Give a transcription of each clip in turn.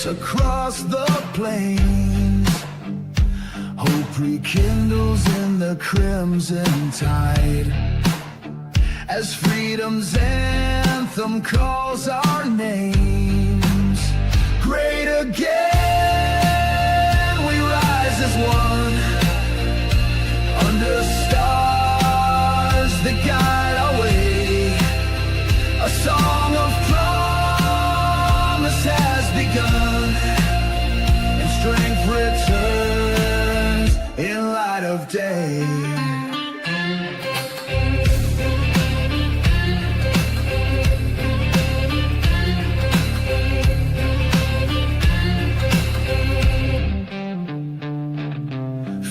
rocks across the plains. Hope rekindles in the crimson tide as freedom's anthem calls our names. Great again, we rise as one, under stars that guide our way. A song of promise has begun, and strength returns in light of day.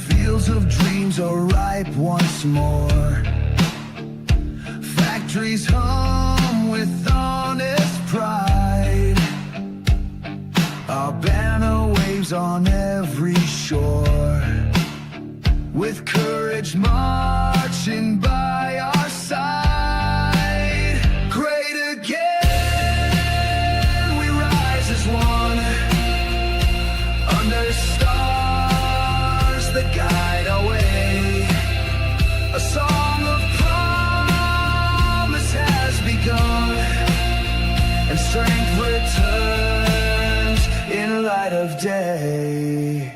Fields of dreams are ripe once more. Factories hum with honest pride. Our banner waves on every shore, with courage marching by our side. Great again, we rise as one, under stars that guide our way. A song of promise has begun, and strength returns in light of day.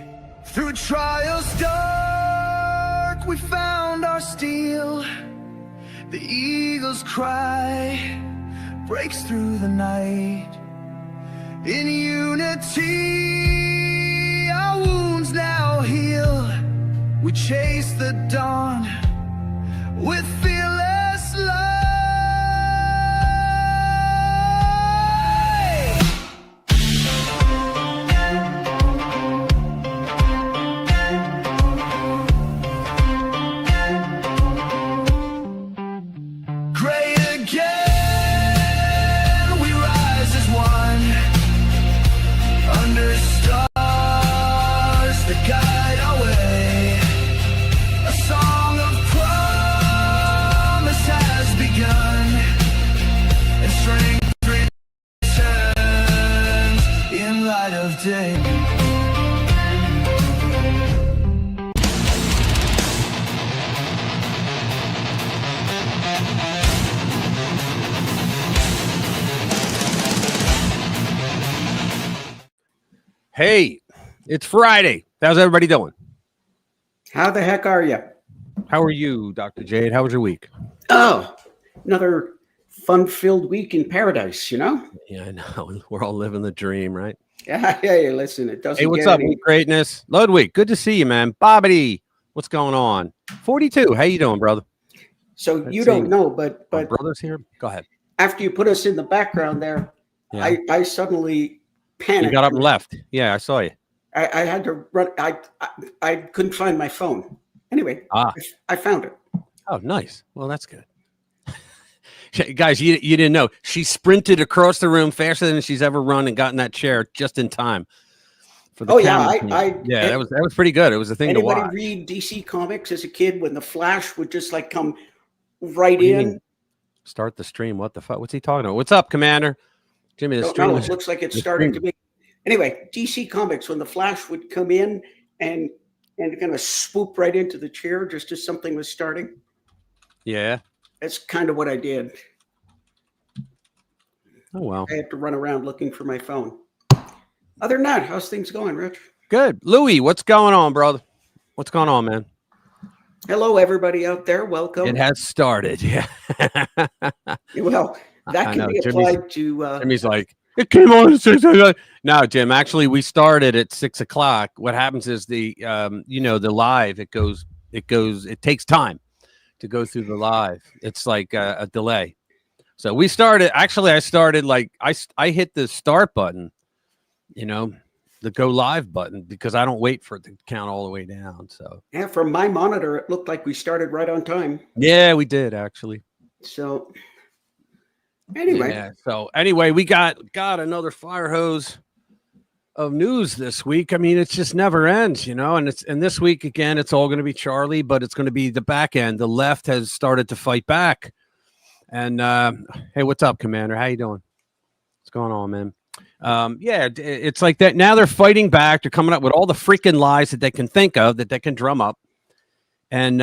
Through trials dark, we found our steel. The eagle's cry breaks through the night. In unity, our wounds now heal. We chase the dawn with fearless light. Great again, we rise as one, under stars that guide our way. A song of promise has begun, and strength returns in light of day. Hey, it's Friday. How's everybody doing? How the heck are you? How are you, Dr. Jade? How was your week? Oh, another fun-filled week in paradise, you know? Yeah, I know. We're all living the dream, right? Yeah, hey, listen, it doesn't Hey, what's get up, any... Week Greatness? Ludwig, good to see you, man. Bobbity, what's going on? 42, how you doing, brother? So Let's you see. don't know, but My brother's here? Go ahead. after you put us in the background there, Yeah. I suddenly You panicked. got up and left. Yeah, I saw you. I had to run. I couldn't find my phone. Anyway, I found it. Oh, nice. Well, that's good. Guys, you didn't know. She sprinted across the room faster than she's ever run and got in that chair just in time for the camera. Yeah, that was pretty good. It was a thing to watch. Anybody read DC Comics as a kid when the Flash would just like come right in? Start the stream. What the fuck? What's he talking about? What's up, Commander? Jimmy, the stream. No, it looks like it's starting to be. Anyway, DC Comics, when the Flash would come in and kind of swoop right into the chair just as something was starting. Yeah. That's kind of what I did. Oh, well. I had to run around looking for my phone. Other than that, how's things going, Rich? Good. Louis, what's going on, brother? What's going on, man? Hello, everybody out there. Welcome. It has started. Yeah. Well, that can be applied to... Jimmy's like, it came on at 6 o'clock. No, Jim, actually, we started at 6 o'clock. What happens is the live, it takes time to go through the live. It's like a delay. So we started, actually, I started like, I hit the start button, the go live button, because I don't wait for it to count all the way down. So yeah, from my monitor, it looked like we started right on time. Yeah, we did, actually. So anyway. Yeah, so anyway, we got another fire hose of news this week. I mean, it just never ends, and this week again, it's all going to be Charlie, but it's going to be the back end. The left has started to fight back. And hey, what's up, Commander? How you doing? What's going on, man? Yeah, it's like that. Now they're fighting back. They're coming up with all the freaking lies that they can think of, that they can drum up, and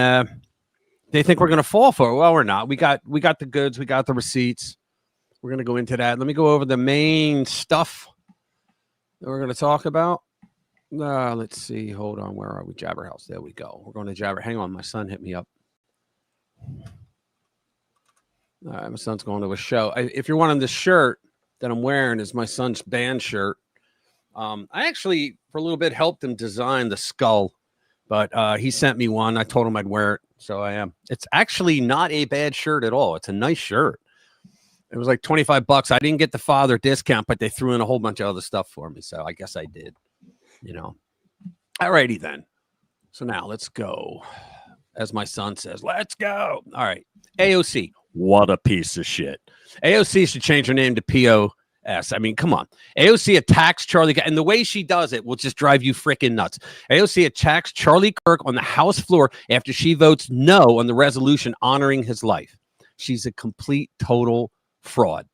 they think we're going to fall for it. Well, we're not. We got the goods. We got the receipts. We're going to go into that. Let me go over the main stuff that we're going to talk about. Let's see. Hold on. Where are we? Jabber House. There we go. We're going to Jabber. Hang on. My son hit me up. All right, my son's going to a show. If you're wanting this shirt that I'm wearing, is my son's band shirt. I actually, for a little bit, helped him design the skull, but he sent me one. I told him I'd wear it, so I am. It's actually not a bad shirt at all. It's a nice shirt. It was like $25. I didn't get the father discount, but they threw in a whole bunch of other stuff for me, so I guess I did. All righty then. So now let's go. As my son says, let's go. All right. AOC. What a piece of shit. AOC should change her name to POS. I mean, come on. AOC attacks Charlie, and the way she does it will just drive you freaking nuts. AOC attacks Charlie Kirk on the House floor after she votes no on the resolution honoring his life. She's a complete, total fraud.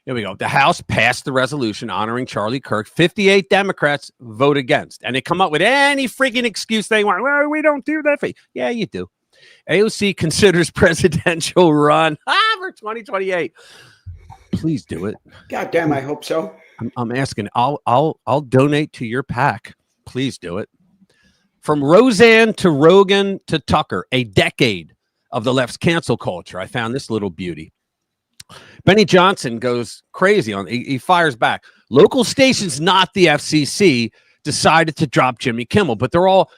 Here we go. The House passed the resolution honoring Charlie Kirk. 58 Democrats vote against, and they come up with any freaking excuse they want. Well, we don't do that. Yeah, you do. AOC considers presidential run for 2028. Please do it. God damn, I hope so. I'm asking. I'll donate to your PAC. Please do it. From Roseanne to Rogan to Tucker, a decade of the left's cancel culture. I found this little beauty. Benny Johnson goes crazy on. He fires back. Local stations, not the FCC, decided to drop Jimmy Kimmel, but they're all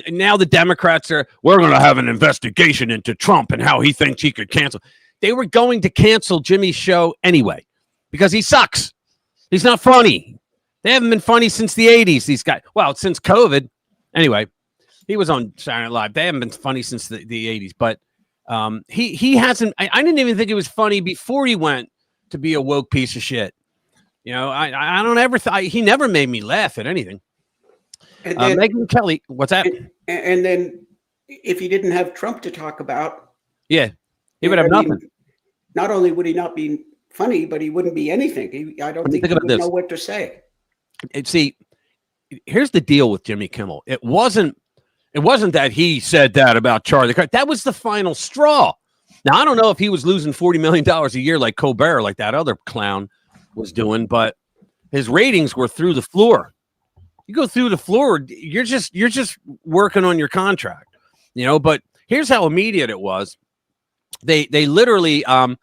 now the Democrats are, we're going to have an investigation into Trump and how he thinks he could cancel. They were going to cancel Jimmy's show anyway because he sucks. He's not funny. They haven't been funny since the 80s, these guys. Well, since COVID. Anyway, he was on Saturday Night Live. They haven't been funny since the 80s, but he hasn't. I didn't even think it was funny before he went to be a woke piece of shit. I don't ever he never made me laugh at anything. And then, Megyn Kelly, what's that? And then if he didn't have Trump to talk about, yeah, he would have nothing. Not only would he not be funny, but he wouldn't be anything. I don't think he would know what to say. See, here's the deal with Jimmy Kimmel. It wasn't that he said that about Charlie Kirk. That was the final straw. Now, I don't know if he was losing $40 million a year like Colbert, like that other clown was doing, but his ratings were through the floor. You go through the floor, you're just working on your contract, but here's how immediate it was. They literally one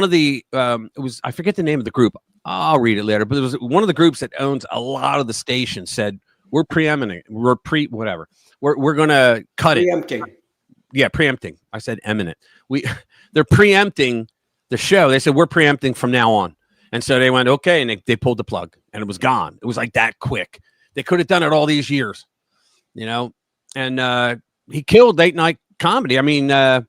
of the it was, I forget the name of the group. I'll read it later, but it was one of the groups that owns a lot of the stations said, we're preeminent. We're going to cut preempting. It. Yeah, preempting. I said eminent. They're preempting the show. They said, we're preempting from now on. And so they went, okay, and they pulled the plug, and it was gone. It was like that quick. They could have done it all these years, and he killed late night comedy. I mean, what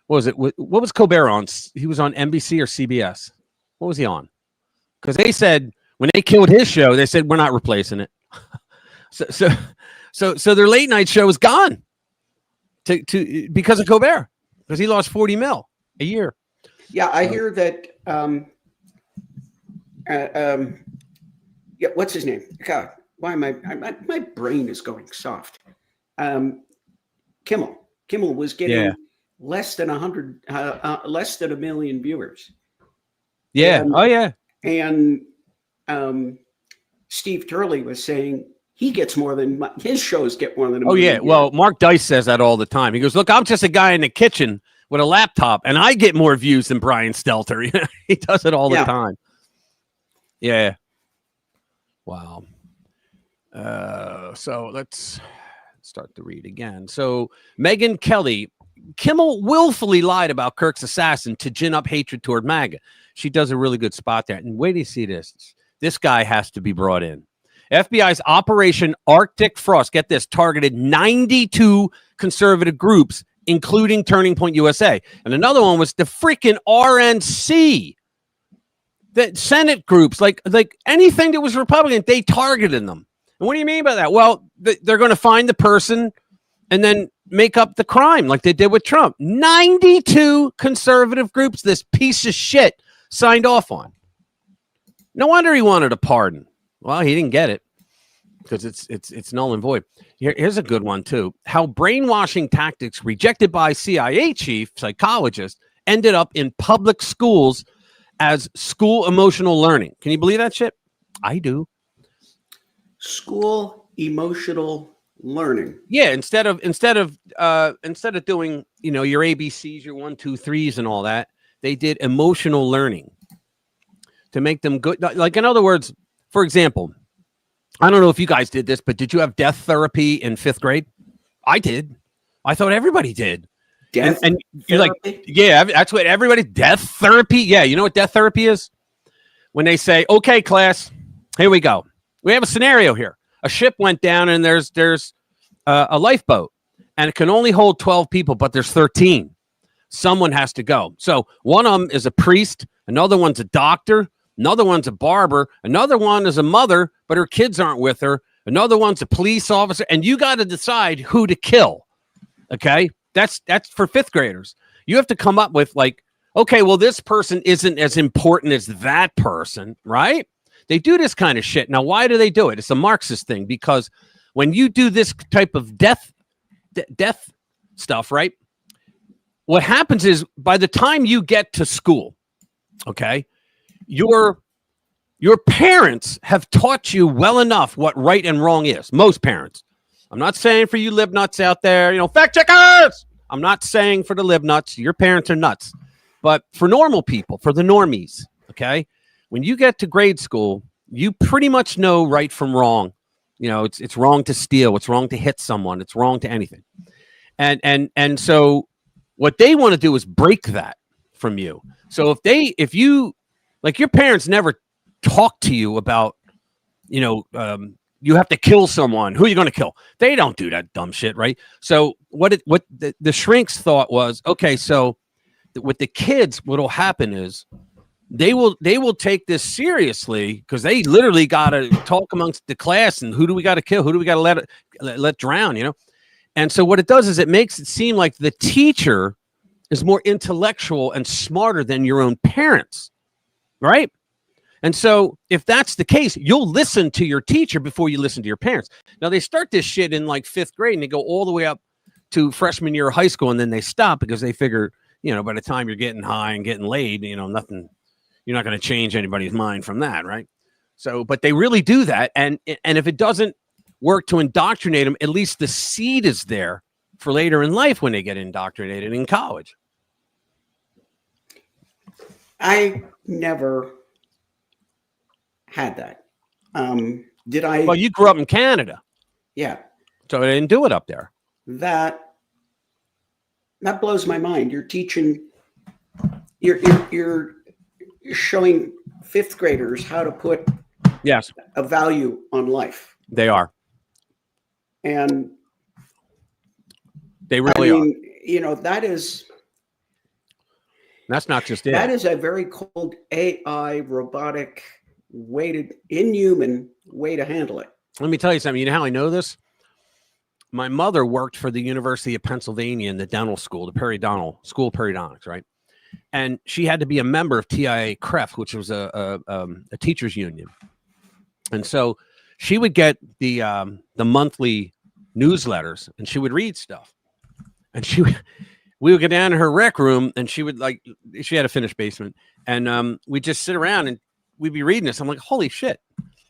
was it? What was Colbert on? He was on NBC or CBS. What was he on? Because they said when they killed his show, they said, we're not replacing it. So their late night show is gone because of Colbert, because he lost $40 million a year. Yeah, I hear that. Yeah, what's his name? God, why am my brain is going soft. Kimmel was getting less than 100, less than 1 million viewers. Yeah. And Steve Turley was saying he gets more than his shows get more than 1 million. Oh yeah. Well, Mark Dice says that all the time. He goes, "Look, I'm just a guy in the kitchen with a laptop, and I get more views than Brian Stelter." He does it all the time. Yeah. Wow. So let's start to read again. So Megyn Kelly, Kimmel willfully lied about Kirk's assassin to gin up hatred toward MAGA. She does a really good spot there. And wait till you see this. This guy has to be brought in. FBI's Operation Arctic Frost, get this, targeted 92 conservative groups, including Turning Point USA. And another one was the freaking RNC. The Senate groups, like anything that was Republican, they targeted them. And what do you mean by that? Well, they're going to find the person and then make up the crime like they did with Trump. 92 conservative groups this piece of shit signed off on. No wonder he wanted a pardon. Well, he didn't get it because it's null and void. Here's a good one too. How brainwashing tactics rejected by CIA chief psychologist ended up in public schools as school emotional learning. Can you believe that shit? I do. School emotional learning. Yeah, instead of doing, you know, your ABCs, your 1, 2, 3s and all that, they did emotional learning to make them good. Like, in other words, for example, I don't know if you guys did this, but did you have death therapy in 5th grade? I did. I thought everybody did. Death and you're like, therapy? yeah, that's what everybody, death therapy. Yeah. You know what death therapy is? When they say, okay, class, here we go. We have a scenario here. A ship went down and there's a lifeboat and it can only hold 12 people, but there's 13. Someone has to go. So one of them is a priest. Another one's a doctor. Another one's a barber. Another one is a mother, but her kids aren't with her. Another one's a police officer. And you got to decide who to kill. Okay. That's for 5th graders. You have to come up with like, okay, well, this person isn't as important as that person, right? They do this kind of shit. Now, why do they do it? It's a Marxist thing, because when you do this type of death stuff, right? What happens is by the time you get to school, okay, your parents have taught you well enough what right and wrong is. Most parents. I'm not saying for you lib nuts out there, you know, fact checkers. I'm not saying for the lib nuts. Your parents are nuts. But for normal people, for the normies, okay, when you get to grade school, you pretty much know right from wrong. You know, it's wrong to steal. It's wrong to hit someone. It's wrong to anything. And so what they want to do is break that from you. So if you like, your parents never talk to you about, you know, you have to kill someone. Who are you going to kill? They don't do that dumb shit, right? So what the shrinks thought was, okay, so with the kids, what'll happen is they will take this seriously, because they literally got to talk amongst the class and who do we got to kill? Who do we got to let drown, you know? And so what it does is it makes it seem like the teacher is more intellectual and smarter than your own parents, right? And so if that's the case, you'll listen to your teacher before you listen to your parents. Now, they start this shit in like 5th grade and they go all the way up to freshman year of high school, and then they stop because they figure, you know, by the time you're getting high and getting laid, you know, nothing, you're not going to change anybody's mind from that, right? So, but they really do that. And if it doesn't work to indoctrinate them, at least the seed is there for later in life when they get indoctrinated in college. I never had that. Did I? Well, you grew up in Canada. Yeah. So they didn't do it up there. That blows my mind. You're teaching, you're showing 5th graders how to put Yes, a value on life. they are. And They really are. you know, that's not just it. that is a very cold AI robotic inhuman way to handle it. Let me tell you something. You know how I know this? My mother worked for the University of Pennsylvania in the dental school, the School of Periodontics, right? And she had to be a member of TIA-CREF, which was a teachers union. And so she would get the monthly newsletters, and she would read stuff. And we would go down to her rec room, and she had a finished basement, and we'd just sit around and we'd be reading this. I'm like, holy shit.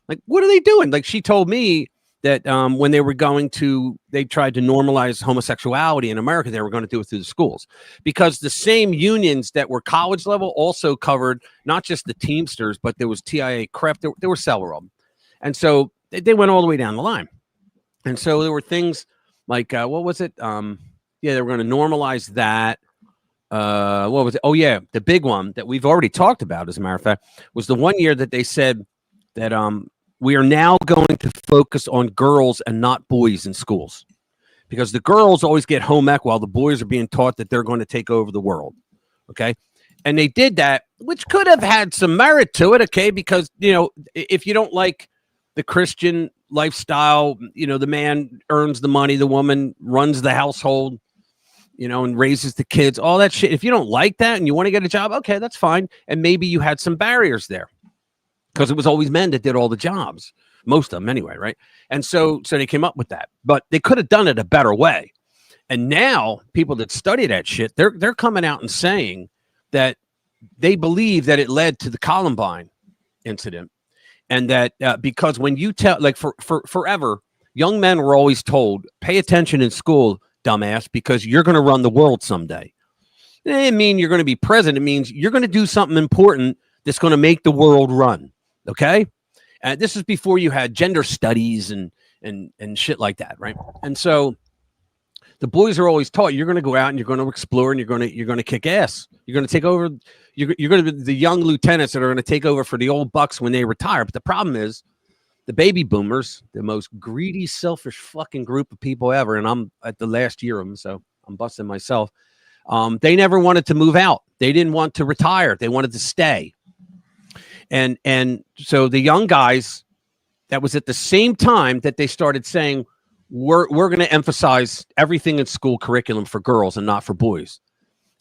Like, what are they doing? Like, she told me that when they tried to normalize homosexuality in America, they were going to do it through the schools, because the same unions that were college level also covered not just the Teamsters, but there was TIA-CREF, there were several of them. And so they went all the way down the line. And so there were things like, what was it? They were going to normalize that. What was it? Oh, yeah. The big one that we've already talked about, as a matter of fact, was the one year that they said that we are now going to focus on girls and not boys in schools, because the girls always get home ec while the boys are being taught that they're going to take over the world. Okay. And they did that, which could have had some merit to it. Okay. Because, you know, if you don't like the Christian lifestyle, you know, the man earns the money, the woman runs the household, you know, and raises the kids, all that shit. If you don't like that and you want to get a job, okay, that's fine. And maybe you had some barriers there. because it was always men that did all the jobs, most of them anyway, right? And so they came up with that, but they could have done it a better way. And now people that study that shit, they're coming out and saying that they believe that it led to the Columbine incident, and that because when you tell, like for forever, young men were always told, pay attention in school, dumbass, because you're going to run the world someday. It doesn't mean you're going to be president. It means you're going to do something important that's going to make the world run. Okay. And this is before you had gender studies and shit like that. Right. And so the boys are always taught, you're going to go out and you're going to explore and you're going to kick ass. You're going to take over. You're going to be the young lieutenants that are going to take over for the old bucks when they retire. But the problem is the baby boomers, the most greedy, selfish fucking group of people ever. And I'm at the last year of them, so I'm busting myself. They never wanted to move out. They didn't want to retire. They wanted to stay. And so the young guys, that was at the same time that they started saying, we're going to emphasize everything in school curriculum for girls and not for boys.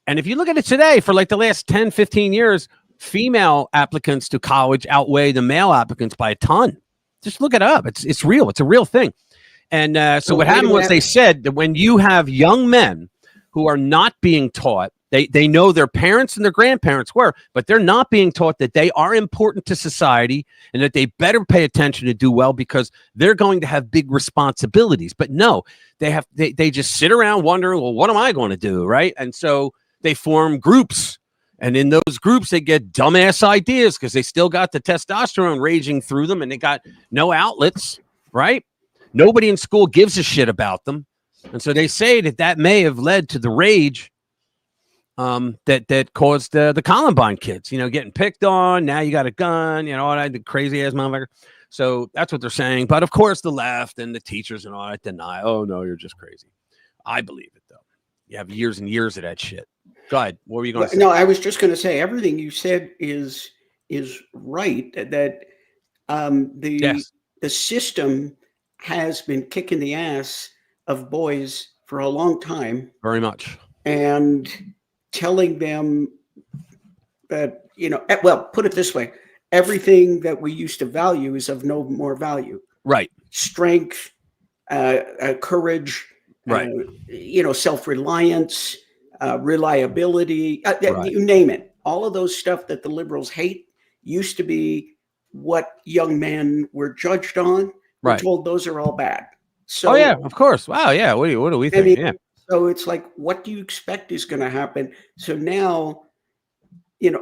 And if you look at it today, for like the last 10, 15 years, female applicants to college outweigh the male applicants by a ton. Just look it up. It's real. It's a real thing. And so what happened was they said that when you have young men who are not being taught, they know their parents and their grandparents were, but they're not being taught that they are important to society and that they better pay attention to do well because they're going to have big responsibilities. But no, they just sit around wondering, well, what am I going to do? Right. And so they form groups. And in those groups, they get dumbass ideas because they still got the testosterone raging through them and they got no outlets. Right. Nobody in school gives a shit about them. And so they say that may have led to the rage that caused the Columbine kids, getting picked on. Now you got a gun, all that, the crazy ass motherfucker. So that's what they're saying. But of course, the left and the teachers and all that deny. Oh, no, you're just crazy. I believe it, though. You have years and years of that shit. Go ahead. What were you going to say? No, I was just going to say everything you said is right. That the system has been kicking the ass of boys for a long time. Very much. And telling them that, well, put it this way, everything that we used to value is of no more value. Right. Strength, courage, right. Self-reliance, reliability, right. You name it. All of those stuff that the liberals hate used to be what young men were judged on. We're right. told those are all bad. So, oh, yeah, of course. Wow, yeah. What do we think? Yeah. So it's like, what do you expect is going to happen? So now,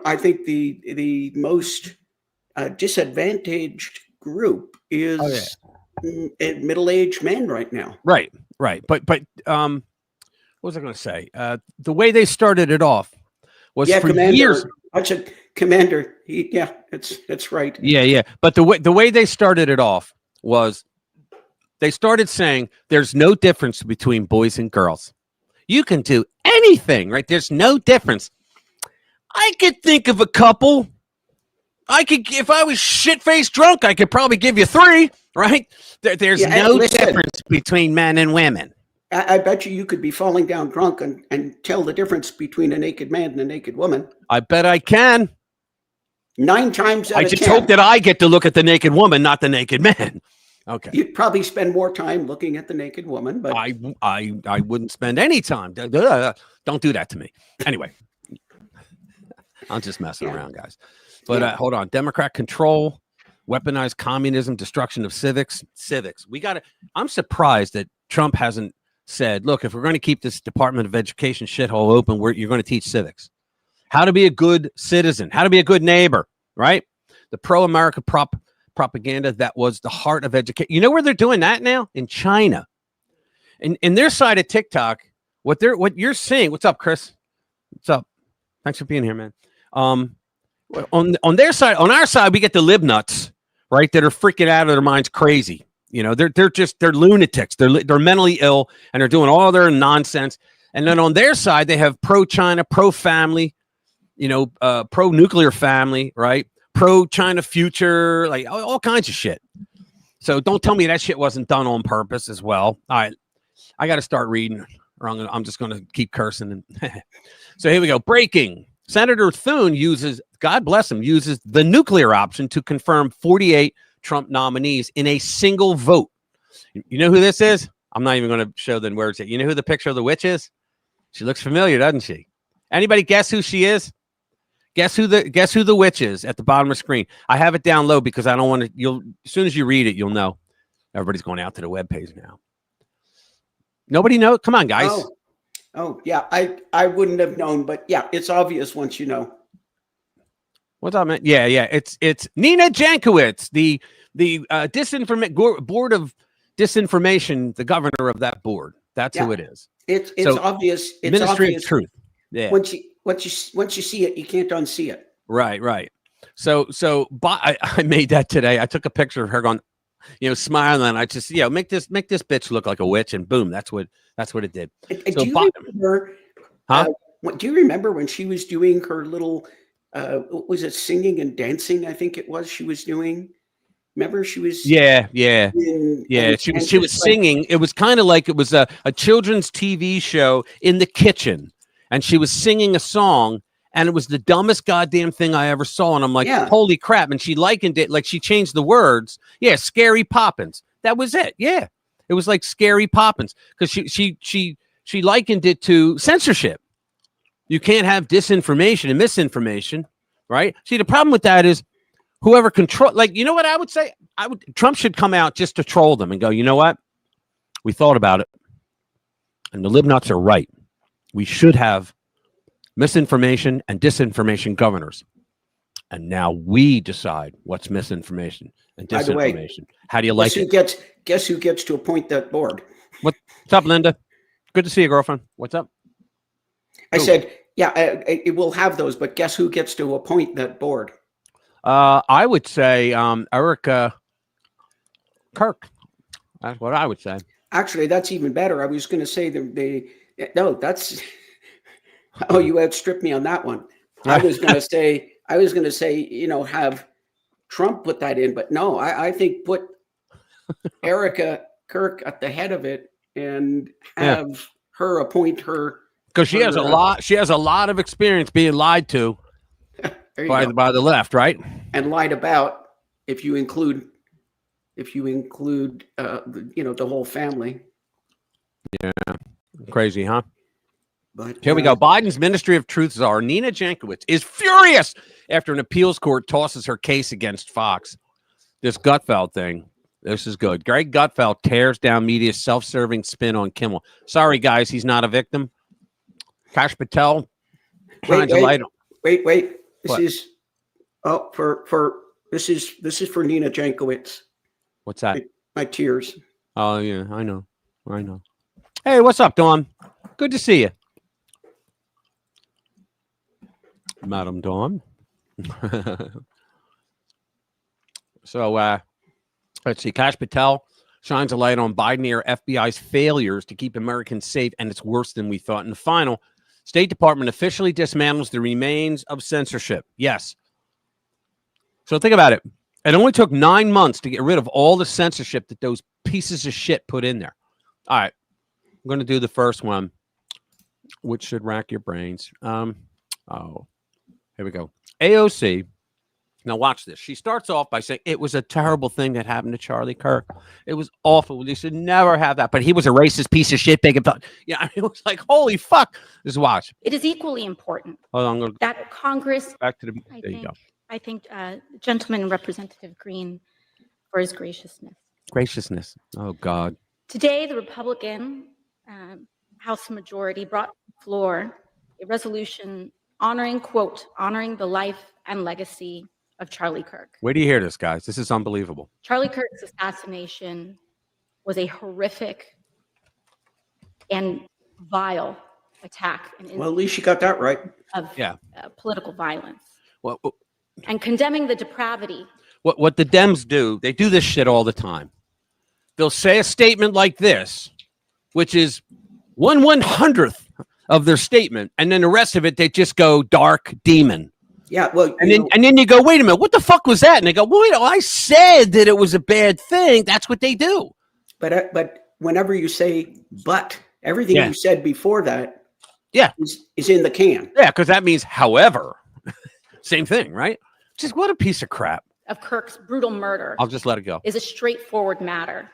I think the most disadvantaged group is middle-aged men right now. Right. But what was I going to say? The way they started it off was for Commander, years. I said, Commander. That's right. Yeah. But the way they started it off was they started saying there's no difference between boys and girls. You can do anything, right? There's no difference. I could think of a couple. If I was shit-faced drunk, I could probably give you 3, right? There's no difference between men and women. I bet you could be falling down drunk and tell the difference between a naked man and a naked woman. I bet I can. 9 times out of 10. I just hope that I get to look at the naked woman, not the naked man. Okay. You'd probably spend more time looking at the naked woman, but I wouldn't spend any time. Don't do that to me. Anyway, I'm just messing around, guys. But hold on. Democrat control, weaponized communism, destruction of civics. I'm surprised that Trump hasn't said, look, if we're going to keep this Department of Education shithole open, you're going to teach civics. How to be a good citizen, how to be a good neighbor, right? The pro-America propaganda that was the heart of education. You know where they're doing that now? In China. In their side of TikTok, what you're seeing. What's up, Chris? What's up? Thanks for being here, man. On their side, on our side, we get the lib nuts, right? That are freaking out of their minds crazy. They're lunatics. They're mentally ill and they're doing all their nonsense. And then on their side, they have pro-China, pro-family, pro-nuclear family, right? Pro-China future, like all kinds of shit. So don't tell me that shit wasn't done on purpose as well. All right. I got to start reading or I'm just going to keep cursing. So here we go. Breaking. Senator Thune uses, God bless him, uses the nuclear option to confirm 48 Trump nominees in a single vote. You know who this is? I'm not even going to show the words yet. You know who the picture of the witch is? She looks familiar, doesn't she? Anybody guess who she is? Guess who the witch is at the bottom of the screen? I have it down low because I don't want to. You'll as soon as you read it, you'll know. Everybody's going out to the webpage now. Nobody knows? Come on, guys. Oh yeah. I wouldn't have known, but yeah, it's obvious once you know. What's up, man? Yeah. It's Nina Jankowicz, the board of disinformation, the governor of that board. That's who it is. It's so, obvious. It's Ministry obvious. of Truth. Yeah. Once you see it, you can't unsee it. Right. So I made that today. I took a picture of her going, smiling. I just, make this bitch look like a witch, and boom, that's what it did. Do you remember? Do you remember when she was doing her little? Was it singing and dancing? I think it was. She was doing. Remember, she was. Yeah. She was singing. It was kind of like it was a children's TV show in the kitchen, and she was singing a song, and it was the dumbest goddamn thing I ever saw. And I'm like, holy crap! And she likened it, like she changed the words. Yeah, Scary Poppins. That was it. Yeah, it was like Scary Poppins because she likened it to censorship. You can't have disinformation and misinformation, right? See, the problem with that is whoever you know what I would say? Trump should come out just to troll them and go, you know what? We thought about it. And the libnuts are right. We should have misinformation and disinformation governors. And now we decide what's misinformation and disinformation. By the way, how do you like it? Guess who gets to appoint that board? What's up, Linda? Good to see you, girlfriend. What's up? I said, it will have those, but guess who gets to appoint that board? I would say Erica Kirk. That's what I would say. Actually, that's even better. I was going to say that's. Oh, you outstripped me on that one. I was going to say, have Trump put that in, but no, I think put Erica Kirk at the head of it and have her appoint her. Because she has a lot of experience being lied to by the left, right? And lied about if you include the whole family. Yeah. Crazy, huh? But here we go. Biden's Ministry of Truth czar, Nina Jankowicz, is furious after an appeals court tosses her case against Fox. This Gutfeld thing. This is good. Greg Gutfeld tears down media's self-serving spin on Kimmel. Sorry, guys, he's not a victim. Kash Patel. Wait. This is for Nina Jankowicz. What's that? My tears. Oh yeah, I know. Hey, what's up, Dawn? Good to see you, Madam Dawn. So let's see. Kash Patel shines a light on Biden-era FBI's failures to keep Americans safe, and it's worse than we thought. In the final, State Department officially dismantles the remains of censorship. Yes. So think about it. It only took 9 months to get rid of all the censorship that those pieces of shit put in there. All right. I'm going to do the first one, which should rack your brains. Here we go. AOC. Now watch this. She starts off by saying it was a terrible thing that happened to Charlie Kirk. It was awful. They should never have that. But he was a racist piece of shit. Big and it was like, holy fuck. Just watch. It is equally important that Congress. Back to the. There you go. I thank gentleman Representative Green for his graciousness. Graciousness. Oh God. Today, the Republican House majority brought to the floor a resolution honoring the life and legacy of Charlie Kirk. Where do you hear this, guys? This is unbelievable. Charlie Kirk's assassination was a horrific and vile attack. Well, at least you got that right. Of political violence. Well, and condemning the depravity. What the Dems do, they do this shit all the time. They'll say a statement like this, which is 1/100th of their statement, and then the rest of it, they just go dark demon. Yeah, well, and then you go, wait a minute, what the fuck was that? And they go, well, I said that it was a bad thing. That's what they do. But whenever you say "but," everything you said before that Yeah. is in the can. Yeah, because that means however. Same thing, right? Just what a piece of crap. Of Kirk's brutal murder I'll just let it go. is a straightforward matter,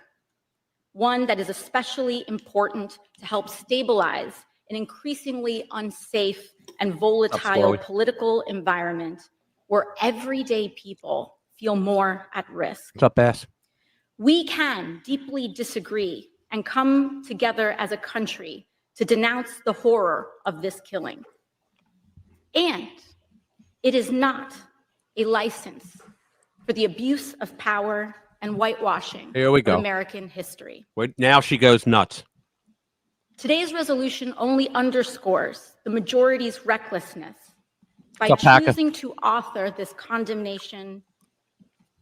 one that is especially important to help stabilize an increasingly unsafe and volatile political environment where everyday people feel more at risk. What's up, Bass? We can deeply disagree and come together as a country to denounce the horror of this killing. And it is not a license for the abuse of power and whitewashing Here we go. of American history. Wait, now she goes nuts. Today's resolution only underscores the majority's recklessness by choosing to author this condemnation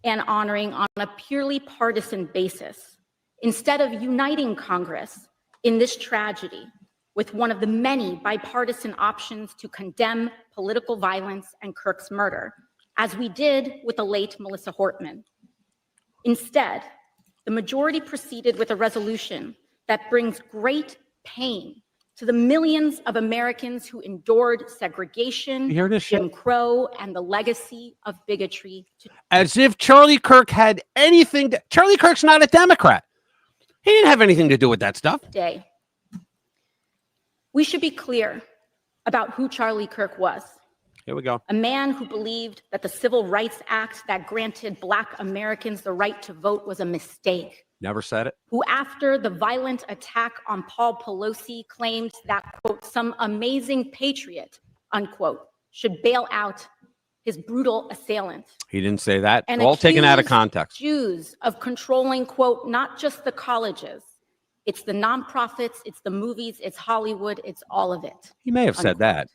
and honoring on a purely partisan basis, instead of uniting Congress in this tragedy with one of the many bipartisan options to condemn political violence and Kirk's murder, as we did with the late Melissa Hortman. Instead, the majority proceeded with a resolution that brings great pain to the millions of Americans who endured segregation, Jim Crow, and the legacy of bigotry. As if Charlie Kirk had anything to... Charlie Kirk's not a Democrat. He didn't have anything to do with that stuff. Day. We should be clear about who Charlie Kirk was. Here we go. A man who believed that the Civil Rights Act that granted Black Americans the right to vote was a mistake. Never said it. Who, after the violent attack on Paul Pelosi, claimed that, quote, some amazing patriot, unquote, should bail out his brutal assailant. He didn't say that. And all taken out of context. Jews of controlling, quote, not just the colleges, it's the nonprofits, it's the movies, it's Hollywood, it's all of it. He may have said that.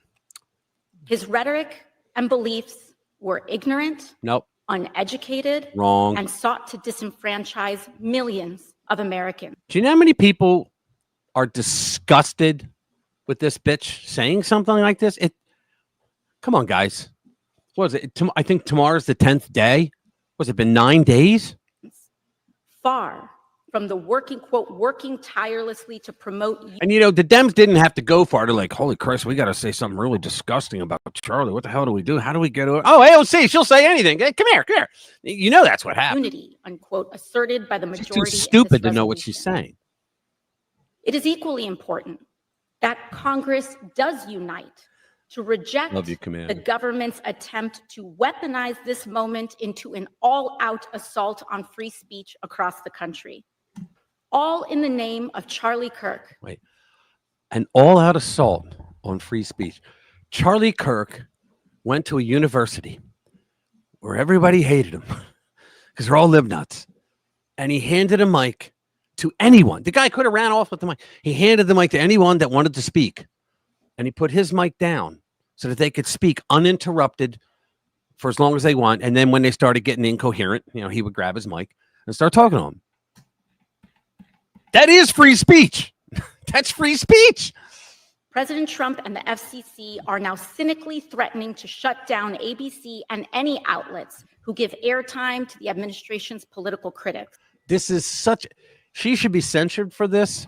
His rhetoric and beliefs were ignorant, nope, uneducated, wrong, and sought to disenfranchise millions of Americans. Do you know how many people are disgusted with this bitch saying something like this? Come on, guys. What was it? I think tomorrow's the 10th day. Was it been 9 days? Far from the working tirelessly to promote. And you know, the Dems didn't have to go far to like, holy Christ, we got to say something really disgusting about Charlie. What the hell do we do? How do we get over? Oh, AOC, she'll say anything. Hey, come here. You know that's what happened. Unity, unquote, asserted by the majority. She's too stupid to know what she's saying. It is equally important that Congress does unite to reject the government's attempt to weaponize this moment into an all-out assault on free speech across the country. All in the name of Charlie Kirk. Wait, an all-out assault on free speech. Charlie Kirk went to a university where everybody hated him because they're all lib nuts. And he handed a mic to anyone. The guy could have ran off with the mic. He handed the mic to anyone that wanted to speak. And he put his mic down so that they could speak uninterrupted for as long as they want. And then when they started getting incoherent, you know, he would grab his mic and start talking to them. That is free speech. That's free speech. President Trump and the FCC are now cynically threatening to shut down ABC and any outlets who give airtime to the administration's political critics. This is such... She should be censured for this.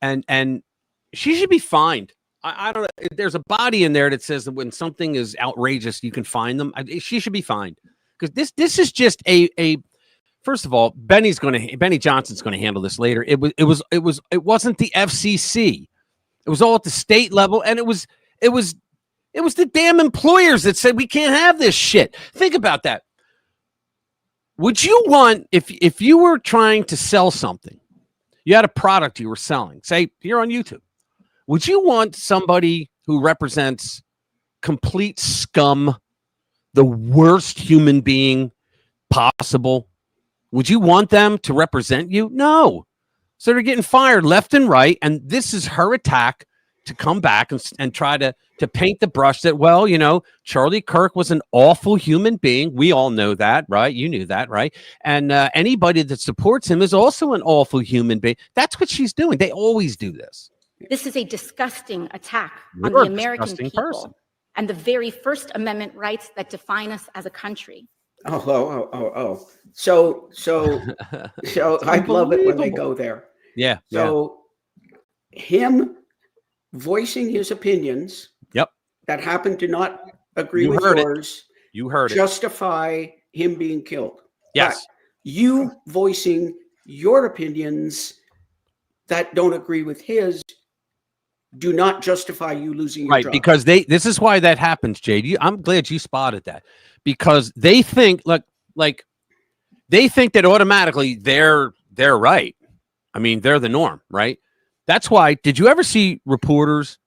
And she should be fined. I don't know. There's a body in there that says that when something is outrageous, you can fine them. She should be fined. Because this is just a first of all, Benny Johnson's going to handle this later. It wasn't the FCC. It was all at the state level, and it was the damn employers that said we can't have this shit. Think about that. Would you want, if you were trying to sell something, you had a product you were selling, say you're on YouTube, would you want somebody who represents complete scum, the worst human being possible? Would you want them to represent you? No. So they're getting fired left and right. And this is her attack to come back and try to paint the brush that, well, you know, Charlie Kirk was an awful human being. We all know that, right? You knew that, right? And anybody that supports him is also an awful human being. That's what she's doing. They always do this. This is a disgusting attack on the American people and the very First Amendment rights that define us as a country. Oh. So I love it when they go there. Yeah. So him voicing his opinions. Yep. That happen to not agree You with heard it. yours. You heard it. Justify him being killed. Yes. But you voicing your opinions that don't agree with his do not justify you losing your Right, job. because this is why that happens, Jade. I'm glad you spotted that, because they think like they think that automatically they're right. I mean, they're the norm, right? That's why. Did you ever see reporters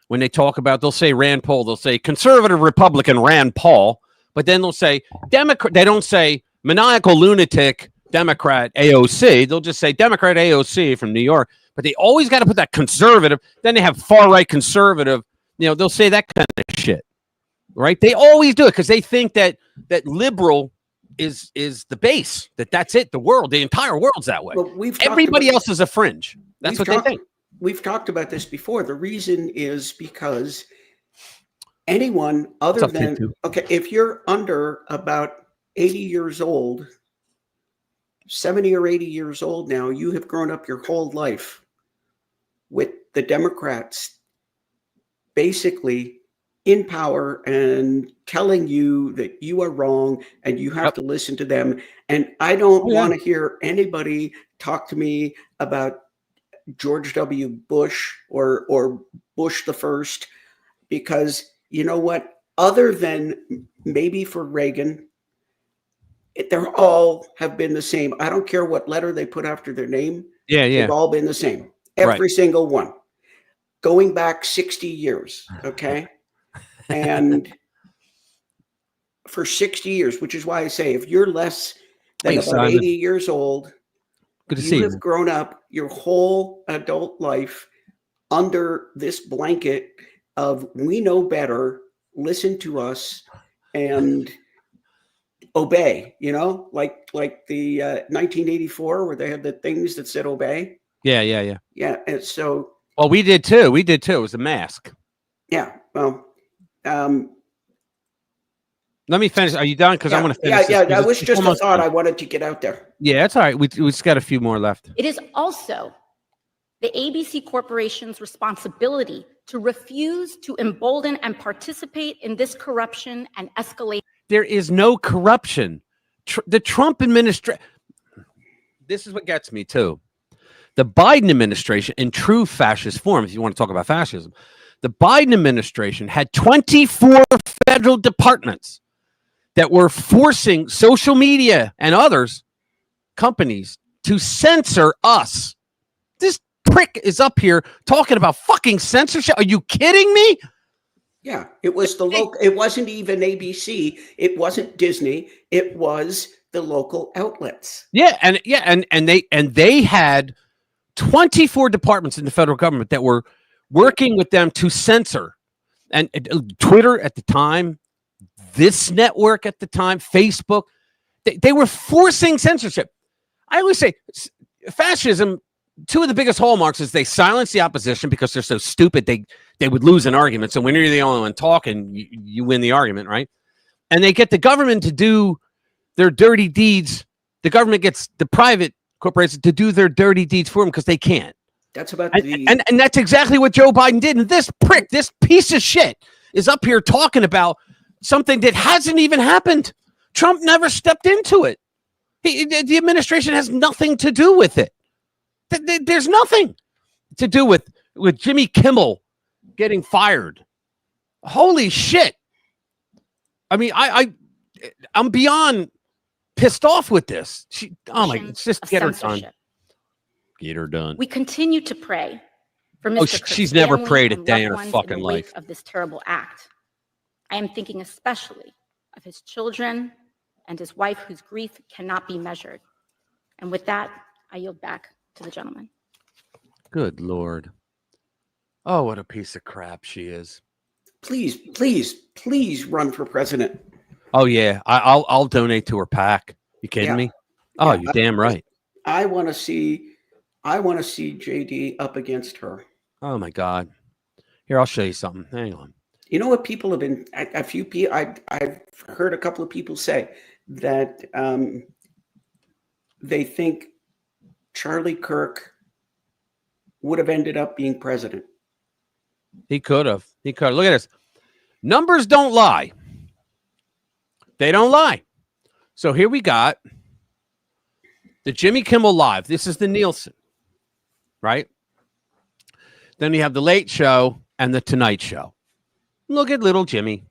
when they talk about, they'll say Rand Paul, they'll say conservative Republican Rand Paul, but then they'll say Democrat. They don't say maniacal lunatic Democrat AOC. They'll just say Democrat AOC from New York. But they always got to put that conservative. Then they have far right conservative. You know, they'll say that kind of shit, right? They always do it because they think that liberal is the base. That's it. The world, the entire world's that way. Well, everybody else is a fringe. That's what they think. We've talked about this before. The reason is because anyone other than, okay, if you're under about 80 years old, 70 or 80 years old now, you have grown up your whole life with the Democrats basically in power and telling you that you are wrong and you have to listen to them. And I don't want to hear anybody talk to me about George W. Bush or Bush the First, because you know what? Other than maybe for Reagan, they're all have been the same. I don't care what letter they put after their name. Yeah. They've all been the same. Every single one. Going back 60 years. Okay. And for 60 years, which is why I say if you're less than about 80 years old, good to see you. Have grown up your whole adult life under this blanket of we know better, listen to us, and obey, you know, like the 1984 where they had the things that said obey. Yeah. And so, well, we did too. It was a mask. Yeah. Well, let me finish. Are you done? Because I want to finish. Yeah. That was just a thought I wanted to get out there. Yeah, that's all right. We just got a few more left. It is also the ABC Corporation's responsibility to refuse to embolden and participate in this corruption and escalate. There is no corruption. The Trump administration, this is what gets me too. The Biden administration, in true fascist form, if you want to talk about fascism, the Biden administration had 24 federal departments that were forcing social media and others companies to censor us. This prick is up here talking about fucking censorship. Are you kidding me? Yeah, it was the local. It wasn't even ABC. It wasn't Disney. It was the local outlets. And they had 24 departments in the federal government that were working with them to censor. And Twitter at the time, this network at the time, Facebook, they were forcing censorship. I always say fascism, two of the biggest hallmarks is they silence the opposition because they're so stupid they would lose an argument. So when you're the only one talking, you win the argument, right? And they get the government to do their dirty deeds. The government gets the private corporations to do their dirty deeds for them because they can't. That's about and that's exactly what Joe Biden did. And this prick, this piece of shit is up here talking about something that hasn't even happened. Trump never stepped into it. The administration has nothing to do with it. There's nothing to do with Jimmy Kimmel getting fired. Holy shit. I mean, I'm beyond pissed off with this. Oh my, it's just get her done. Get her done. We continue to pray for Mr. She's never prayed a day in her fucking life of this terrible act. I am thinking especially of his children and his wife, whose grief cannot be measured. And with that, I yield back to the gentleman. Good Lord. Oh, what a piece of crap she is. Please run for president. Oh yeah, I'll donate to her PAC. You kidding me? Oh, you're damn right. I want to see JD up against her. Oh my God. Here, I'll show you something. Hang on. You know what people have been? A few people. I've heard a couple of people say that they think Charlie Kirk would have ended up being president. He could have. He could. Look at this. Numbers don't lie. They don't lie. So here we got the Jimmy Kimmel Live. This is the Nielsen, right? Then you have the Late Show and the Tonight Show. Look at little Jimmy.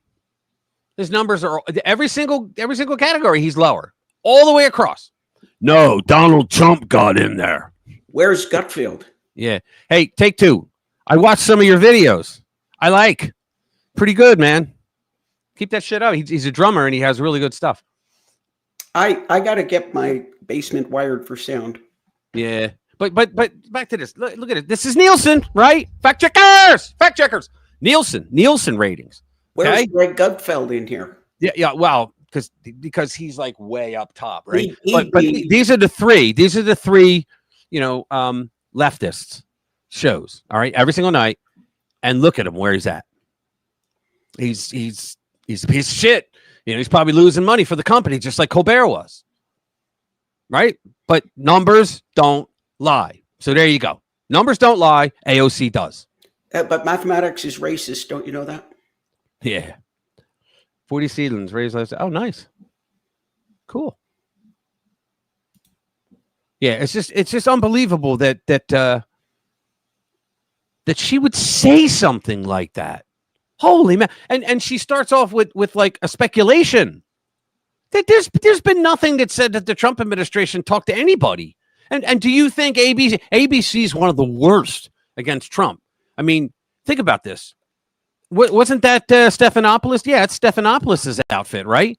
His numbers are every single category. He's lower all the way across. No, Donald Trump got in there. Where's Gutfield? Yeah. Hey, take two. I watched some of your videos. I like. Pretty good, man. Keep that shit up. He's a drummer and he has really good stuff. I got to get my basement wired for sound. Yeah. But back to this. Look at it. This is Nielsen, right? Fact checkers. Nielsen ratings. Where's Okay? Greg Gutfeld in here? Yeah. Well, because he's like way up top, right? But he- these are the three. These are the three, leftists shows. All right, every single night, and look at him where he's at. He's a piece of shit. He's probably losing money for the company, just like Colbert was. Right? But numbers don't lie. So there you go. Numbers don't lie. AOC does. But mathematics is racist. Don't you know that? Yeah. 40 seedlings raised last. Oh, nice. Cool. Yeah, it's just unbelievable that she would say something like that. Holy man. And she starts off with like a speculation that there's been nothing that said that the Trump administration talked to anybody. And do you think ABC is one of the worst against Trump? I mean, think about this. Wasn't that Stephanopoulos? Yeah, it's Stephanopoulos' outfit, right?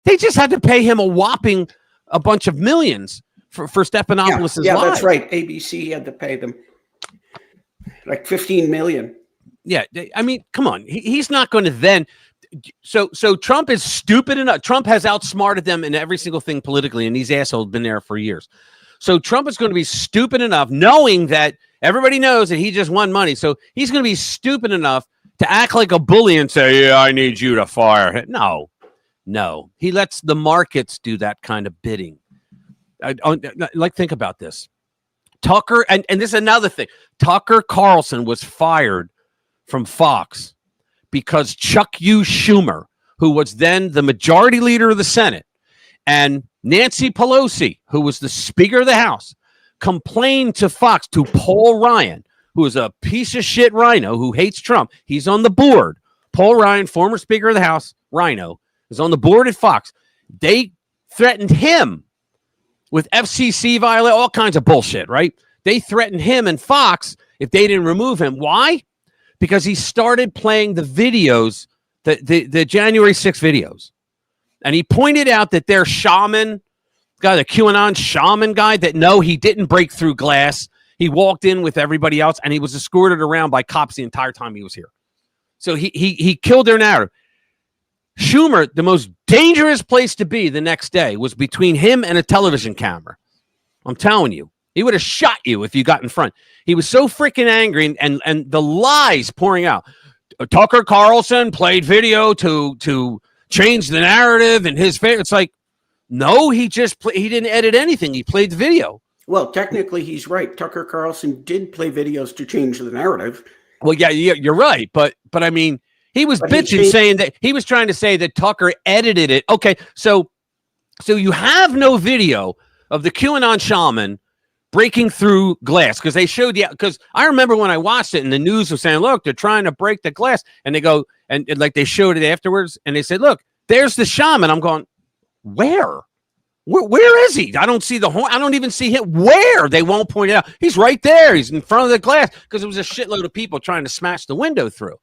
They just had to pay him a bunch of millions for Stephanopoulos' Yeah, live. that's right. ABC had to pay them like 15 million. Yeah, I mean, come on. He's not going to then. So Trump is stupid enough. Trump has outsmarted them in every single thing politically, and these assholes have been there for years. So Trump is going to be stupid enough, knowing that everybody knows that he just won money. So he's going to be stupid enough to act like a bully and say, yeah, I need you to fire him. No. He lets the markets do that kind of bidding. Think about this. Tucker, and this is another thing. Tucker Carlson was fired from Fox because Chuck U. Schumer, who was then the majority leader of the Senate, and Nancy Pelosi, who was the Speaker of the House, complained to Fox, to Paul Ryan, who is a piece of shit rhino who hates Trump. He's on the board. Paul Ryan, former Speaker of the House, rhino, is on the board at Fox. They threatened him with FCC violation, all kinds of bullshit, right? They threatened him and Fox if they didn't remove him. Why? Because he started playing the videos, the January 6th videos. And he pointed out that their shaman, the QAnon shaman guy, that no, he didn't break through glass. He walked in with everybody else, and he was escorted around by cops the entire time he was here. So he killed their narrative. Schumer, the most dangerous place to be the next day was between him and a television camera. I'm telling you, he would have shot you if you got in front. He was so freaking angry, and the lies pouring out. Tucker Carlson played video to change the narrative in his favor. It's like, no, he didn't edit anything. He played the video. Well, technically, he's right. Tucker Carlson did play videos to change the narrative. Well, yeah, you're right. But I mean, he was bitching, saying that he was trying to say that Tucker edited it. Okay, so you have no video of the QAnon shaman breaking through glass, because they showed you. Because I remember when I watched it and the news was saying, look, they're trying to break the glass, and they go and like they showed it afterwards, and they said, look, there's the shaman. I'm going, where is he? I don't see the horn. I don't even see him. Where? They won't point it out. He's right there. He's in front of the glass, because it was a shitload of people trying to smash the window through.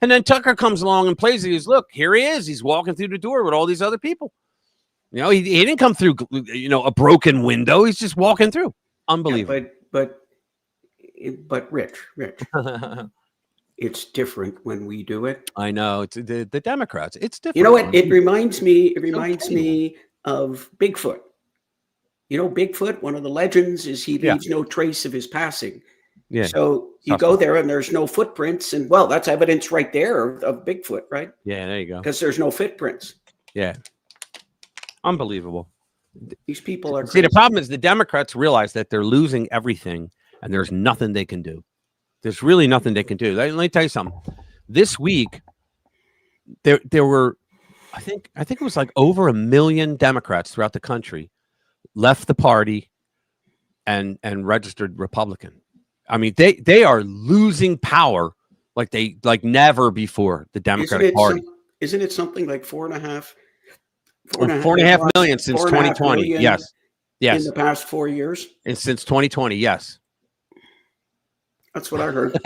And then Tucker comes along and plays it. He's, look, here he is. He's walking through the door with all these other people. He didn't come through, a broken window. He's just walking through. Unbelievable. Yeah, but Rich, it's different when we do it. I know. It's the Democrats. It's different. You know what? It reminds me of Bigfoot. Bigfoot, one of the legends is he leaves no trace of his passing. Yeah. So you go there and there's no footprints, and well, that's evidence right there of Bigfoot, right? Yeah, there you go. Because there's no footprints. Yeah. Unbelievable. These people are See, the problem is the Democrats realize that they're losing everything and there's nothing they can do. There's really nothing they can do. Let me tell you something. This week, there were, I think it was like over 1 million Democrats throughout the country left the party and registered Republican. I mean, they are losing power like never before. The Democratic Party. Isn't it something like 4.5 million since 2020? Yes. In the past 4 years, and since 2020, yes. That's what I heard.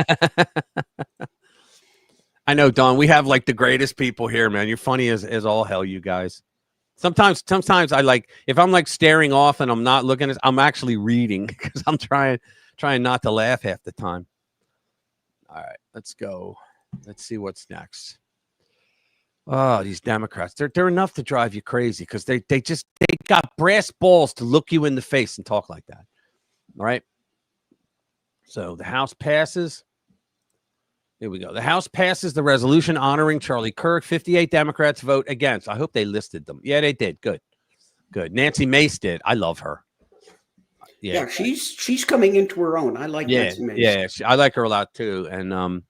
I know, Don. We have like the greatest people here, man. You're funny as all hell, you guys. Sometimes I like, if I'm like staring off and I'm not looking, I'm actually reading because I'm trying not to laugh half the time. All right, let's go. Let's see what's next. Oh, these Democrats, they're enough to drive you crazy because they got brass balls to look you in the face and talk like that. All right. So the House passes. Here we go. The House passes the resolution honoring Charlie Kirk. 58 Democrats vote against. I hope they listed them. Yeah, they did. Good. Nancy Mace did. I love her. Yeah, she's coming into her own. I like Nancy Mace. Yeah, I like her a lot too. And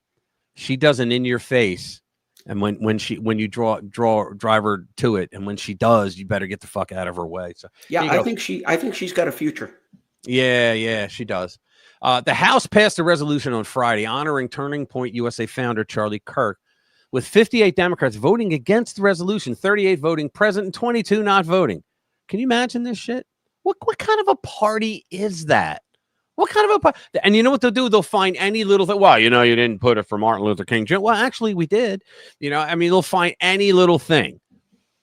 she does an in your face. And when you drive her to it, and when she does, you better get the fuck out of her way. So yeah, I think she's got a future. Yeah, she does. The House passed a resolution on Friday honoring Turning Point USA founder Charlie Kirk, with 58 Democrats voting against the resolution, 38 voting present, and 22 not voting. Can you imagine this shit? What kind of a party is that? What kind of a party? And you know what they'll do? They'll find any little thing. Well, you didn't put it for Martin Luther King Jr. Well, actually, we did. I mean, they'll find any little thing.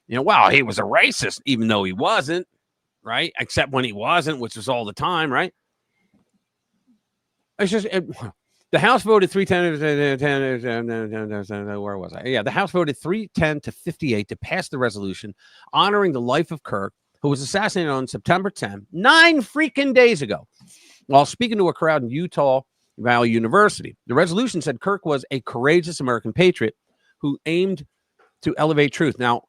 Wow, he was a racist, even though he wasn't, right? Except when he wasn't, which was all the time, right? It's just the House voted 310. Where was I? Yeah, the House voted 310 to 58 to pass the resolution honoring the life of Kirk, who was assassinated on September 10, 9 freaking days ago, while speaking to a crowd in Utah Valley University. The resolution said Kirk was a courageous American patriot who aimed to elevate truth. Now,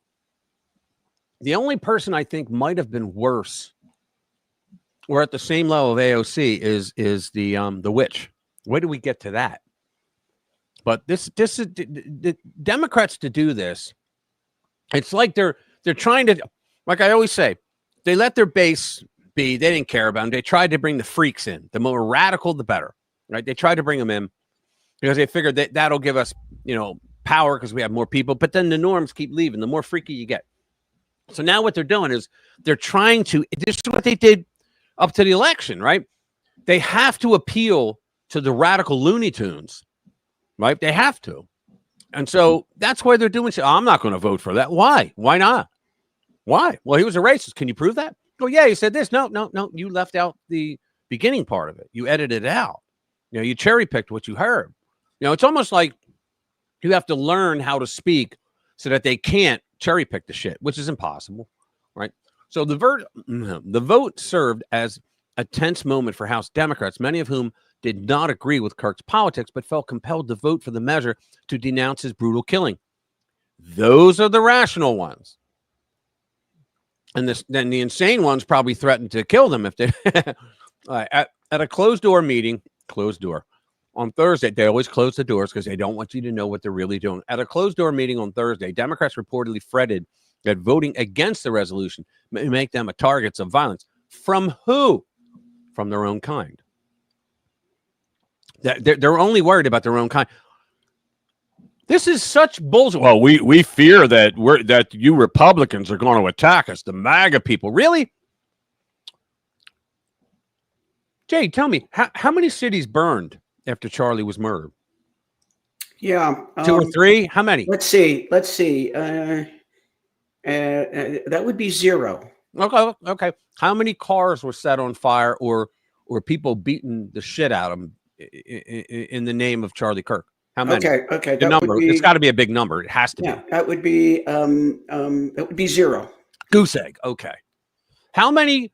the only person I think might have been worse, or at the same level of AOC, is the witch. Where do we get to that? But this is the Democrats to do this. It's like they're trying to, like I always say, they let their base be. They didn't care about them. They tried to bring the freaks in. The more radical, the better. Right? They tried to bring them in because they figured that that'll give us, power because we have more people. But then the norms keep leaving. The more freaky you get. So now what they're doing is they're trying to. This is what they did up to the election, right? They have to appeal to the radical Looney Tunes, right? They have to. And so that's why they're doing shit. I'm not going to vote for that. Why? Why not? Why? Well, he was a racist. Can you prove that? Oh, yeah, he said this. No. You left out the beginning part of it. You edited it out. You cherry picked what you heard. It's almost like you have to learn how to speak so that they can't cherry pick the shit, which is impossible, right? So the vote served as a tense moment for House Democrats, many of whom did not agree with Kirk's politics, but felt compelled to vote for the measure to denounce his brutal killing. Those are the rational ones. And then the insane ones probably threatened to kill them if they at a closed door meeting, on Thursday. They always close the doors because they don't want you to know what they're really doing. At a closed door meeting on Thursday, Democrats reportedly fretted that voting against the resolution may make them a targets of violence. From who? From their own kind. They're only worried about their own kind. This is such bullshit. Well, we fear that you Republicans are going to attack us, the MAGA people. Really? Jay, tell me, how many cities burned after Charlie was murdered? Yeah. 2 or 3? How many? Let's see. That would be 0. Okay. How many cars were set on fire or people beating the shit out of them in the name of Charlie Kirk? How many? Okay. The number. It's got to be a big number. It has to be. That would be 0. Goose egg. Okay. How many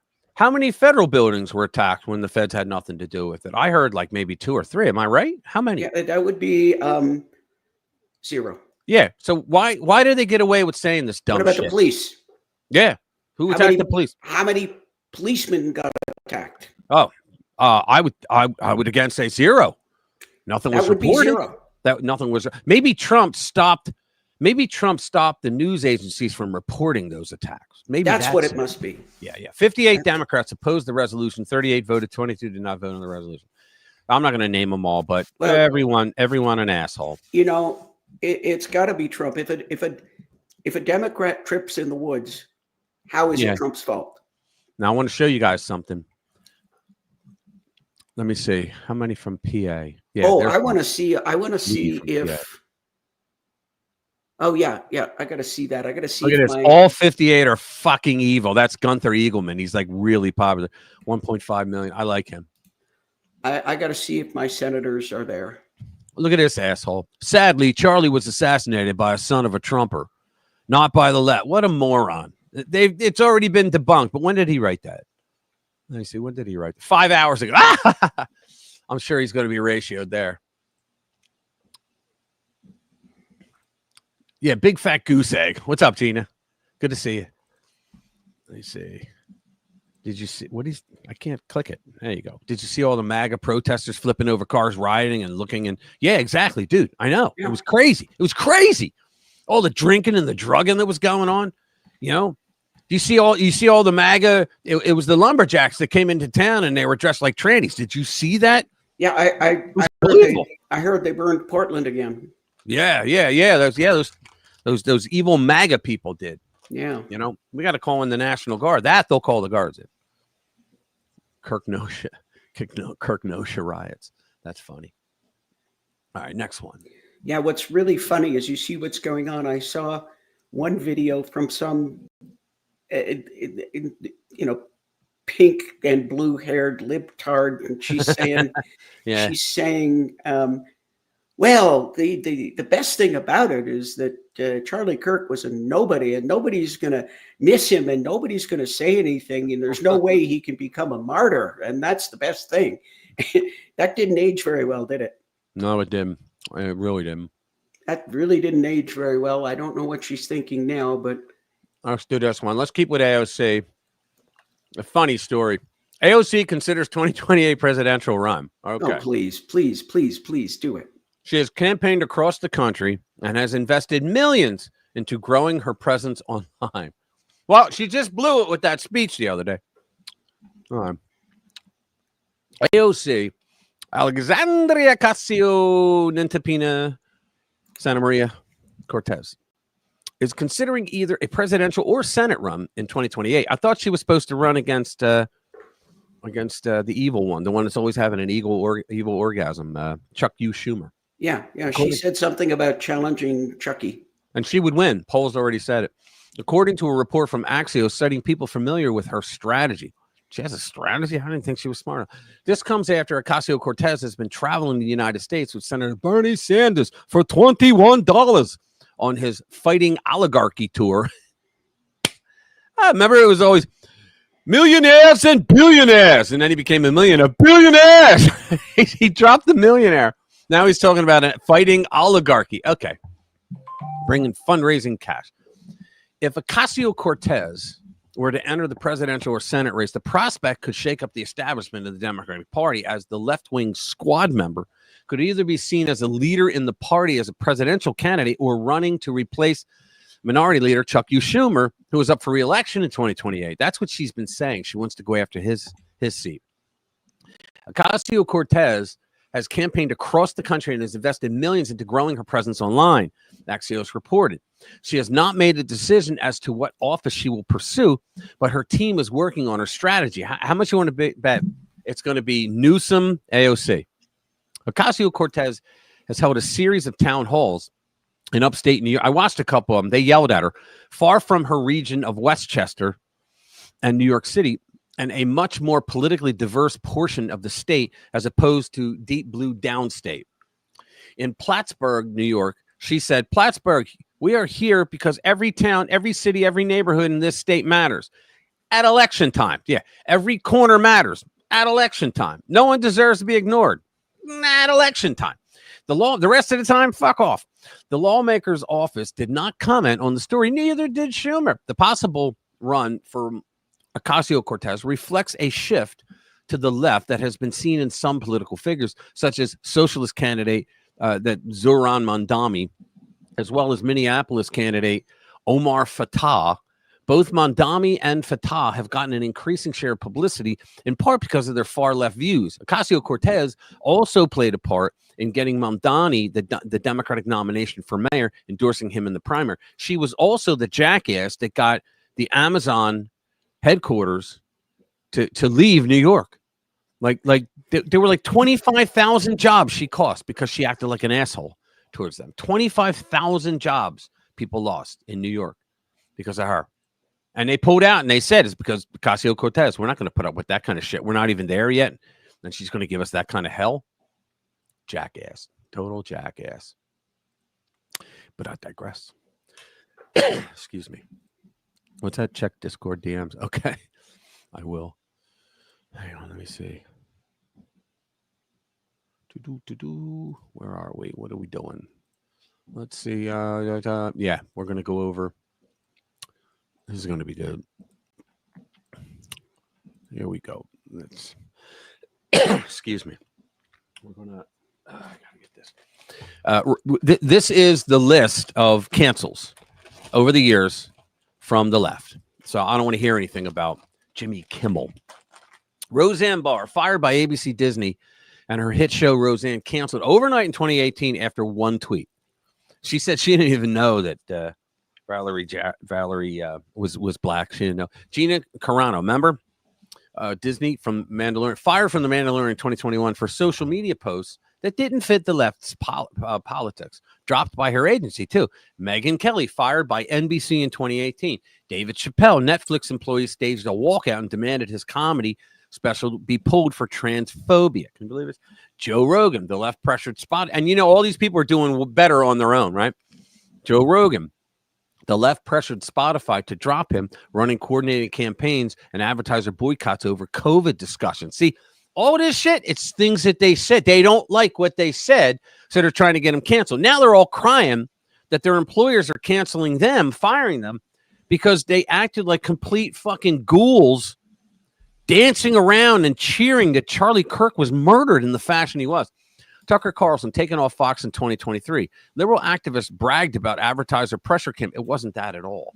federal buildings were attacked when the feds had nothing to do with it? I heard like maybe 2 or 3. Am I right? How many? Yeah, that would be 0. Yeah. So why do they get away with saying this dumb shit? What about the police? Yeah. Who attacked the police? How many policemen got attacked? Oh, I would again say 0. Nothing was That would be reported. zero. That nothing was. Maybe Trump stopped the news agencies from reporting those attacks. Maybe That's what it must be. Yeah. 58 Democrats opposed the resolution. 38 voted. 22 did not vote on the resolution. I'm not going to name them all, but everyone an asshole. You know, it's got to be Trump. If a Democrat trips in the woods, how is it Trump's fault? Now I want to show you guys something. Let me see how many from PA. Yeah. I want to see. If. PA. Oh yeah. I got to see that. I got to see. Look at this. All 58 are fucking evil. That's Gunther Eagleman. He's like really popular. 1.5 million. I like him. I got to see if my senators are there. Look at this asshole. Sadly, Charlie was assassinated by a son of a Trumper, not by the left. What a moron. It's already been debunked. But when did he write that? Let me see. When did he write that? 5 hours ago. I'm sure he's going to be ratioed there. Yeah, big fat goose egg. What's up, Gina? Good to see you. Let me see. Did you see I can't click it. There you go. Did you see all the MAGA protesters flipping over cars, rioting and looking? And yeah, exactly, dude. I know. Yeah. It was crazy. It was crazy. All the drinking and the drugging that was going on. You know, you see all the MAGA. It was the lumberjacks that came into town and they were dressed like trannies. Did you see that? Yeah, I heard they burned Portland again. Yeah. Those evil MAGA people did. Yeah. You know, we got to call in the National Guard. They'll call the guards in. Kirk Nosha riots. That's funny. All right, next one. Yeah, what's really funny is you see what's going on. I saw one video from some, pink and blue-haired libtard, and she's saying, well, the best thing about it is that Charlie Kirk was a nobody, and nobody's going to miss him, and nobody's going to say anything, and there's no way he can become a martyr, and that's the best thing. That didn't age very well, did it? No, it didn't. It really didn't. That really didn't age very well. I don't know what she's thinking now, but let's do this one. Let's keep with AOC. A funny story. AOC considers 2028 presidential run. Okay. Oh, please do it. She has campaigned across the country and has invested millions into growing her presence online. Well, she just blew it with that speech the other day. All right. AOC, Alexandria Ocasio-Cortez Santa Maria Cortez, is considering either a presidential or Senate run in 2028. I thought she was supposed to run against the evil one, the one that's always having an evil orgasm, Chuck U. Schumer. Yeah. She said something about challenging Chucky. And she would win. Polls already said it. According to a report from Axios citing people familiar with her strategy. She has a strategy? I didn't think she was smart enough. This comes after Ocasio-Cortez has been traveling to the United States with Senator Bernie Sanders for $21 on his Fighting Oligarchy tour. I remember it was always millionaires and billionaires. And then he became a millionaire. Billionaires! He dropped the millionaire. Now he's talking about a Fighting Oligarchy. Okay. Bringing fundraising cash. If Ocasio-Cortez were to enter the presidential or Senate race, the prospect could shake up the establishment of the Democratic Party, as the left-wing squad member could either be seen as a leader in the party as a presidential candidate or running to replace Minority Leader Chuck U. Schumer, who is up for re-election in 2028. That's what she's been saying. She wants to go after his seat. Ocasio-Cortez has campaigned across the country and has invested millions into growing her presence online, Axios reported. She has not made a decision as to what office she will pursue, but her team is working on her strategy. How much you want to bet it's going to be Newsom, AOC? Ocasio-Cortez has held a series of town halls in upstate New York. I watched a couple of them. They yelled at her. Far from her region of Westchester and New York City, and a much more politically diverse portion of the state as opposed to deep blue downstate. In Plattsburgh, New York, she said, Plattsburgh, we are here because every town, every city, every neighborhood in this state matters. At election time. Yeah, every corner matters. At election time. No one deserves to be ignored. At election time. The rest of the time, fuck off. The lawmaker's office did not comment on the story. Neither did Schumer. The possible run for Ocasio-Cortez reflects a shift to the left that has been seen in some political figures, such as socialist candidate that Zoran Mandami, as well as Minneapolis candidate Omar Fatah. Both Mandami and Fatah have gotten an increasing share of publicity, in part because of their far-left views. Ocasio-Cortez also played a part in getting Mamdani the Democratic nomination for mayor, endorsing him in the primary. She was also the jackass that got the Amazon headquarters to leave New York. Like there were like 25,000 jobs she cost because she acted like an asshole towards them. 25,000 jobs people lost in New York because of her. And they pulled out and they said it's because Ocasio-Cortez. We're not going to put up with that kind of shit. We're not even there yet. And she's going to give us that kind of hell. Jackass. Total jackass. But I digress. Excuse me. What's that? Check Discord DMs. Okay. I will. Hang on. Let me see. Where are we? What are we doing? Let's see. Yeah, we're going to go over. This is going to be good. Here we go. Let's. Excuse me. We're going to. I gotta get this. This is the list of cancels over the years from the left. So I don't want to hear anything about Jimmy Kimmel. Roseanne Barr, fired by ABC Disney, and her hit show Roseanne canceled overnight in 2018 after one tweet. She said she didn't even know that Valerie was black. She didn't know. Gina Carano, remember? Disney from Mandalorian, fired from the Mandalorian in 2021 for social media posts that didn't fit the left's politics. Dropped by her agency, too. Megyn Kelly, fired by NBC in 2018. David Chappelle, Netflix employee, staged a walkout and demanded his comedy special be pulled for transphobia. Can you believe this? Joe Rogan, the left pressured spot. And, you know, all these people are doing better on their own, right? Joe Rogan, the left pressured Spotify to drop him, running coordinated campaigns and advertiser boycotts over COVID discussions. See, all this shit, it's things that they said. They don't like what they said, so they're trying to get them canceled. Now they're all crying that their employers are canceling them, firing them, because they acted like complete fucking ghouls dancing around and cheering that Charlie Kirk was murdered in the fashion he was. Tucker Carlson taken off Fox in 2023. Liberal activists bragged about advertiser pressure camp. It wasn't that at all.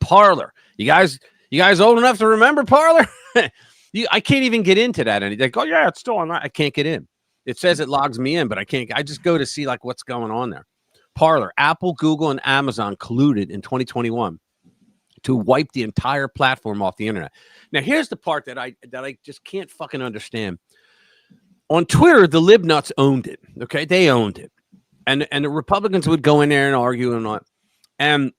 Parler. You guys old enough to remember Parler? I can't even get into that. And they go, yeah, it's still on. I can't get in. It says it logs me in, but I can't. I just go to see like what's going on there. Parler. Apple, Google, and Amazon colluded in 2021 to wipe the entire platform off the internet. Now, here's the part that I just can't fucking understand. On Twitter, the libnuts owned it. Okay, they owned it, and the Republicans would go in there and argue and all, and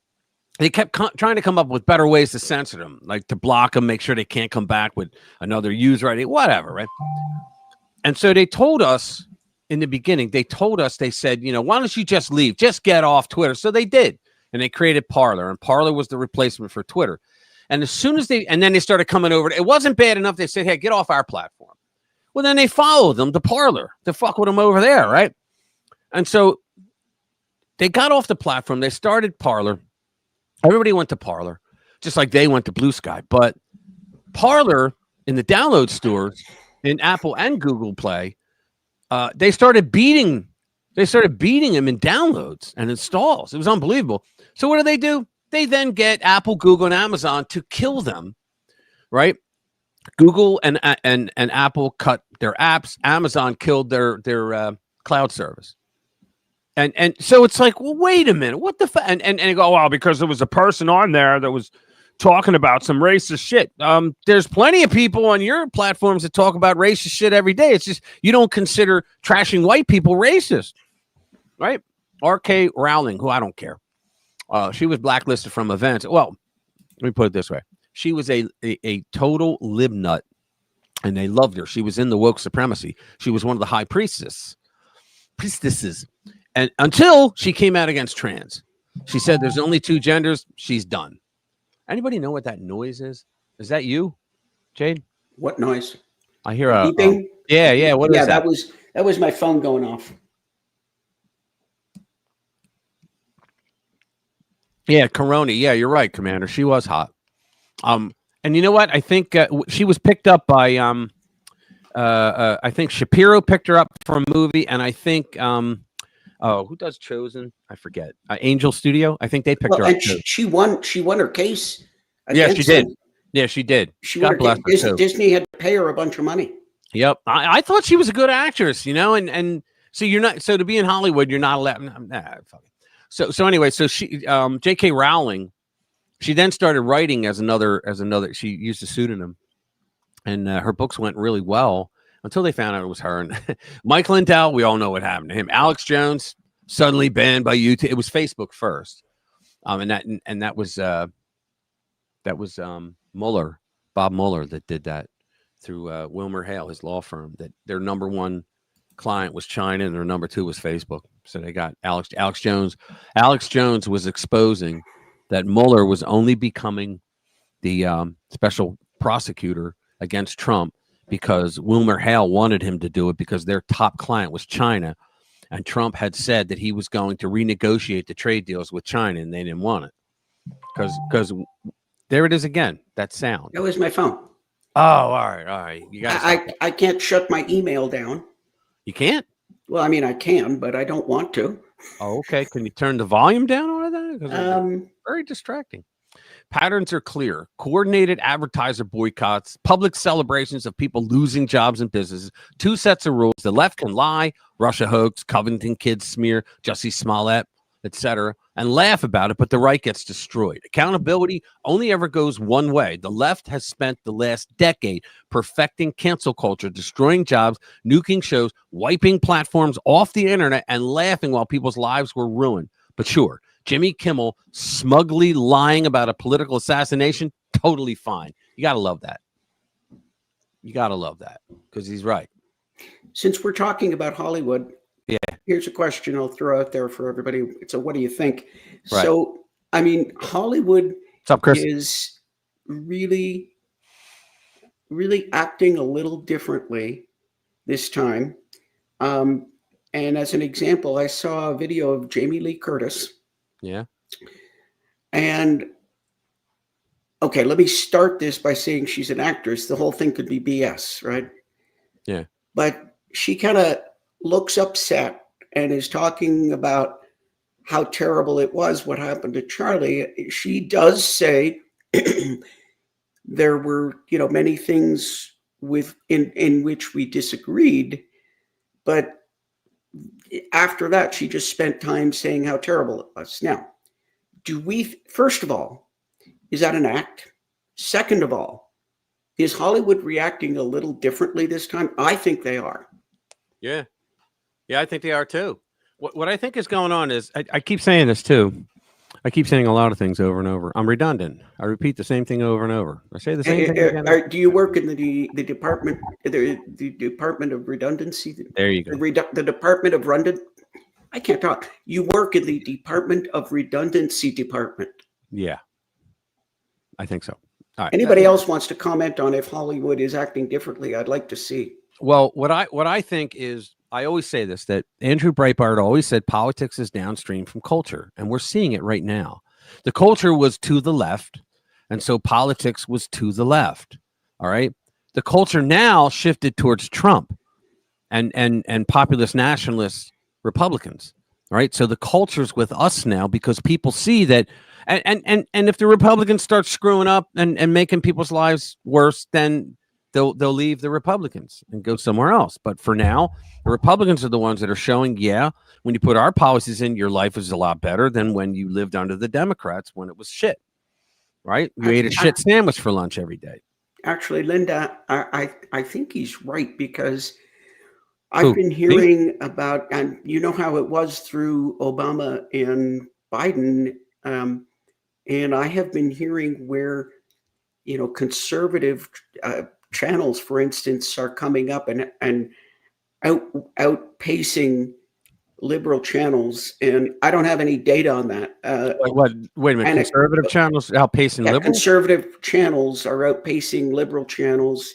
they kept trying to come up with better ways to censor them, like to block them, make sure they can't come back with another user ID, whatever, right? And so they told us in the beginning, they said, you know, why don't you just leave, just get off Twitter? So they did, and they created Parler, and Parler was the replacement for Twitter. And as soon as then they started coming over, it wasn't bad enough. They said, hey, get off our platform. Well, then they followed them to Parler to fuck with them over there, right? And so they got off the platform. They started Parler. Everybody went to Parler, just like they went to Blue Sky. But Parler in the download stores in Apple and Google Play, they started beating them in downloads and installs. It was unbelievable. So what do? They then get Apple, Google, and Amazon to kill them, right? Google and Apple cut their apps. Amazon killed their cloud service. And so it's like, well, wait a minute. What the fuck? And they go, well, because there was a person on there that was talking about some racist shit. There's plenty of people on your platforms that talk about racist shit every day. It's just you don't consider trashing white people racist, right? R.K. Rowling, who I don't care. She was blacklisted from events. Well, let me put it this way. She was a total libnut, and they loved her. She was in the woke supremacy. She was one of the high priestesses. And until she came out against trans. She said there's only two genders. She's done. Anybody know what that noise is? Is that you, Jade? What noise? I hear a beeping. Yeah. What is that? That was my phone going off. Yeah, Corona. Yeah, you're right, Commander. She was hot. And you know what? I think she was picked up by I think Shapiro picked her up for a movie, and I think who does Chosen? I forget. Angel Studio. I think they picked her up And too. she won her case. Yeah, she did. them. Yeah, she did. She God bless her too. Disney had to pay her a bunch of money. Yep. I thought she was a good actress, you know, and so you're not, so to be in Hollywood, you're not allowed. So anyway, so she, J.K. Rowling, she then started writing as another, she used a pseudonym, and her books went really well until they found out it was her. And Mike Lindell, we all know what happened to him. Alex Jones suddenly banned by YouTube. It was Facebook first. And that was Mueller, Bob Mueller, that did that through Wilmer Hale, his law firm, that their number one client was China and their number two was Facebook. So they got Alex Jones. Alex Jones was exposing that Mueller was only becoming the special prosecutor against Trump because Wilmer Hale wanted him to do it because their top client was China. And Trump had said that he was going to renegotiate the trade deals with China, and they didn't want it. Because there it is again, that sound. That was my phone. Oh, all right. You got. I can't shut my email down. You can't? Well, I mean, I can, but I don't want to. Oh, okay. Can you turn the volume down on that? Because very distracting. Patterns are clear. Coordinated advertiser boycotts, public celebrations of people losing jobs and businesses. Two sets of rules. The left can lie, Russia hoax, Covington kids smear, Jussie Smollett, etc., and laugh about it, but the right gets destroyed. Accountability only ever goes one way. The left has spent the last decade perfecting cancel culture, destroying jobs, nuking shows, wiping platforms off the internet, and laughing while people's lives were ruined. But sure, Jimmy Kimmel smugly lying about a political assassination, totally fine. You got to love that. You got to love that because he's right. Since we're talking about Hollywood, yeah, here's a question I'll throw out there for everybody. So what do you think? Right. So, I mean, Hollywood What's up, Chris? is really, really acting a little differently this time. And as an example, I saw a video of Jamie Lee Curtis. Yeah. And okay, let me start this by saying she's an actress. The whole thing could be BS, right? Yeah. But she kind of looks upset and is talking about how terrible it was what happened to Charlie. She does say there were, many things in which we disagreed, but after that, she just spent time saying how terrible it was. Now, first of all, is that an act? Second of all, is Hollywood reacting a little differently this time? I think they are. Yeah. Yeah, I think they are too. What I think is going on is, I keep saying this too. I keep saying a lot of things over and over. I'm redundant. I repeat the same thing over and over. I say the same thing again. Do you work in the department, the Department of Redundancy? There you go. The Department of Redundancy. I can't talk. You work in the Department of Redundancy Department. Yeah, I think so. All right. Anybody else wants to comment on if Hollywood is acting differently? I'd like to see. Well, what I think is, I always say this, that Andrew Breitbart always said politics is downstream from culture, and we're seeing it right now. The culture was to the left, and so politics was to the left. All right. The culture now shifted towards Trump and populist nationalist Republicans. All right. So the culture's with us now because people see that, and if the Republicans start screwing up and making people's lives worse, then they'll leave the Republicans and go somewhere else. But for now, the Republicans are the ones that are showing, when you put our policies in, your life is a lot better than when you lived under the Democrats when it was shit, right? You ate a shit sandwich for lunch every day. Actually, Linda, I think he's right because I've been hearing about, and you know how it was through Obama and Biden, and I have been hearing where, conservative channels, for instance, are coming up and outpacing liberal channels, and I don't have any data on that. Wait a minute, conservative channels outpacing liberal? Conservative channels are outpacing liberal channels.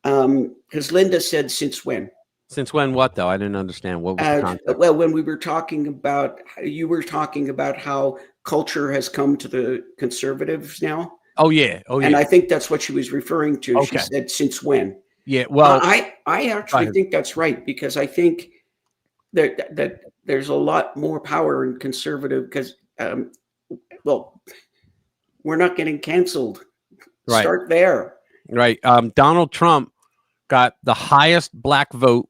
Because Linda said, since when? Since when what, though? I didn't understand. What was the concept? Well, when we were talking about, you were talking about how culture has come to the conservatives now. Oh, yeah. And I think that's what she was referring to. Okay. She said, since when? Yeah, well, I actually think that's right, because I think that there's a lot more power in conservative, because well, we're not getting canceled. right, Start there. right. Donald Trump got the highest black vote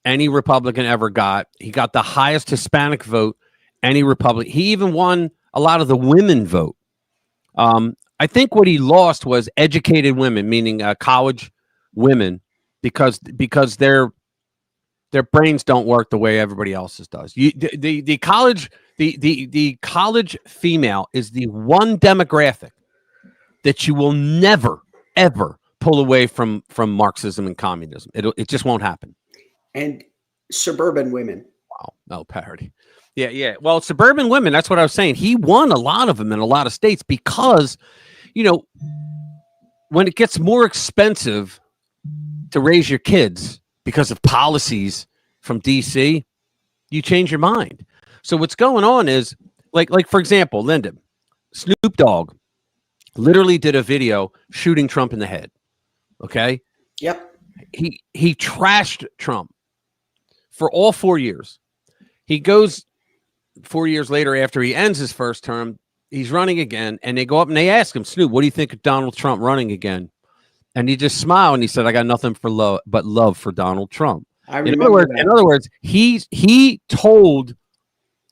any Republican ever got. He got the highest Hispanic vote any Republican. He even won a lot of the women vote. I think what he lost was educated women, meaning college women, because their brains don't work the way everybody else's does. The college female is the one demographic that you will never ever pull away from Marxism and communism. It just won't happen. And suburban women. Wow, no parody. Yeah, yeah. Well, suburban women, that's what I was saying. He won a lot of them in a lot of states because, you know, when it gets more expensive to raise your kids because of policies from DC, you change your mind. So what's going on is, like for example, Linda, Snoop Dogg literally did a video shooting Trump in the head. Okay? Yep. He trashed Trump for all 4 years. He goes 4 years later, after he ends his first term, he's running again, and they go up and they ask him, Snoop, what do you think of Donald Trump running again? And he just smiled and he said, I got nothing but love for Donald Trump. I remember that. In other words, he told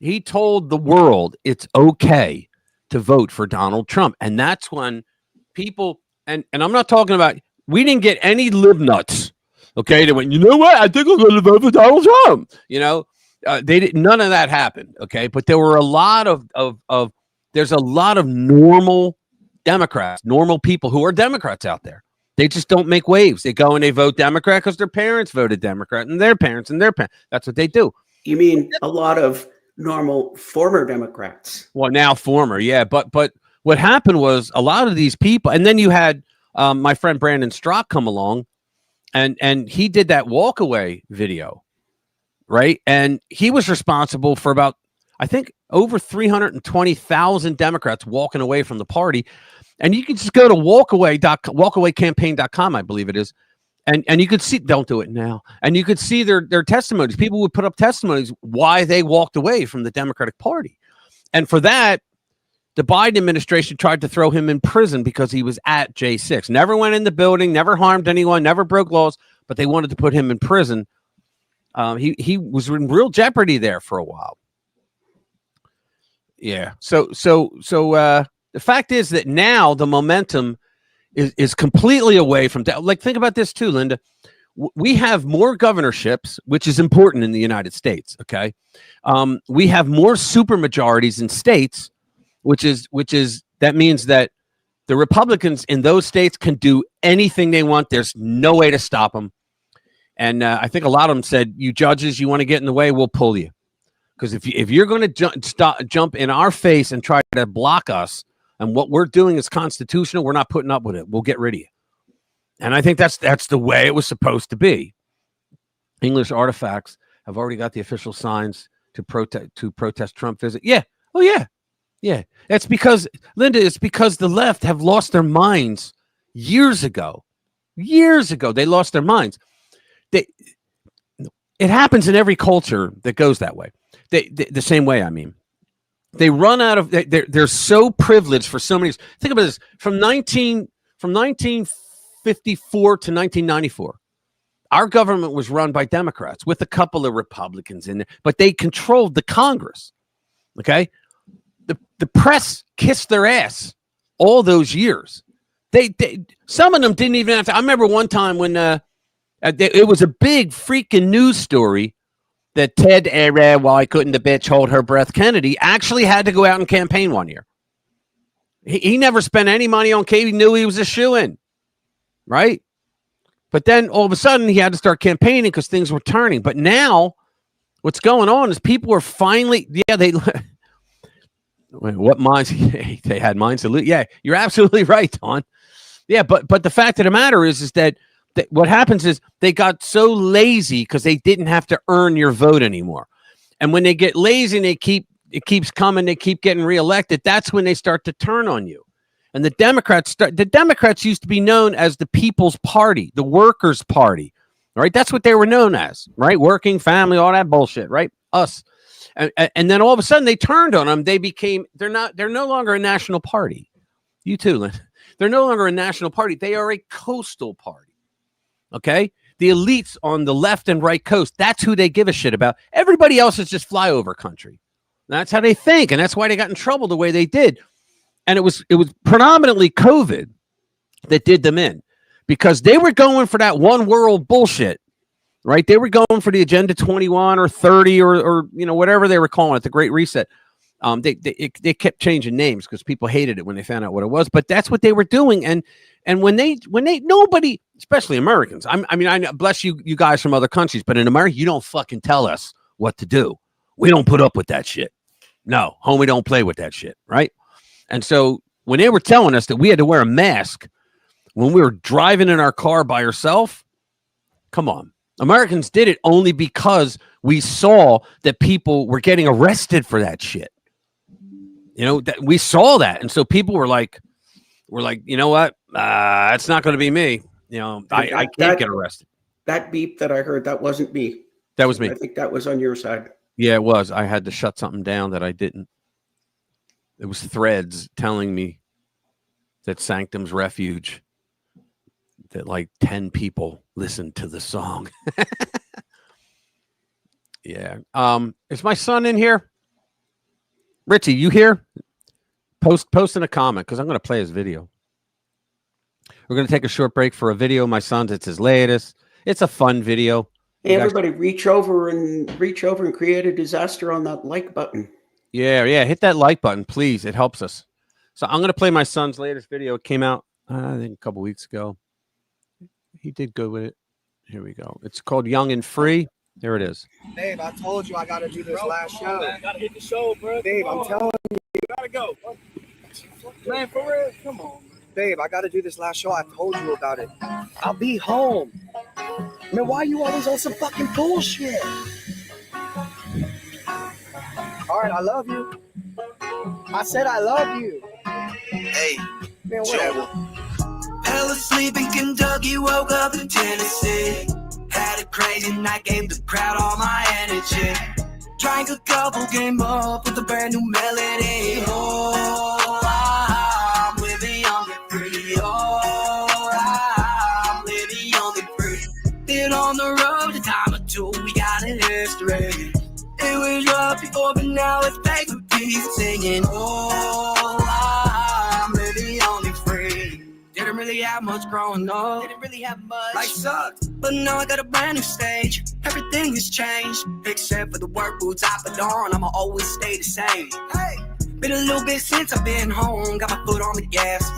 the world it's okay to vote for Donald Trump. And that's when people, and I'm not talking about, we didn't get any lib nuts, okay, that went, you know what, I think I'm going to vote for Donald Trump. You know, none of that happened, okay? But there were a lot of there's a lot of normal Democrats, normal people who are Democrats out there. They just don't make waves. They go and they vote Democrat because their parents voted Democrat and their parents and their parents. That's what they do. You mean a lot of normal former Democrats? Well, now former, yeah. But what happened was a lot of these people, and then you had my friend Brandon Strzok come along, and he did that walkaway video, right? And he was responsible for about, I think, over 320,000 Democrats walking away from the party. And you can just go to walkawaycampaign.com, I believe it is. And you could see, don't do it now. And you could see their testimonies. People would put up testimonies why they walked away from the Democratic Party. And for that, the Biden administration tried to throw him in prison because he was at J6. Never went in the building, never harmed anyone, never broke laws, but they wanted to put him in prison. He was in real jeopardy there for a while. Yeah. So the fact is that now the momentum is completely away from that. Like, think about this too, Linda. We have more governorships, which is important in the United States. Okay. We have more supermajorities in states, which is that means that the Republicans in those states can do anything they want. There's no way to stop them. And I think a lot of them said, you judges, you want to get in the way, we'll pull you. Because if you're going to jump in our face and try to block us, and what we're doing is constitutional, we're not putting up with it. We'll get rid of you. And I think that's the way it was supposed to be. English artifacts have already got the official signs to protest Trump visit. Yeah. Oh, yeah. Yeah. That's because, Linda, it's because the left have lost their minds years ago. Years ago, they lost their minds. It happens in every culture that goes that way. The same way, I mean. They run out of, they're so privileged for so many years. Think about this. From 1954 to 1994, our government was run by Democrats with a couple of Republicans in there, but they controlled the Congress. Okay. The press kissed their ass all those years. They some of them didn't even have to. I remember one time when it was a big freaking news story that Ted, why couldn't the bitch hold her breath, Kennedy actually had to go out and campaign one year. He never spent any money on Katie. He knew he was a shoo-in, right? But then all of a sudden he had to start campaigning because things were turning. But now what's going on is people are finally, what minds? They had minds to lose. Yeah, you're absolutely right, Don. Yeah, but the fact of the matter is that what happens is they got so lazy because they didn't have to earn your vote anymore. And when they get lazy and it keeps coming, they keep getting reelected, that's when they start to turn on you. And the Democrats used to be known as the People's Party, the Workers' Party, right? That's what they were known as, right? Working family, all that bullshit, right? Us. And then all of a sudden they turned on them. They're no longer a national party. You too, Lynn. They're no longer a national party. They are a coastal party. Okay? The elites on the left and right coast, that's who they give a shit about. Everybody else is just flyover country. That's how they think. And that's why they got in trouble the way they did. And it was predominantly COVID that did them in, because they were going for that one world bullshit, right? They were going for the Agenda 21 or 30 or whatever they were calling it, the Great Reset. They kept changing names because people hated it when they found out what it was, but that's what they were doing. And when nobody, especially Americans, I bless you guys from other countries, but in America, you don't fucking tell us what to do. We don't put up with that shit. No, homie, don't play with that shit, right? And so when they were telling us that we had to wear a mask when we were driving in our car by ourselves, come on. Americans did it only because we saw that people were getting arrested for that shit. That we saw that. And so people were like, you know what? It's not going to be me. I can't get arrested. That beep that I heard, that wasn't me. That was me. I think that was on your side. Yeah, it was. I had to shut something down that I didn't. It was Threads telling me that Sanctum's Refuge, that like 10 people listened to the song. Yeah. Is my son in here? Richie, you here? Post in a comment, because I'm going to play his video. We're going to take a short break for a video. My son's, it's his latest. It's a fun video. Hey, everybody, reach over and create a disaster on that like button. Yeah. Hit that like button, please. It helps us. So I'm going to play my son's latest video. It came out, I think, a couple weeks ago. He did good with it. Here we go. It's called Young and Free. There it is. Dave, I told you I got to do this last show. I got to hit the show, bro. Dave, I'm telling you. You got to go. Man, for real? Come on. Dave, I got to do this last show. I told you about it. I'll be home. Man, why are you always on some fucking bullshit? All right, I love you. I said I love you. Hey, man, whatever. Fell asleep in Kentucky, woke up in Tennessee. Had a crazy night, gave the crowd all my energy. Drank a couple, came up with a brand new melody. Oh, I'm living young and free. Oh, I'm living young and free. Been on the road a time or two, we got a history. It was rough before, but now it's back for peace. Singing, oh, I'm living young and free. Didn't really have much growing up. Didn't really have much. Life sucked, but now I got a brand new stage. Everything has changed, except for the work boots I put on. I'ma always stay the same. Hey, been a little bit since I've been home. Got my foot on the gas.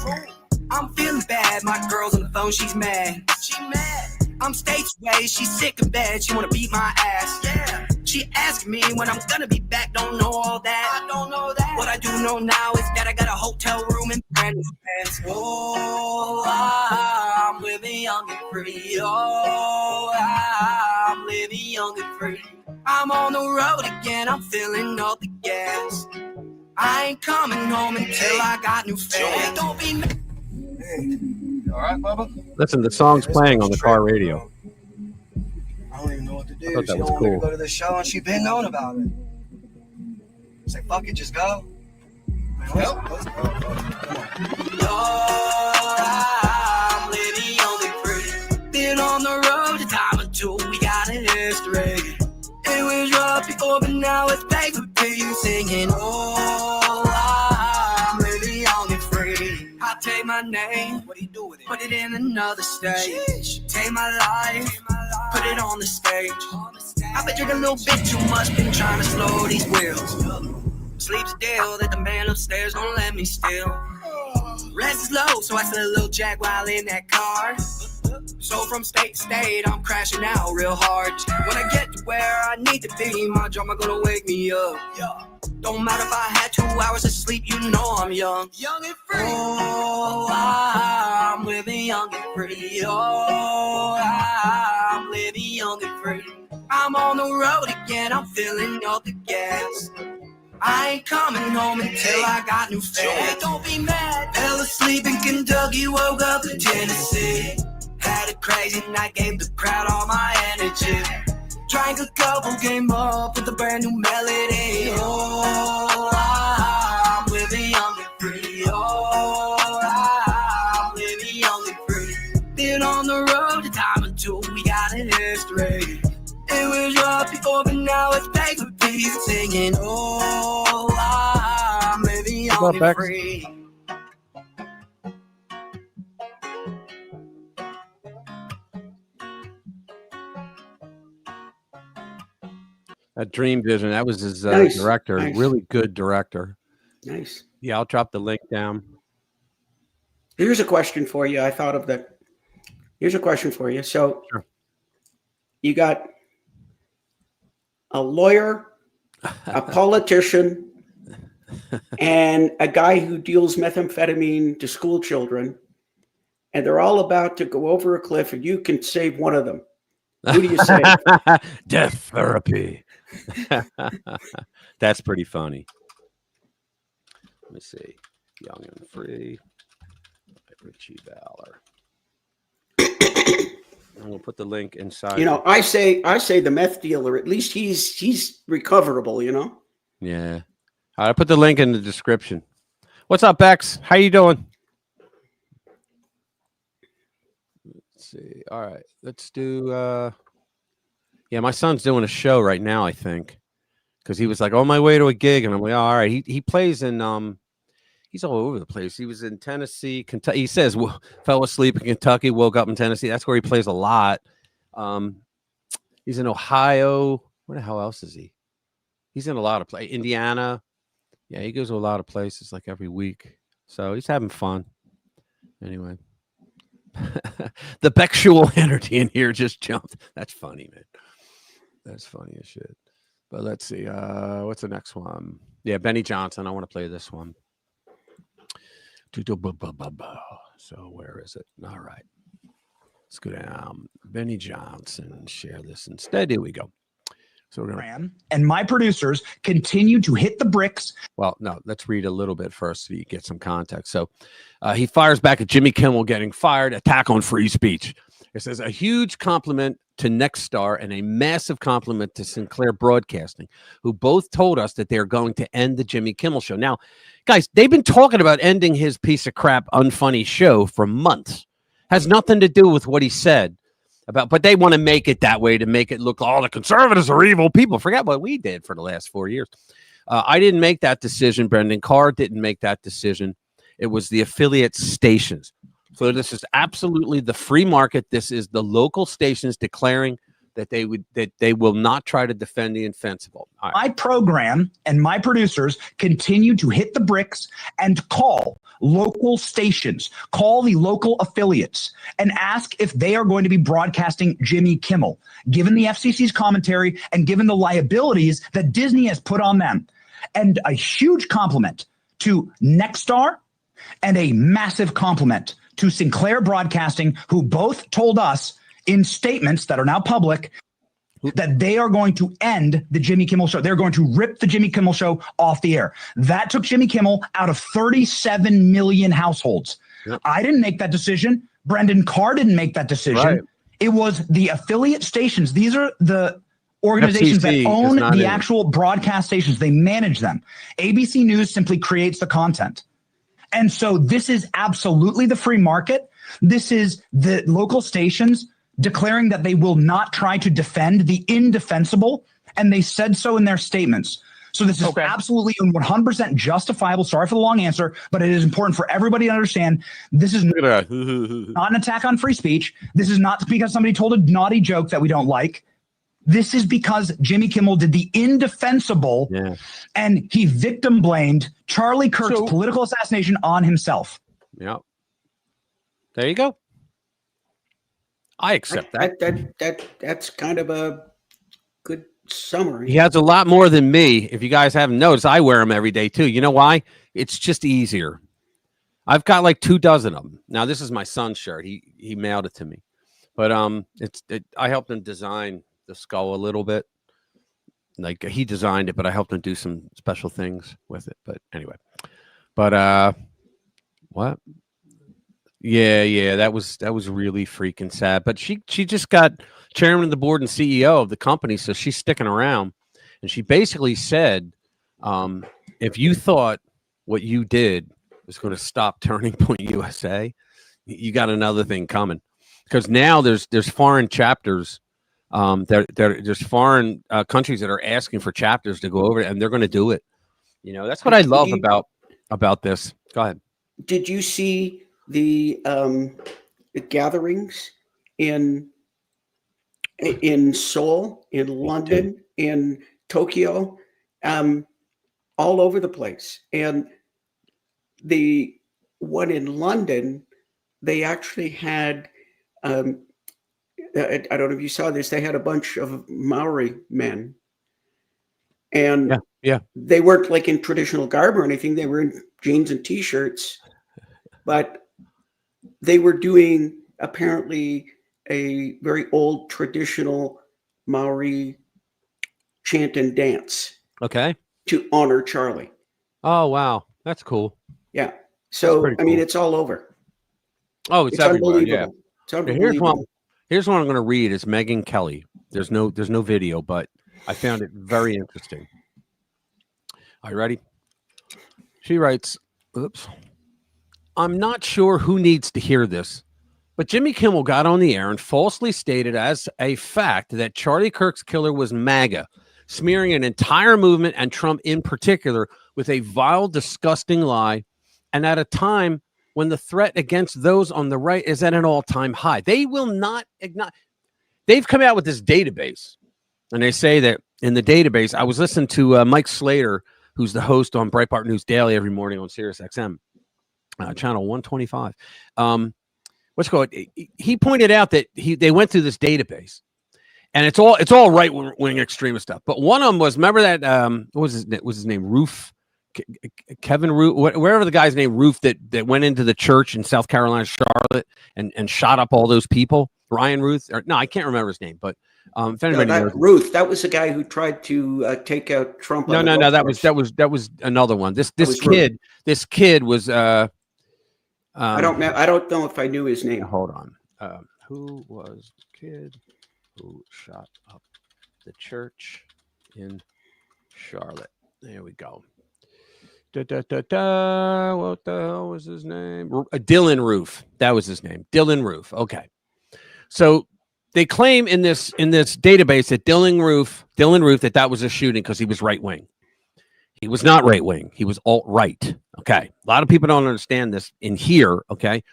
I'm feeling bad. My girl's on the phone, she's mad. She mad. I'm stage away, she's sick and bad. She wanna beat my ass. Yeah. She asking me when I'm gonna be back. Don't know all that. I don't know that. What I do know now is that I got a hotel room in brand new pants. Oh, I'm living young and free. Oh, I'm living young and free. I'm on the road again. I'm filling up the gas. I ain't coming home until I got new fans. Don't be mad. Hey, all right, Bubba? Listen, the song's playing on the car radio. I don't even know what to do. I thought that She was don't want me to cool. go to the show, and she been known about it. Say, fuck it, just go. Man, let's go. Come on. Oh, I'm living young and free. Been on the road a time or two, we got a history. It was rough before, but now it's back for peace. Singing, oh, I'm living young and free. I take my name, what do you do with it? Put it in another stage. Take my life, put it on the stage. I've been drinking a little bit too much, been trying to slow these wheels. Sleep still, that the man upstairs don't let me steal. Rest is low, so I sell a little jack while in that car. So from state to state, I'm crashing out real hard. When I get to where I need to be, my drummer gonna wake me up. Don't matter if I had 2 hours of sleep, you know I'm young. Young and free. Oh, I'm living young and free. Oh, I'm living young and free. I'm on the road again, I'm filling up the gas. I ain't coming home until I got new fans. Hey, don't be mad. Fell asleep in Kentucky, woke up in Tennessee. Had a crazy night, gave the crowd all my energy. Drank a couple, came up with a brand new melody. Oh, I'm living young and free. Oh, I'm living young and free. Been on the road a time or two, we got a history. It was rough before, but now it's paper peace. Singing, oh, I'm living young and free. That Dream Vision, that was his Nice, director. nice. Really good director. Nice. Yeah, I'll drop the link down. Here's a question for you. I thought of that. Here's a question for you. So Sure. you got a lawyer, a politician, and a guy who deals methamphetamine to school children, and they're all about to go over a cliff, and you can save one of them. Who do you save? Death therapy. That's pretty funny. Let me see. Young and Free. Richie Valor. I'm gonna put the link inside. You know, I say the meth dealer. At least he's recoverable. You know. Yeah. All right, I put the link in the description. What's up, Bex? How you doing? Let's see. All right, let's do. Yeah, my son's doing a show right now, I think, because he was like on my way to a gig, and I'm like, oh, all right. He plays in he's all over the place. He was in Tennessee, Kentucky. He says fell asleep in Kentucky, woke up in Tennessee. That's where he plays a lot. He's in Ohio. Where the hell else is he? He's in a lot of places. Indiana. Yeah, he goes to a lot of places like every week. So he's having fun. Anyway. The Bectual energy in here just jumped. That's funny, man. That's funny as shit. But let's see. What's the next one? Yeah, Benny Johnson. I want to play this one. So where is it? All right. Let's go down. Benny Johnson. Share this instead. Here we go. So we're gonna. And my producers continue to hit the bricks. Well, no, let's read a little bit first so you get some context. So he fires back at Jimmy Kimmel getting fired, attack on free speech. It says a huge compliment to Nexstar and a massive compliment to Sinclair Broadcasting, who both told us that they're going to end the Jimmy Kimmel show. Now, guys, they've been talking about ending his piece of crap, unfunny show for months. Has nothing to do with what he said about, but they want to make it that way to make it look all the conservatives are evil people. Forget what we did for the last 4 years. I didn't make that decision. Brendan Carr didn't make that decision. It was the affiliate stations. So this is absolutely the free market. This is the local stations declaring that they will not try to defend the indefensible. Right. My program and my producers continue to hit the bricks and call local stations, call the local affiliates, and ask if they are going to be broadcasting Jimmy Kimmel, given the FCC's commentary and given the liabilities that Disney has put on them. And a huge compliment to Nexstar and a massive compliment to Sinclair Broadcasting, who both told us in statements that are now public that they are going to end the Jimmy Kimmel show. They're going to rip the Jimmy Kimmel show off the air. That took Jimmy Kimmel out of 37 million households. Yep. I didn't make that decision. Brendan Carr didn't make that decision. Right. It was the affiliate stations. These are the organizations FCC that own the actual broadcast stations. They manage them. ABC News simply creates the content. And so this is absolutely the free market. This is the local stations declaring that they will not try to defend the indefensible, and they said so in their statements. So this is absolutely 100% justifiable. Sorry for the long answer, but it is important for everybody to understand this is not an attack on free speech. This is not because somebody told a naughty joke that we don't like. This is because Jimmy Kimmel did the indefensible, and he victim blamed Charlie Kirk's political assassination on himself. Yeah. There you go. I accept that. That's kind of a good summary. He has a lot more than me. If you guys haven't noticed, I wear them every day too. You know why? It's just easier. I've got like 24 of them. Now, this is my son's shirt. He mailed it to me. But I helped him design the skull a little bit. Like he designed it, but I helped him do some special things with it. But anyway, but what? Yeah, that was really freaking sad. But she just got chairman of the board and CEO of the company, so she's sticking around. And she basically said, if you thought what you did was going to stop Turning Point USA, you got another thing coming. Because now there's foreign chapters, there's foreign countries that are asking for chapters to go over it, and they're going to do it. You know, that's what I love about this. Go ahead. Did you see the gatherings in Seoul, in London, in Tokyo, all over the place? And the one in London, they actually had, I don't know if you saw this, they had a bunch of Maori men. And they weren't like in traditional garb or anything. They were in jeans and t-shirts, but they were doing apparently a very old traditional Maori chant and dance. Okay. To honor Charlie. Oh, wow. That's cool. Yeah. So, cool. I mean, it's all over. Oh, it's everywhere. Yeah. It's unbelievable. Here's what I'm going to read. It's Megyn Kelly. There's no video, but I found it very interesting. Are you ready? She writes, oops. I'm not sure who needs to hear this, but Jimmy Kimmel got on the air and falsely stated as a fact that Charlie Kirk's killer was MAGA, smearing an entire movement and Trump in particular with a vile, disgusting lie, and at a time when the threat against those on the right is at an all-time high. They will not ignite. They've come out with this database, and they say that in the database, I was listening to Mike Slater, who's the host on Breitbart News Daily every morning on Sirius XM, channel 125. He pointed out that they went through this database, and it's all right-wing extremist stuff. But one of them was, remember that what was his name? Roof, Kevin Roof, wherever the guy's name, Roof, that went into the church in South Carolina, Charlotte, and shot up all those people. Ryan Ruth, no, I can't remember his name, but if anybody knows, Ruth, that was the guy who tried to take out Trump. No, that was another one. This kid was. I don't know if I knew his name. Hold on. Who was the kid who shot up the church in Charlotte? There we go. What the hell was his name? Dylan Roof. That was his name. Dylan Roof. Okay. So they claim in this database that Dylan Roof that was a shooting because he was right wing. He was not right wing. He was alt-right. Okay. A lot of people don't understand this in here. Okay.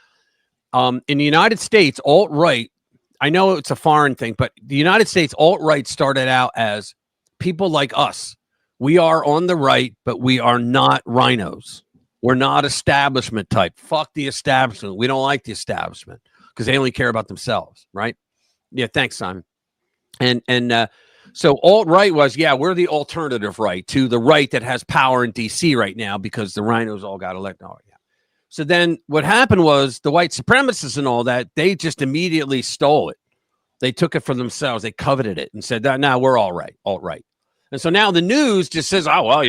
In the United States, alt-right, I know it's a foreign thing, but the United States alt-right started out as people like us. We are on the right, but we are not rhinos. We're not establishment type. Fuck the establishment. We don't like the establishment because they only care about themselves, right? Yeah, thanks, Simon. And so alt-right was, we're the alternative right to the right that has power in D.C. right now because the rhinos all got elected. Oh, yeah. So then what happened was the white supremacists and all that, they just immediately stole it. They took it for themselves. They coveted it and said, no, we're all right, alt-right. And so now the news just says, oh, well,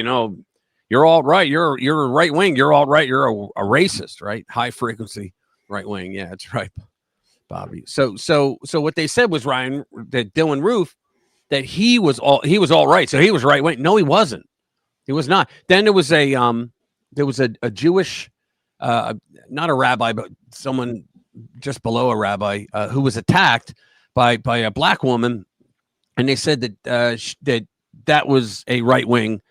you're alt-right. You're right wing. You're alt-right. You're a racist, right? High frequency right wing. Yeah, that's right, Bobby. So what they said was that Dylan Roof, that he was all right. So he was right wing. No, he wasn't. He was not. Then there was a Jewish, not a rabbi, but someone just below a rabbi who was attacked by a black woman, and they said that was a right wing.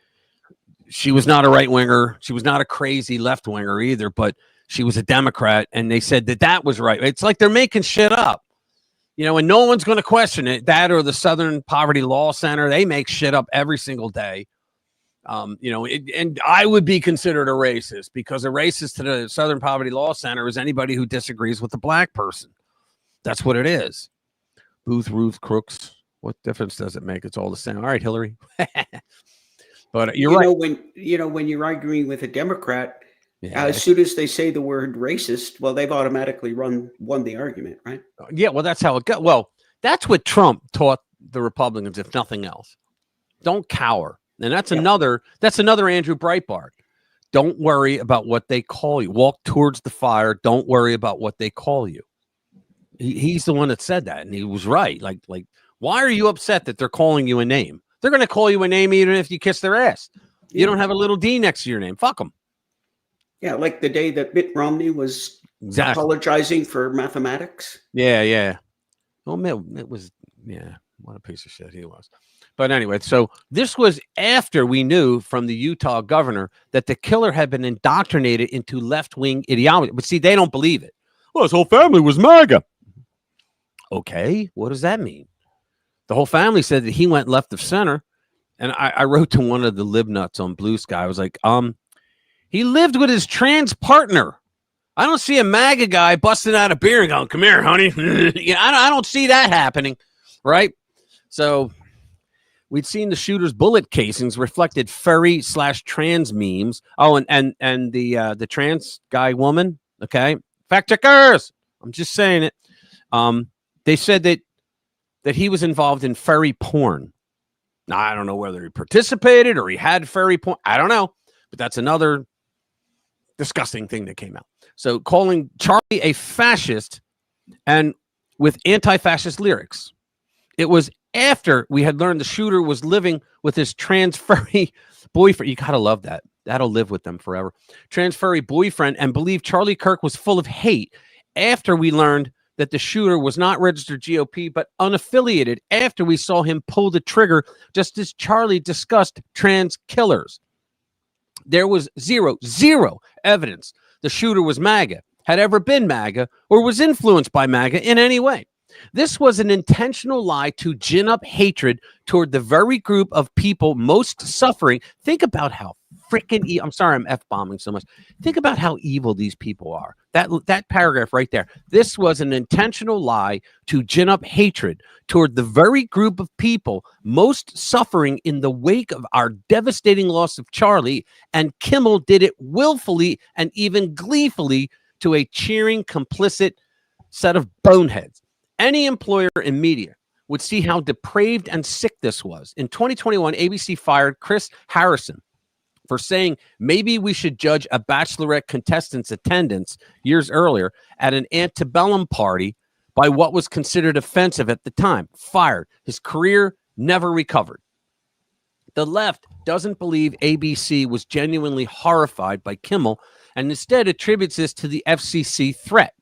She was not a right winger. She was not a crazy left winger either, but she was a Democrat, and they said that was right. It's like they're making shit up. And no one's going to question it. That or the Southern Poverty Law Center, they make shit up every single day. And I would be considered a racist because a racist to the Southern Poverty Law Center is anybody who disagrees with a black person. That's what it is. Booth, Ruth, crooks. What difference does it make? It's all the same. All right, Hillary. But you're right. When you're arguing with a Democrat, as soon as they say the word racist, well, they've automatically won the argument, right? Yeah, well, that's how it goes. Well, that's what Trump taught the Republicans, if nothing else. Don't cower. And that's another Andrew Breitbart. Don't worry about what they call you. Walk towards the fire. Don't worry about what they call you. He's the one that said that, and he was right. Like, why are you upset that they're calling you a name? They're going to call you a name even if you kiss their ass. You don't have a little D next to your name. Fuck them. Yeah, like the day that Mitt Romney was apologizing for mathematics. Yeah. Well, it was, what a piece of shit he was. But anyway, so this was after we knew from the Utah governor that the killer had been indoctrinated into left-wing ideology. But see, they don't believe it. Well, his whole family was MAGA. Okay, what does that mean? The whole family said that he went left of center. And I wrote to one of the lib nuts on Blue Sky. I was like, he lived with his trans partner. I don't see a MAGA guy busting out a beer and going, come here, honey. I don't see that happening, right? So we'd seen the shooter's bullet casings reflected furry/trans memes. Oh, and the trans guy woman, okay? Fact checkers. I'm just saying it. They said that he was involved in furry porn. Now, I don't know whether he participated or he had furry porn. I don't know. But that's another disgusting thing that came out. So calling Charlie a fascist and with anti-fascist lyrics. It was after we had learned the shooter was living with his trans furry boyfriend. You got to love that. That'll live with them forever. Trans furry boyfriend, and believed Charlie Kirk was full of hate after we learned that the shooter was not registered GOP, but unaffiliated after we saw him pull the trigger, just as Charlie discussed trans killers. There was zero evidence the shooter was MAGA, had ever been MAGA, or was influenced by MAGA in any way. This was an intentional lie to gin up hatred toward the very group of people most suffering. Think about how freaking I'm sorry I'm F-bombing so much. Think about how evil these people are. That paragraph right there. This was an intentional lie to gin up hatred toward the very group of people most suffering in the wake of our devastating loss of Charlie, and Kimmel did it willfully and even gleefully to a cheering, complicit set of boneheads. Any employer in media would see how depraved and sick this was. In 2021, ABC fired Chris Harrison for saying maybe we should judge a Bachelorette contestant's attendance years earlier at an antebellum party by what was considered offensive at the time. Fired. His career never recovered. The left doesn't believe ABC was genuinely horrified by Kimmel and instead attributes this to the FCC threat.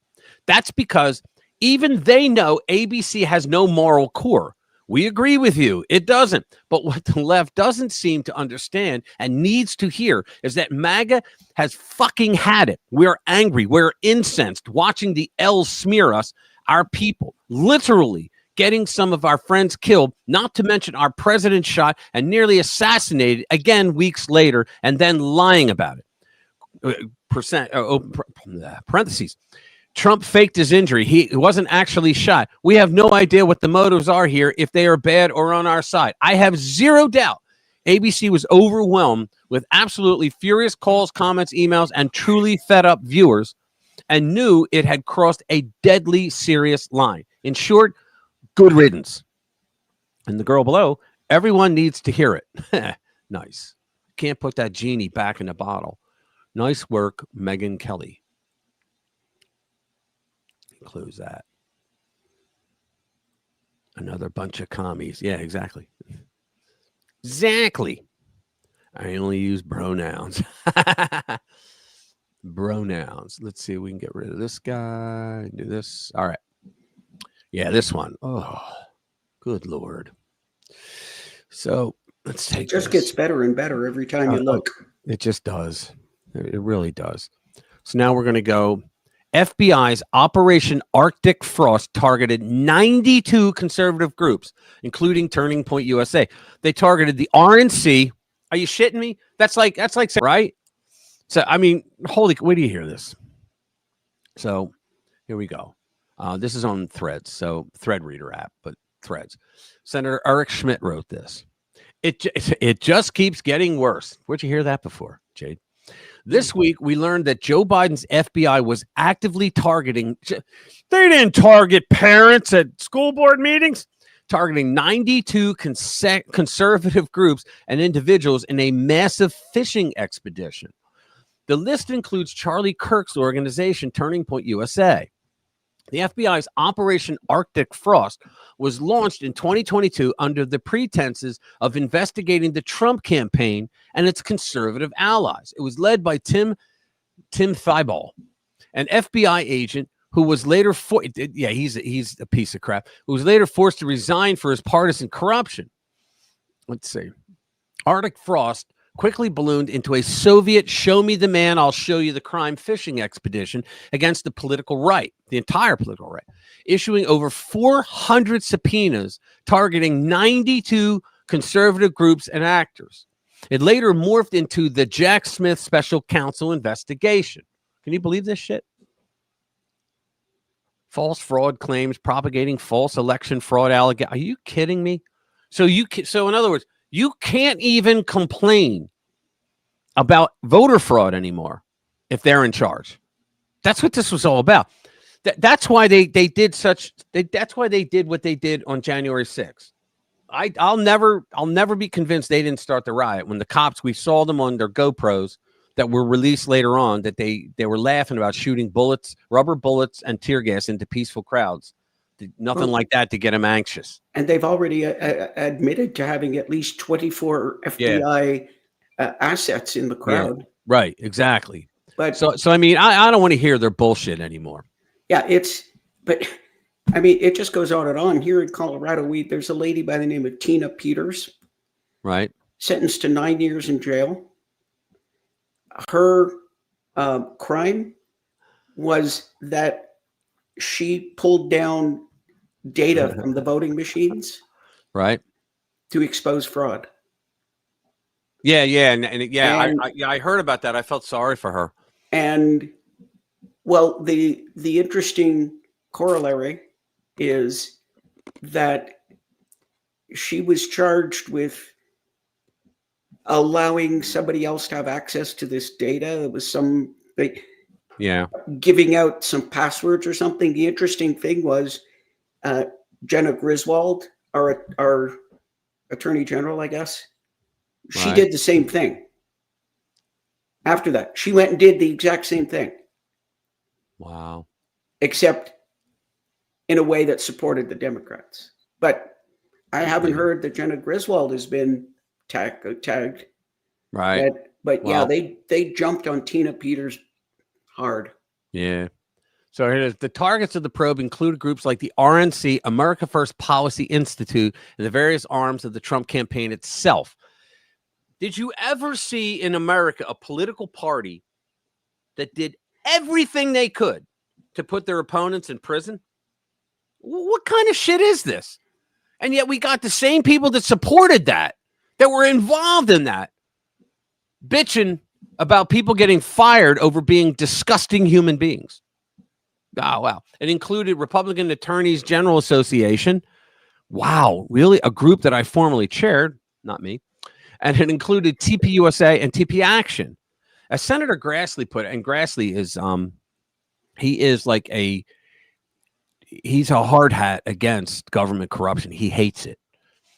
That's because even they know ABC has no moral core. We agree with you. It doesn't. But what the left doesn't seem to understand and needs to hear is that MAGA has fucking had it. We're angry. We're incensed watching the L's smear us, our people, literally getting some of our friends killed, not to mention our president shot and nearly assassinated again weeks later, and then lying about it. Parentheses. Trump faked his injury. He wasn't actually shot. We have no idea what the motives are here, if they are bad or on our side. I have zero doubt ABC was overwhelmed with absolutely furious calls, comments, emails, and truly fed up viewers, and knew it had crossed a deadly serious line. In short, good riddance. And the girl below, everyone needs to hear it. Nice. Can't put that genie back in the bottle. Nice work, Megyn Kelly. Close that. Another bunch of commies. Yeah, exactly. Exactly. I only use pronouns. Pronouns. Let's see if we can get rid of this guy. Do this. All right. Yeah, this one. Oh, good Lord. So let's take it. Just this. gets better and better every time you look. It just does. It really does. So now we're going to go. FBI's Operation Arctic Frost targeted 92 conservative groups, including Turning Point USA. They targeted the RNC. Are you shitting me? That's like right? So, I mean, wait do you hear this? So here we go. This is on Threads, so Thread Reader app, but Threads. Senator Eric Schmidt wrote this. It just keeps getting worse. Where'd you hear that before, Jade? This week, we learned that Joe Biden's FBI was actively targeting. They didn't target parents at school board meetings. targeting 92 conservative groups and individuals in a massive phishing expedition. The list includes Charlie Kirk's organization, Turning Point USA. The FBI's Operation Arctic Frost was launched in 2022 under the pretenses of investigating the Trump campaign and its conservative allies. It was led by Tim Thibault, an FBI agent who was later he's a piece of crap, who was later forced to resign for his partisan corruption. Let's see. Arctic Frost quickly ballooned into a Soviet show me the man, I'll show you the crime fishing expedition against the political right, the entire political right, issuing over 400 subpoenas targeting 92 conservative groups and actors. It later morphed into the Jack Smith Special Counsel investigation. Can you believe this shit? False fraud claims, propagating false election fraud allegations. Are you kidding me? So in other words, you can't even complain about voter fraud anymore if they're in charge. That's what this was all about. That's why they did that's why they did what they did on January 6th. I'll never be convinced they didn't start the riot when the cops, we saw them on their GoPros that were released later on, that they were laughing about shooting bullets, rubber bullets and tear gas into peaceful crowds. Nothing like that to get them anxious. And they've already admitted to having at least 24 FBI assets in the crowd. Yeah, right, exactly. But so I mean, I don't want to hear their bullshit anymore. Yeah, I mean, it just goes on and on. Here in Colorado, there's a lady by the name of Tina Peters, right, sentenced to 9 years in jail. Her crime was that she pulled down data from the voting machines, right, to expose fraud. Yeah, I heard about that. I felt sorry for her. And well, the interesting corollary is that she was charged with allowing somebody else to have access to this data. It was giving out some passwords or something. The interesting thing was Jenna Griswold, our attorney general, I guess, she did the same thing. After that, she went and did the exact same thing. Wow. Except in a way that supported the Democrats. But I haven't heard that Jenna Griswold has been tagged. Right. But yeah, they jumped on Tina Peters hard. Yeah. So here it is. The targets of the probe include groups like the RNC, America First Policy Institute, and the various arms of the Trump campaign itself. Did you ever see in America a political party that did everything they could to put their opponents in prison? What kind of shit is this? And yet we got the same people that supported that were involved in that, bitching about people getting fired over being disgusting human beings. Oh, wow. It included Republican Attorneys General Association. Wow, really? A group that I formerly chaired, not me. And it included TPUSA and TP Action. As Senator Grassley put it, and Grassley is he's a hard hat against government corruption. He hates it,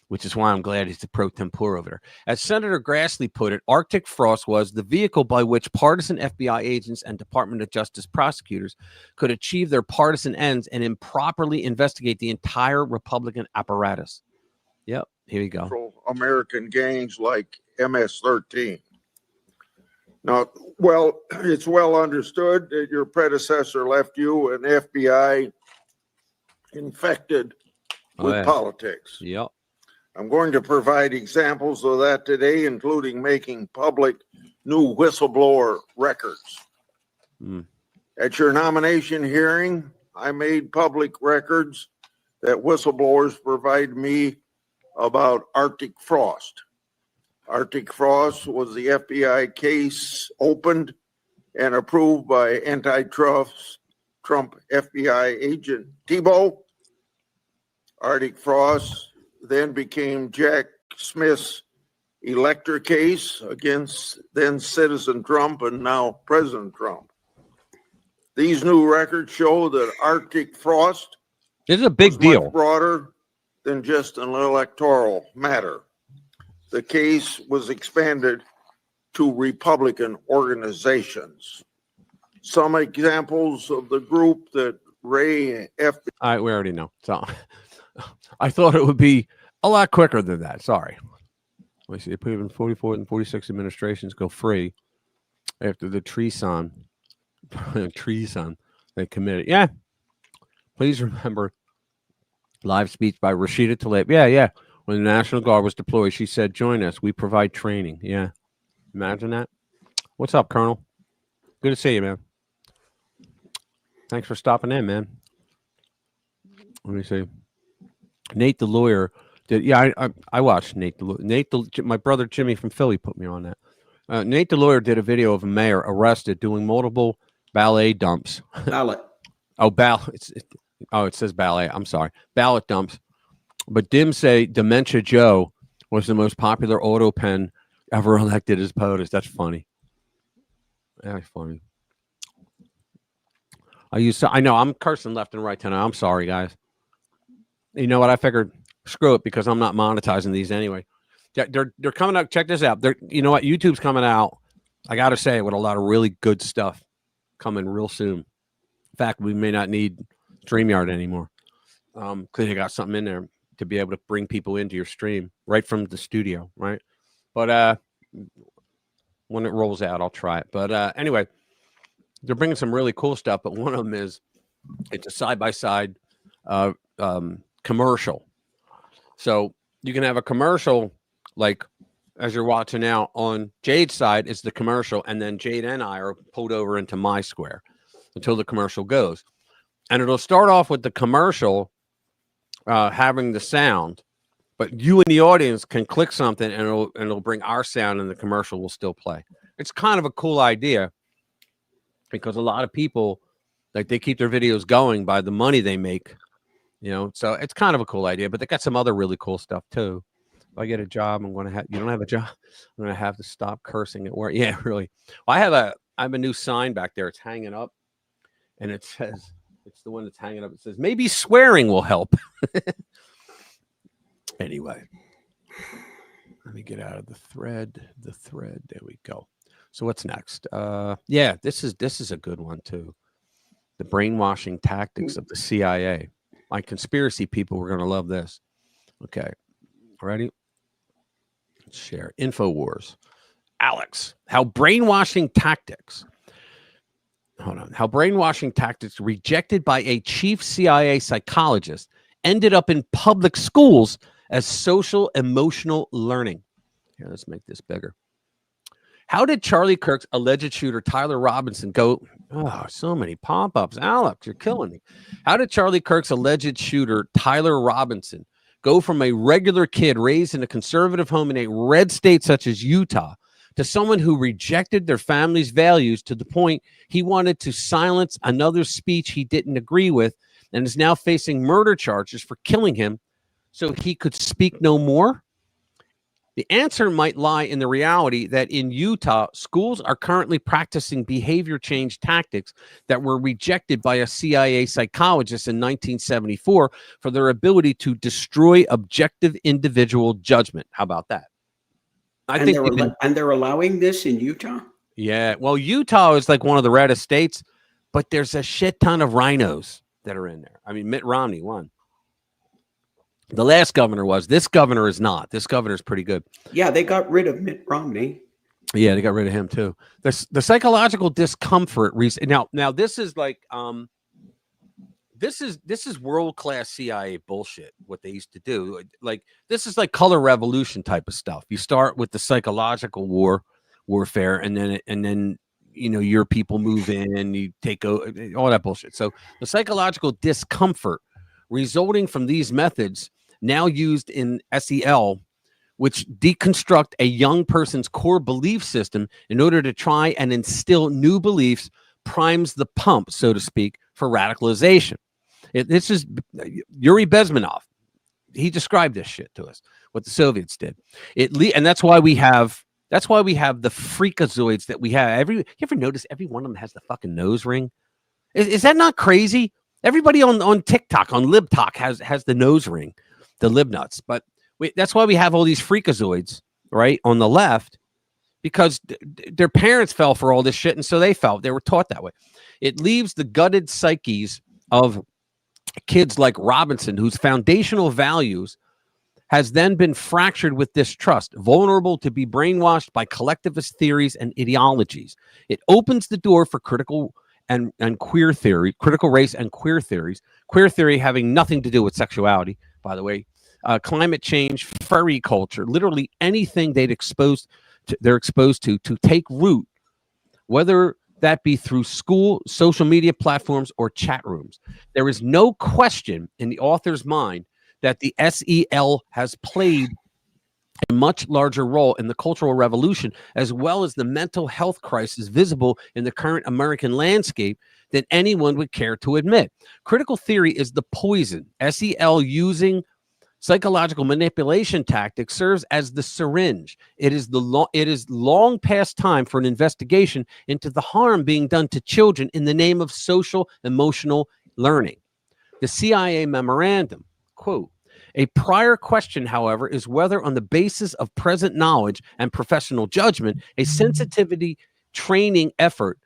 which is why I'm glad he's the pro tempore over there. As Senator Grassley put it, Arctic Frost was the vehicle by which partisan FBI agents and Department of Justice prosecutors could achieve their partisan ends and improperly investigate the entire Republican apparatus. Yep, here we go. American gangs like MS-13. Now, well, it's well understood that your predecessor left you an FBI infected with politics. Yep. I'm going to provide examples of that today, including making public new whistleblower records. At your nomination hearing, I made public records that whistleblowers provide me about Arctic Frost. Arctic Frost was the FBI case opened and approved by antitrust Trump FBI agent Thibault. Arctic Frost then became Jack Smith's elector case against then citizen Trump and now President Trump. These new records show that Arctic Frost is a big deal. Much broader than just an electoral matter. The case was expanded to Republican organizations. Some examples of the group that Ray F. All right, we already know. So I thought it would be a lot quicker than that. Sorry. We see even 44 and 46 administrations go free after the treason they committed. Yeah. Please remember live speech by Rashida Tlaib. Yeah. When the National Guard was deployed, she said, "Join us. We provide training." Yeah. Imagine that. What's up, Colonel? Good to see you, man. Thanks for stopping in, man. Let me see. Nate the lawyer did. Yeah, I watched Nate the lawyer. My brother Jimmy from Philly put me on that. Nate the lawyer did a video of a mayor arrested doing multiple ballet dumps. Ballot. It says ballet. I'm sorry. Ballot dumps. But Dim say Dementia Joe was the most popular auto pen ever elected as POTUS. That's funny. That's funny. I know I'm cursing left and right tonight. I'm sorry, guys. You know what? I figured screw it because I'm not monetizing these anyway. They're coming out. Check this out. You know what? YouTube's coming out. I got to say, with a lot of really good stuff coming real soon. In fact, we may not need StreamYard anymore because you got something in there to be able to bring people into your stream right from the studio, right? But when it rolls out, I'll try it. But anyway, they're bringing some really cool stuff. But one of them is it's a side-by-side commercial. So you can have a commercial like as you're watching now on Jade's side is the commercial, and then Jade and I are pulled over into my square until the commercial goes. And it'll start off with the commercial having the sound, but you in the audience can click something and it'll bring our sound and the commercial will still play. It's kind of a cool idea because a lot of people, like, they keep their videos going by the money they make, you know, so it's kind of a cool idea, but they got some other really cool stuff too. If I get a job, I'm going to have, you don't have a job, I'm going to have to stop cursing at work. Yeah, really. Well, I have a new sign back there. It's hanging up and it says, it's the one that's hanging up. It says, maybe swearing will help. Anyway, let me get out of the thread. There we go. So what's next? Yeah, this is a good one too. The brainwashing tactics of the CIA. My conspiracy people were going to love this. Okay. Ready? Let's share. InfoWars. Alex, how brainwashing tactics. Hold on. How brainwashing tactics rejected by a chief CIA psychologist ended up in public schools as social emotional learning. Here, let's make this bigger. How did Charlie Kirk's alleged shooter Tyler Robinson go? Oh, so many pop-ups. Alex, you're killing me. How did Charlie Kirk's alleged shooter Tyler Robinson go from a regular kid raised in a conservative home in a red state such as Utah to someone who rejected their family's values to the point he wanted to silence another's speech he didn't agree with and is now facing murder charges for killing him so he could speak no more? The answer might lie in the reality that in Utah, schools are currently practicing behavior change tactics that were rejected by a CIA psychologist in 1974 for their ability to destroy objective individual judgment. How about that? They're allowing this in Utah? Yeah. Well, Utah is like one of the reddest states, but there's a shit ton of rhinos that are in there. I mean, Mitt Romney won. The last governor was. This governor is not. This governor is pretty good. Yeah, they got rid of Mitt Romney. Yeah, they got rid of him too. The psychological discomfort. Now this is like this is world-class CIA bullshit. What they used to do, like this is like color revolution type of stuff. You start with the psychological warfare, and then you know your people move in, and you take all that bullshit. So the psychological discomfort resulting from these methods, now used in SEL, which deconstruct a young person's core belief system in order to try and instill new beliefs, primes the pump, so to speak, for radicalization. This is Yuri Bezmenov. He described this shit to us, what the Soviets did. And that's why we have the freakazoids that we have. You ever notice every one of them has the fucking nose ring? Is that not crazy? Everybody on TikTok, on LibTok has the nose ring. the libnuts. But that's why we have all these freakazoids, right, on the left, because their parents fell for all this shit, and so they were taught that way. It leaves the gutted psyches of kids like Robinson, whose foundational values has then been fractured with distrust, vulnerable to be brainwashed by collectivist theories and ideologies. It opens the door for critical and queer theory, critical race and queer theories, queer theory having nothing to do with sexuality, by the way, climate change, furry culture, literally anything they're exposed to take root, whether that be through school, social media platforms, or chat rooms. There is no question in the author's mind that the SEL has played a much larger role in the Cultural Revolution, as well as the mental health crisis visible in the current American landscape, than anyone would care to admit. Critical theory is the poison. SEL using psychological manipulation tactics serves as the syringe. It is long past time for an investigation into the harm being done to children in the name of social emotional learning. The CIA memorandum, quote, a prior question, however, is whether on the basis of present knowledge and professional judgment, a sensitivity training effort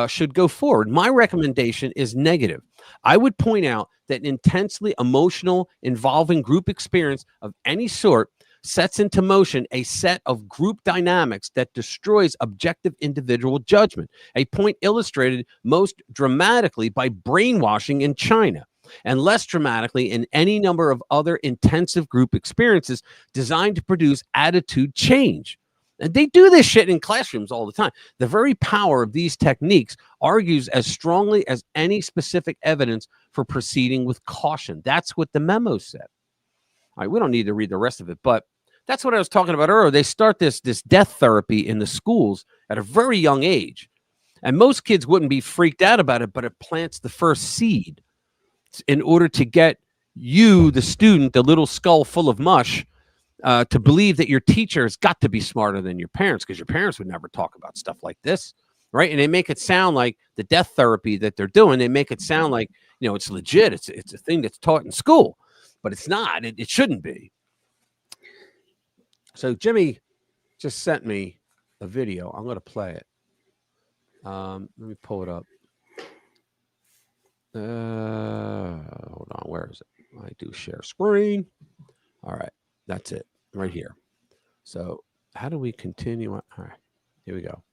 should go forward. My recommendation is negative. I would point out that intensely emotional, involving group experience of any sort sets into motion a set of group dynamics that destroys objective individual judgment, a point illustrated most dramatically by brainwashing in China, and less dramatically in any number of other intensive group experiences designed to produce attitude change. And they do this shit in classrooms all the time. The very power of these techniques argues as strongly as any specific evidence for proceeding with caution. That's what the memo said. All right, we don't need to read the rest of it, but that's what I was talking about earlier. They start this death therapy in the schools at a very young age. And most kids wouldn't be freaked out about it, but it plants the first seed in order to get you, the student, the little skull full of mush, to believe that your teacher has got to be smarter than your parents, because your parents would never talk about stuff like this, right? And they make it sound like the death therapy that they're doing, they make it sound like, you know, it's legit. It's a thing that's taught in school, but it's not. It shouldn't be. So Jimmy just sent me a video. I'm going to play it. Let me pull it up. Hold on. Where is it? I do share screen. All right. That's it right here. So how do we continue? All right, here we go.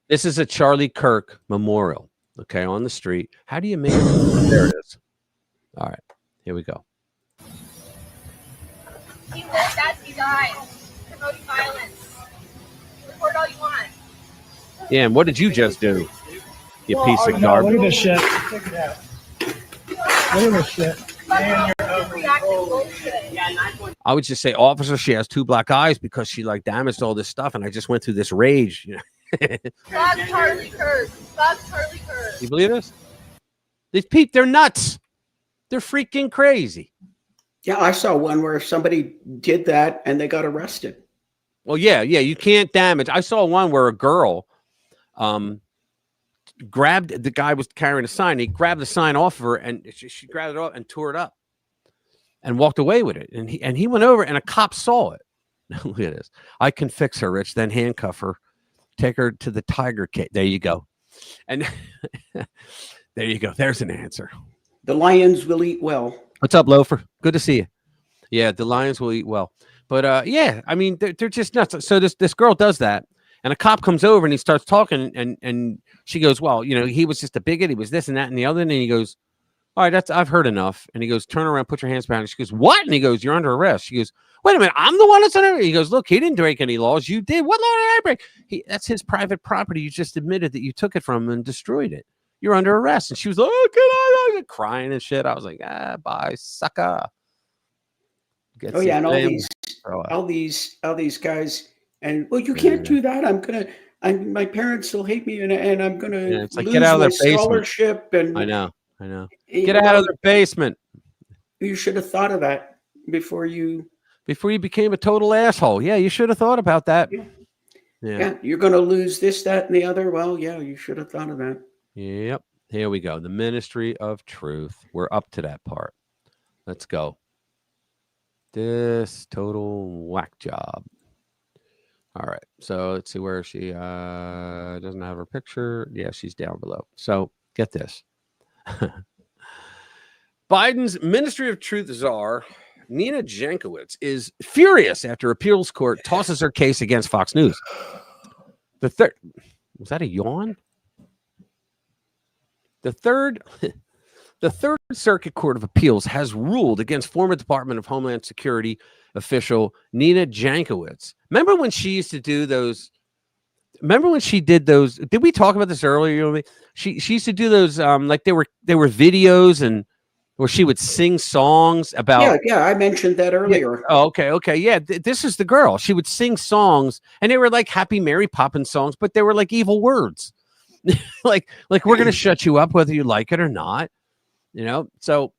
This is a Charlie Kirk memorial, okay, on the street. How do you make it? There it is. All right, here we go. He lives as he died, promoting violence. Record all you want. Yeah, and what did you just do, you piece of garbage? Look at this shit. Check it out. Look at this shit. I would just say, officer, she has 2 black eyes because she like damaged all this stuff, and I just went through this rage. You know? Fuck Charlie Kirk. Fuck Charlie Kirk. You believe this? These people, they're nuts. They're freaking crazy. Yeah, I saw one where somebody did that and they got arrested. Well, yeah, you can't damage. I saw one where a girl grabbed, the guy was carrying a sign. He grabbed the sign off of her, and she grabbed it off and tore it up and walked away with it. And he went over, and a cop saw it. Look at this. I can fix her, Rich, then handcuff her, take her to the tiger cage. There you go. And there you go. There's an answer. The lions will eat well. What's up, Loafer? Good to see you. Yeah, the lions will eat well. But yeah, I mean, they're just nuts. So this girl does that, and a cop comes over and he starts talking, and she goes, well, you know, he was just a bigot. He was this and that and the other. And he goes, all right, I've heard enough. And he goes, turn around, put your hands behind. She goes, what? And he goes, you're under arrest. She goes, wait a minute, I'm the one that's under arrest. He goes, look, he didn't break any laws. You did. What law did I break? That's his private property. You just admitted that you took it from him and destroyed it. You're under arrest. And she was like, oh, can I? Crying and shit. I was like, bye, sucker. Oh yeah, and all these guys, and well, you can't do that. My parents will hate me, and I'm gonna it's like, lose get out of my their scholarship. Basement. And I know. Get out of their basement. You should have thought of that before you became a total asshole. Yeah, you should have thought about that. Yeah, you're gonna lose this, that, and the other. Well, yeah, you should have thought of that. Yep. Here we go. The Ministry of Truth. We're up to that part. Let's go. This total whack job. All right. So let's see where she doesn't have her picture. Yeah, she's down below. So get this. Biden's Ministry of Truth czar, Nina Jankowicz, is furious after appeals court tosses her case against Fox News. The third, was that a yawn? The third Circuit Court of Appeals has ruled against former Department of Homeland Security official Nina Jankowicz. Remember when she used to do those? Remember when she did those? Did we talk about this earlier? She used to do those like they were videos and where she would sing songs about. Yeah, I mentioned that earlier. Yeah. Oh, okay. Yeah, this is the girl. She would sing songs, and they were like Happy Mary Poppins songs, but they were like evil words. like we're gonna shut you up whether you like it or not. So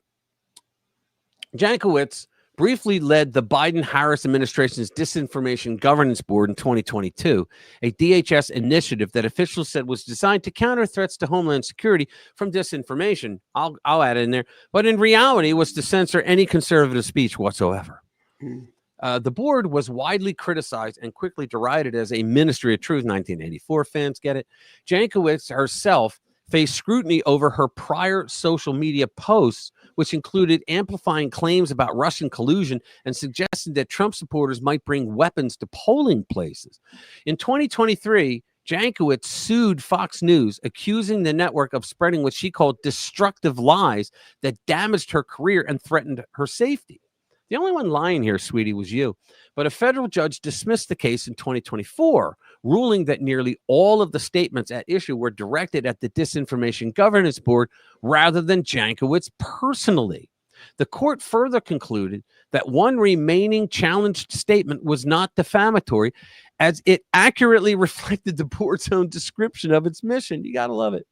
Jankowicz briefly led the Biden-Harris administration's Disinformation Governance Board in 2022, a DHS initiative that officials said was designed to counter threats to Homeland Security from disinformation. I'll add it in there. But in reality, was to censor any conservative speech whatsoever. The board was widely criticized and quickly derided as a Ministry of Truth. 1984 fans get it. Jankowicz herself faced scrutiny over her prior social media posts, which included amplifying claims about Russian collusion and suggesting that Trump supporters might bring weapons to polling places. In 2023, Jankowicz sued Fox News, accusing the network of spreading what she called destructive lies that damaged her career and threatened her safety. The only one lying here, sweetie, was you. But a federal judge dismissed the case in 2024, ruling that nearly all of the statements at issue were directed at the Disinformation Governance Board rather than Jankowicz personally. The court further concluded that one remaining challenged statement was not defamatory, as it accurately reflected the board's own description of its mission. You got to love it.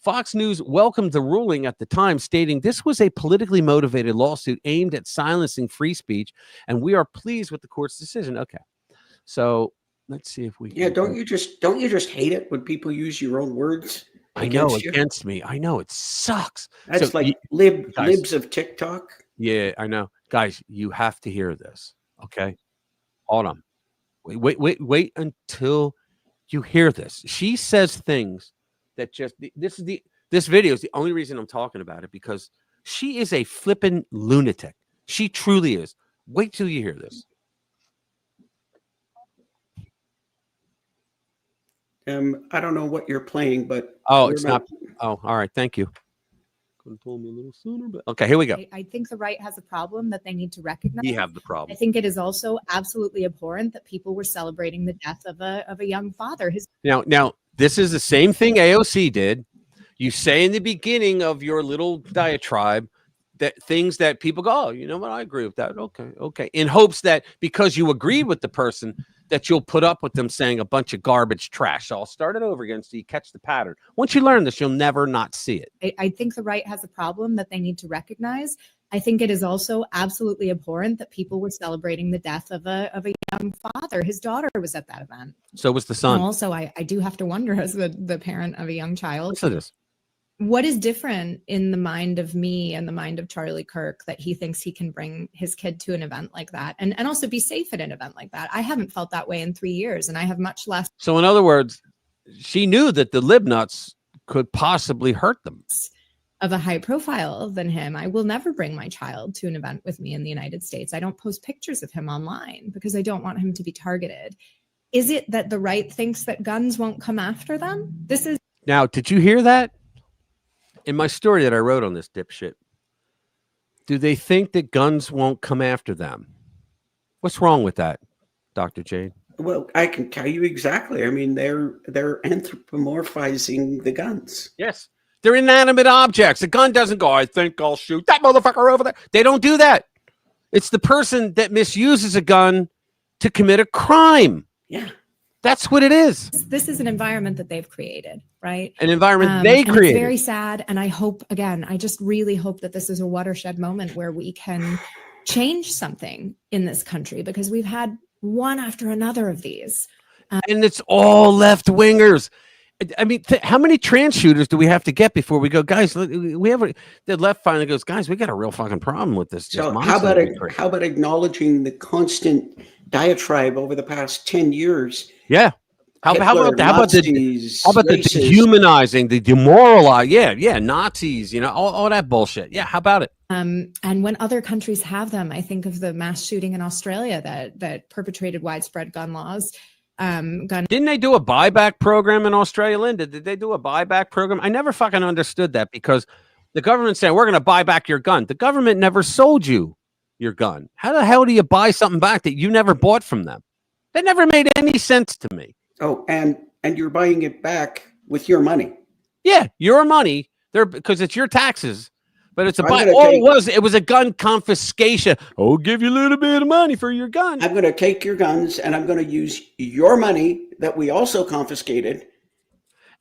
Fox News welcomed the ruling at the time, stating this was a politically motivated lawsuit aimed at silencing free speech, and we are pleased with the court's decision. Okay, so let's see if we. Yeah, don't you just hate it when people use your own words? I know against me. I know it sucks. That's so like libs of TikTok. Yeah, I know, guys. You have to hear this. Okay, hold on. Wait until you hear this. She says things that just this video is the only reason I'm talking about it, because she is a flippin' lunatic. She truly is. Wait till you hear this. I don't know what you're playing, but it's not. Oh, all right. Thank you. Could have told me a little sooner, but okay, here we go. I think the right has a problem that they need to recognize. We have the problem. I think it is also absolutely abhorrent that people were celebrating the death of a young father. Now, this is the same thing AOC did. You say in the beginning of your little diatribe that things that people go, oh, you know what? I agree with that. Okay. In hopes that because you agreed with the person, that you'll put up with them saying a bunch of garbage trash. So I'll start it over again so you catch the pattern. Once you learn this, you'll never not see it. I think the right has a problem that they need to recognize. I think it is also absolutely abhorrent that people were celebrating the death of a young father. His daughter was at that event. So was the son. And also, I do have to wonder, as the parent of a young child, listen to this. What is different in the mind of me and the mind of Charlie Kirk that he thinks he can bring his kid to an event like that and also be safe at an event like that? I haven't felt that way in 3 years, and I have much less. So in other words, she knew that the libnuts could possibly hurt them. Of a high profile than him. I will never bring my child to an event with me in the United States. I don't post pictures of him online because I don't want him to be targeted. Is it that the right thinks that guns won't come after them? This is. Now, did you hear that? In my story that I wrote on this dipshit, do they think that guns won't come after them? What's wrong with that, Dr. Jane? Well, I can tell you exactly. I mean, they're anthropomorphizing the guns. Yes. They're inanimate objects. A gun doesn't go, I think I'll shoot that motherfucker over there. They don't do that. It's the person that misuses a gun to commit a crime. Yeah. That's what it is. This is an environment that they've created, right? An environment they created. It's very sad. And I hope, again, I just really hope that this is a watershed moment where we can change something in this country, because we've had one after another of these. And it's all left wingers. I mean, how many trans shooters do we have to get before we go, guys? We have the left finally goes, guys, we got a real fucking problem with this. So how about acknowledging the constant diatribe over the past 10 years? Yeah. How about the dehumanizing, the demoralizing? Yeah, Nazis, all that bullshit. Yeah, how about it? And when other countries have them, I think of the mass shooting in Australia that perpetrated widespread gun laws. Didn't they do a buyback program in Australia, Linda? Did they do a buyback program? I never fucking understood that, because the government said, we're going to buy back your gun. The government never sold you your gun. How the hell do you buy something back that you never bought from them? That never made any sense to me. Oh, and you're buying it back with your money. Yeah, your money. Because it's your taxes. But it's it was a gun confiscation. Oh, give you a little bit of money for your gun. I'm going to take your guns and I'm going to use your money that we also confiscated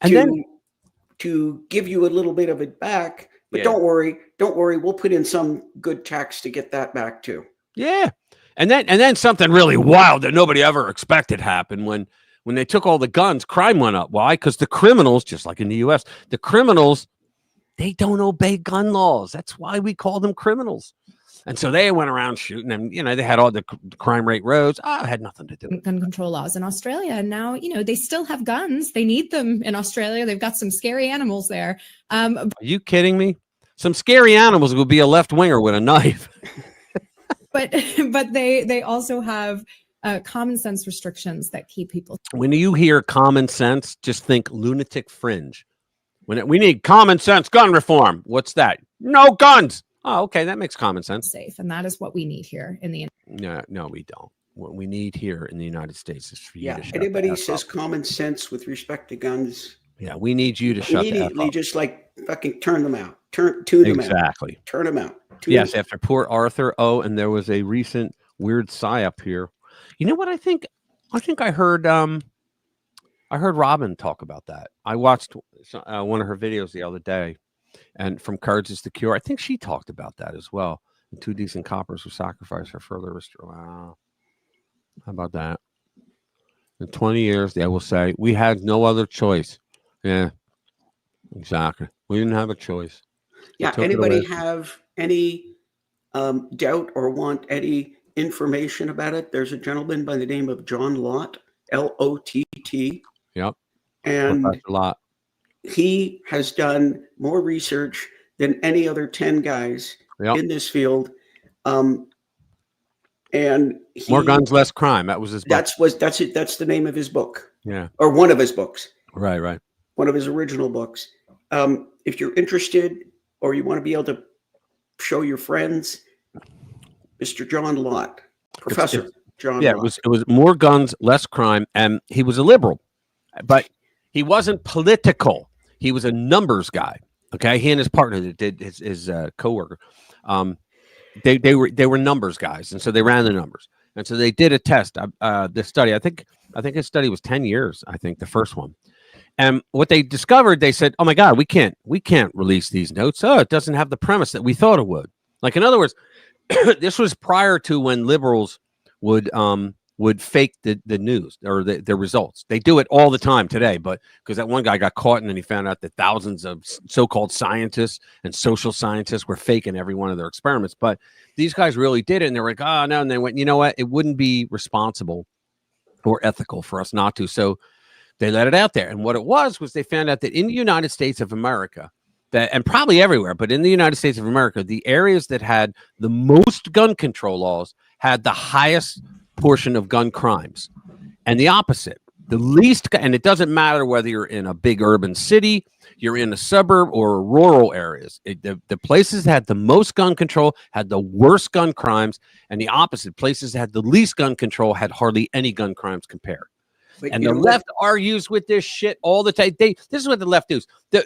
to give you a little bit of it back. But don't worry, we'll put in some good tax to get that back too. Yeah. And then something really wild that nobody ever expected happened when they took all the guns, crime went up. Why? Because the criminals, just like in the US, the criminals, they don't obey gun laws. That's why we call them criminals. And so they went around shooting, and they had all the crime rate rose. It had nothing to do with gun control laws in Australia. And now, they still have guns. They need them in Australia. They've got some scary animals there. Are you kidding me? Some scary animals would be a left winger with a knife. But they also have common sense restrictions that keep people. When you hear common sense, just think lunatic fringe. When we need common sense gun reform, what's that? No guns. Oh, okay, that makes common sense. Safe, and that is what we need here in the. No, we don't. What we need here in the United States is for you to shut anybody says common sense with respect to guns. Yeah, we need you to shut the F up. Just like fucking turn them out. Tune them out. Exactly. Turn them out. Yes, after Port Arthur. Oh, and there was a recent weird psyop here. You know what I think? I think I heard Robin talk about that. I watched one of her videos the other day, and from Cards is the Cure. I think she talked about that as well. And 2 decent coppers were sacrificed for further restoration. Wow. How about that? In 20 years, they will say, we had no other choice. Yeah, exactly. We didn't have a choice. Yeah, anybody have any doubt or want any information about it? There's a gentleman by the name of John Lott, Lott. Yep. And Lott. He has done more research than any other 10 guys in this field. And More Guns, Less Crime. That was his book. That's it. That's the name of his book. Yeah. Or one of his books. Right. One of his original books. If you're interested or you want to be able to show your friends, Mr. John Lott, Professor John Lott. Yeah, it was More Guns, Less Crime, and he was a liberal, but he wasn't political. He was a numbers guy. Okay, he and his partner that did his coworker, they were numbers guys, and so they ran the numbers, and so they did a test. This study, I think his study was 10 years. I think the first one. And what they discovered, they said, "Oh my God, we can't release these notes. Oh, it doesn't have the premise that we thought it would." Like, in other words, this was prior to when liberals would fake the news or the results. They do it all the time today, but because that one guy got caught and then he found out that thousands of so-called scientists and social scientists were faking every one of their experiments. But these guys really did it, and they were like, "Oh no!" And they went, "You know what? It wouldn't be responsible or ethical for us not to." So they let it out there. And what it was they found out that in the United States of America, and probably everywhere, but in the United States of America, the areas that had the most gun control laws had the highest portion of gun crimes. And the opposite, the least, and it doesn't matter whether you're in a big urban city, you're in a suburb or rural areas. The places that had the most gun control had the worst gun crimes, and the opposite, places that had the least gun control had hardly any gun crimes compared. And the left argues with this shit all the time. This is what the left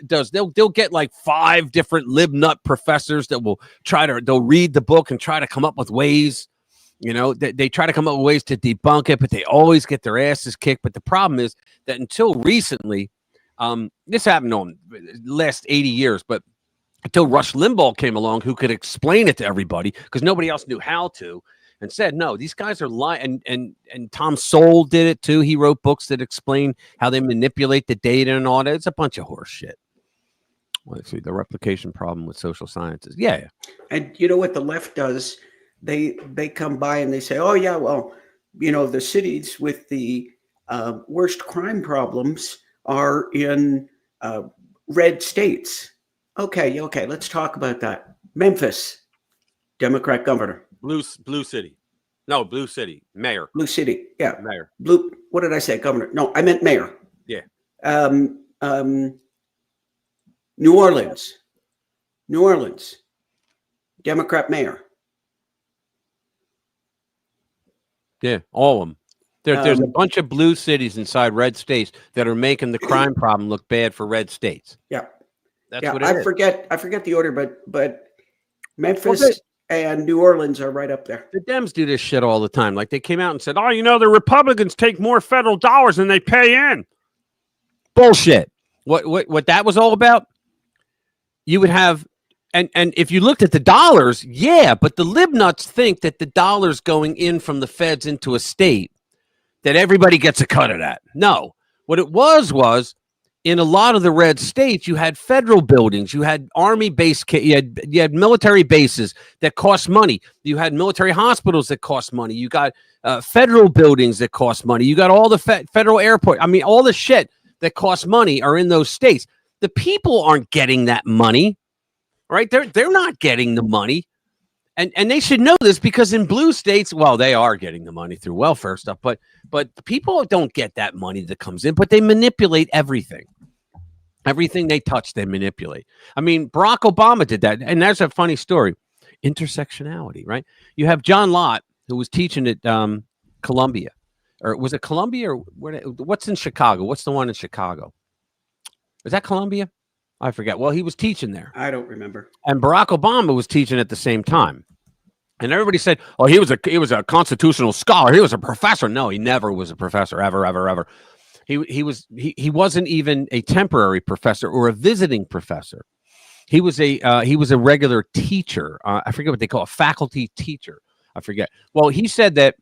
does. They'll get like 5 different lib nut professors that will they'll read the book and try to come up with ways. They try to come up with ways to debunk it, but they always get their asses kicked. But the problem is that until recently, this happened in the last 80 years, but until Rush Limbaugh came along, who could explain it to everybody because nobody else knew how to. and said, no, these guys are lying. And Tom Sowell did it too. He wrote books that explain how they manipulate the data and all that. It's a bunch of horse shit. Let's see, the replication problem with social sciences. Yeah. And you know what the left does? They come by and they say, oh yeah, well, you know, the cities with the worst crime problems are in red states. Okay, let's talk about that. Memphis, Democrat governor. Blue City. No, Blue City. Mayor. Blue City, yeah. Mayor. Blue, what did I say? Governor. No, I meant mayor. Yeah. New Orleans, Democrat mayor. Yeah, all of them. There's a bunch of blue cities inside red states that are making the crime problem look bad for red states. Yeah. That's yeah, what it is. I forget the order, but Memphis and New Orleans are right up there. The Dems do this shit all the time. Like they came out and said, oh, you know, the Republicans take more federal dollars than they pay in. Bullshit. What that was all about? You would have, and if you looked at the dollars, yeah, but the libnuts think that the dollars going in from the feds into a state, that everybody gets a cut of that. No. What it was in a lot of the red states, you had federal buildings, you had army base, you had military bases that cost money. You had military hospitals that cost money. You got federal buildings that cost money. You got all the federal airport. I mean, all the shit that costs money are in those states. The people aren't getting that money, right? They're not getting the money. And they should know this because in blue states, well, they are getting the money through welfare stuff, but people don't get that money that comes in, but they manipulate everything. Everything they touch, they manipulate. I mean, Barack Obama did that. And that's a funny story. Intersectionality, right? You have John Lott, who was teaching at Columbia. Or was it Columbia? Or what's in Chicago? What's the one in Chicago? Is that Columbia? I forget. Well, he was teaching there. I don't remember. And Barack Obama was teaching at the same time. And everybody said, oh, he was a constitutional scholar. He was a professor. No, he never was a professor, ever. He wasn't even a temporary professor or a visiting professor. He was a regular teacher. I forget what they call a faculty teacher. I forget. Well, he said that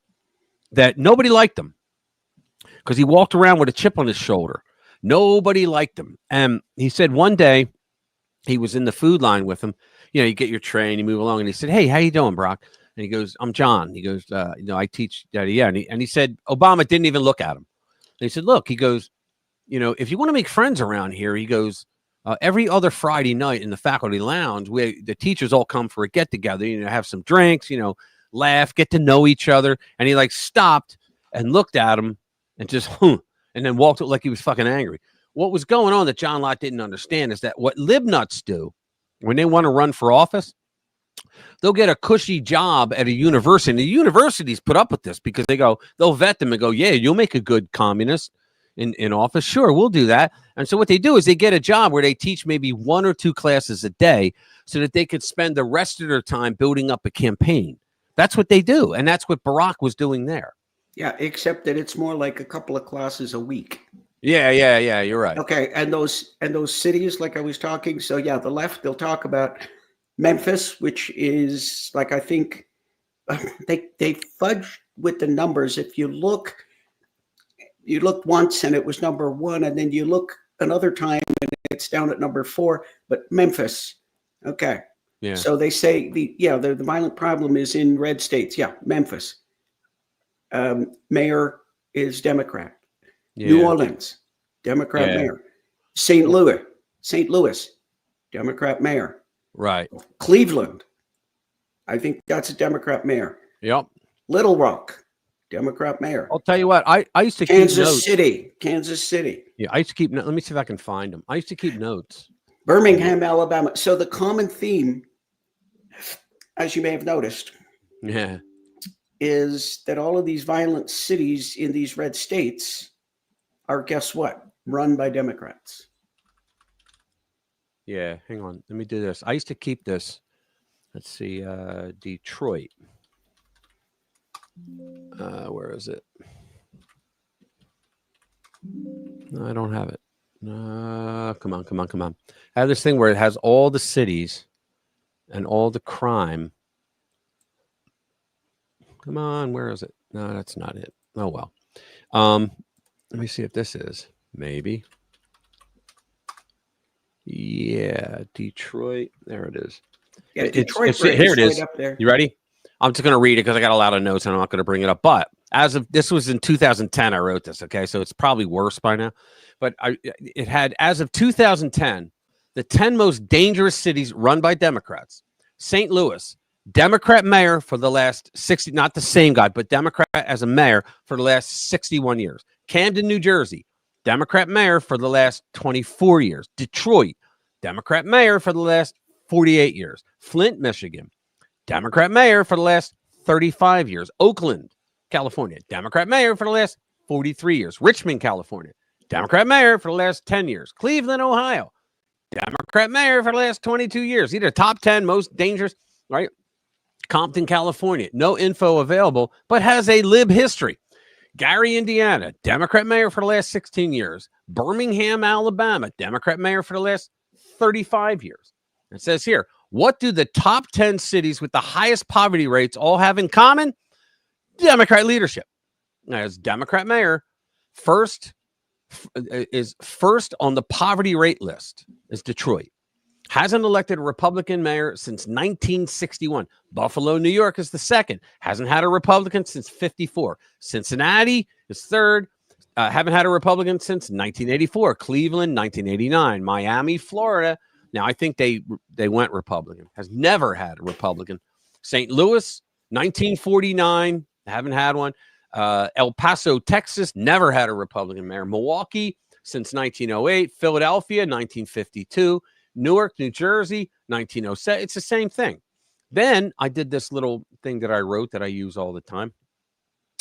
nobody liked him because he walked around with a chip on his shoulder. Nobody liked him. And he said one day he was in the food line with him. You know, you get your tray and you move along. And he said, hey, how you doing, Brock? And he goes, I'm John. He goes, I teach. Yeah. And he said, Obama didn't even look at him. And he said, look, he goes, you know, if you want to make friends around here, he goes, every other Friday night in the faculty lounge, the teachers all come for a get together, you know, have some drinks, you know, laugh, get to know each other. And he like stopped and looked at him and just, and then walked like he was fucking angry. What was going on that John Lott didn't understand is that what libnuts do when they want to run for office, they'll get a cushy job at a university. And the universities put up with this because they'll vet them and go, yeah, you'll make a good communist in office. Sure, we'll do that. And so what they do is they get a job where they teach maybe 1 or 2 classes a day so that they could spend the rest of their time building up a campaign. That's what they do. And that's what Barack was doing there. Yeah, except that it's more like a couple of classes a week. Yeah, you're right. Okay, and those cities, like I was talking, so yeah, the left, they'll talk about Memphis, which is like, I think they fudge with the numbers. If you looked once and it was number 1, and then you look another time and it's down at number 4, but Memphis, okay. Yeah. So they say the violent problem is in red states. Yeah, Memphis. Mayor is Democrat. Yeah. New Orleans, Democrat mayor. St. Louis, Democrat mayor. Right. Cleveland, I think that's a Democrat mayor. Yep. Little Rock, Democrat mayor. I'll tell you what, I used to Kansas keep notes. Kansas City. Yeah, I used to keep. Let me see if I can find them. I used to keep notes. Birmingham, Alabama. So the common theme, as you may have noticed, is that all of these violent cities in these red states are, guess what? Run by Democrats. Yeah, hang on. Let me do this. I used to keep this. Let's see. Detroit. Where is it? No, I don't have it. Come on. I have this thing where it has all the cities and all the crime. Come on, where is it? No, that's not it. Oh well. Let me see if this is maybe. Yeah, Detroit. There it is. Yeah, Detroit here it is. right up there. You ready? I'm just going to read it because I got a lot of notes and I'm not going to bring it up. But this was in 2010, I wrote this. Okay, so it's probably worse by now. But it had, as of 2010, the 10 most dangerous cities run by Democrats. St. Louis, Democrat mayor for the last 60, not the same guy, but Democrat as a mayor for the last 61 years. Camden, New Jersey, Democrat mayor for the last 24 years. Detroit, Democrat mayor for the last 48 years. Flint, Michigan, Democrat mayor for the last 35 years. Oakland, California, Democrat mayor for the last 43 years. Richmond, California, Democrat mayor for the last 10 years. Cleveland, Ohio, Democrat mayor for the last 22 years. These are top 10 most dangerous, right? Compton, California, no info available, but has a lib history. Gary, Indiana, Democrat mayor for the last 16 years. Birmingham, Alabama, Democrat mayor for the last 35 years. It says here, what do the top 10 cities with the highest poverty rates all have in common? Democrat leadership. As Democrat mayor, first on the poverty rate list is Detroit. Hasn't elected a Republican mayor since 1961. Buffalo, New York is the second. Hasn't had a Republican since 54. Cincinnati is third. Haven't had a Republican since 1984. Cleveland, 1989. Miami, Florida. Now, I think they went Republican. Has never had a Republican. St. Louis, 1949. Haven't had one. El Paso, Texas. Never had a Republican mayor. Milwaukee, since 1908. Philadelphia, 1952. Newark, New Jersey, 1907. It's the same thing. Then I did this little thing that I wrote that I use all the time.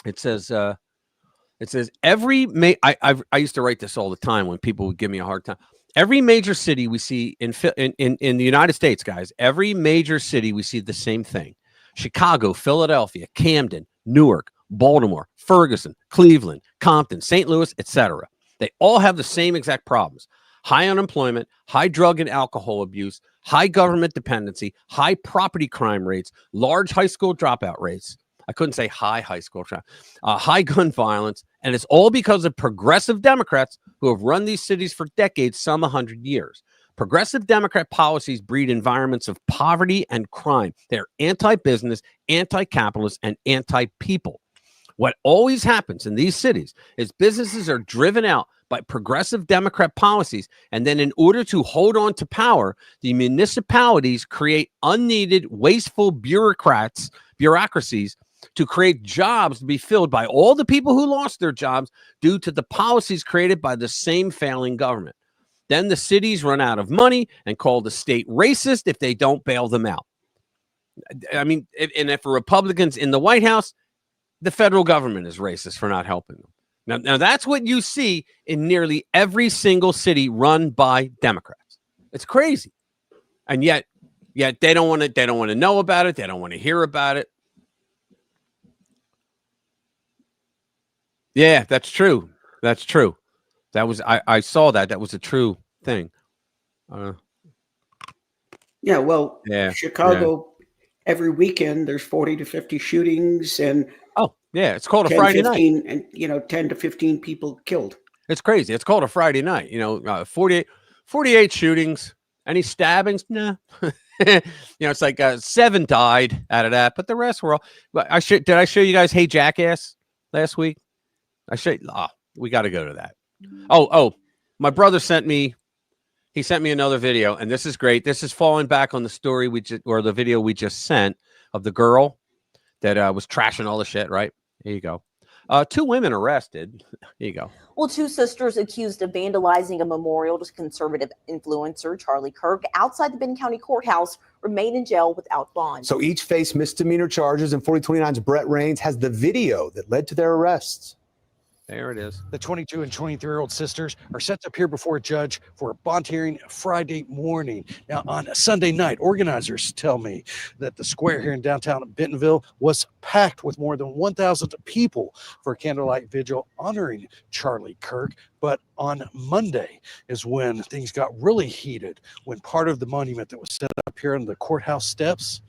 It says every I used to write this all the time when people would give me a hard time. Every major city we see in the United States, guys, every major city we see the same thing. Chicago, Philadelphia, Camden, Newark, Baltimore, Ferguson, Cleveland, Compton, St. Louis, etc. They all have the same exact problems. High unemployment, high drug and alcohol abuse, high government dependency, high property crime rates, large high school dropout rates. I couldn't say high school dropout. High gun violence. And it's all because of progressive Democrats who have run these cities for decades, some 100 years. Progressive Democrat policies breed environments of poverty and crime. They're anti-business, anti-capitalist, and anti-people. What always happens in these cities is businesses are driven out by progressive Democrat policies. And then in order to hold on to power, the municipalities create unneeded, wasteful bureaucracies to create jobs to be filled by all the people who lost their jobs due to the policies created by the same failing government. Then the cities run out of money and call the state racist if they don't bail them out. I mean, if a Republican's in the White House, the federal government is racist for not helping them. Now that's what you see in nearly every single city run by Democrats. It's crazy, and yet they don't want to. They don't want to know about it. They don't want to hear about it. Yeah, that's true. That's true. That was I saw that. That was a true thing. Yeah. Well. Yeah. Chicago. Yeah. Every weekend there's 40 to 50 shootings and. Yeah, it's called a Friday night. And, 10 to 15 people killed. It's crazy. It's called a Friday night. 48 shootings. Any stabbings? No. It's like 7 died out of that, but the rest were all. Did I show you guys Hey Jackass last week? We got to go to that. Oh, my brother sent me another video, and this is great. This is falling back on the story the video we just sent of the girl that was trashing all the shit, right? Here you go. 2 women arrested. Here you go. Well, 2 sisters accused of vandalizing a memorial to conservative influencer Charlie Kirk outside the Benton County Courthouse remain in jail without bond. So each face misdemeanor charges, and 4029's Brett Rains has the video that led to their arrests. There it is. The 22 and 23-year-old sisters are set to appear before a judge for a bond hearing Friday morning. Now, on Sunday night, organizers tell me that the square here in downtown Bentonville was packed with more than 1,000 people for a candlelight vigil honoring Charlie Kirk. But on Monday is when things got really heated, when part of the monument that was set up here on the courthouse steps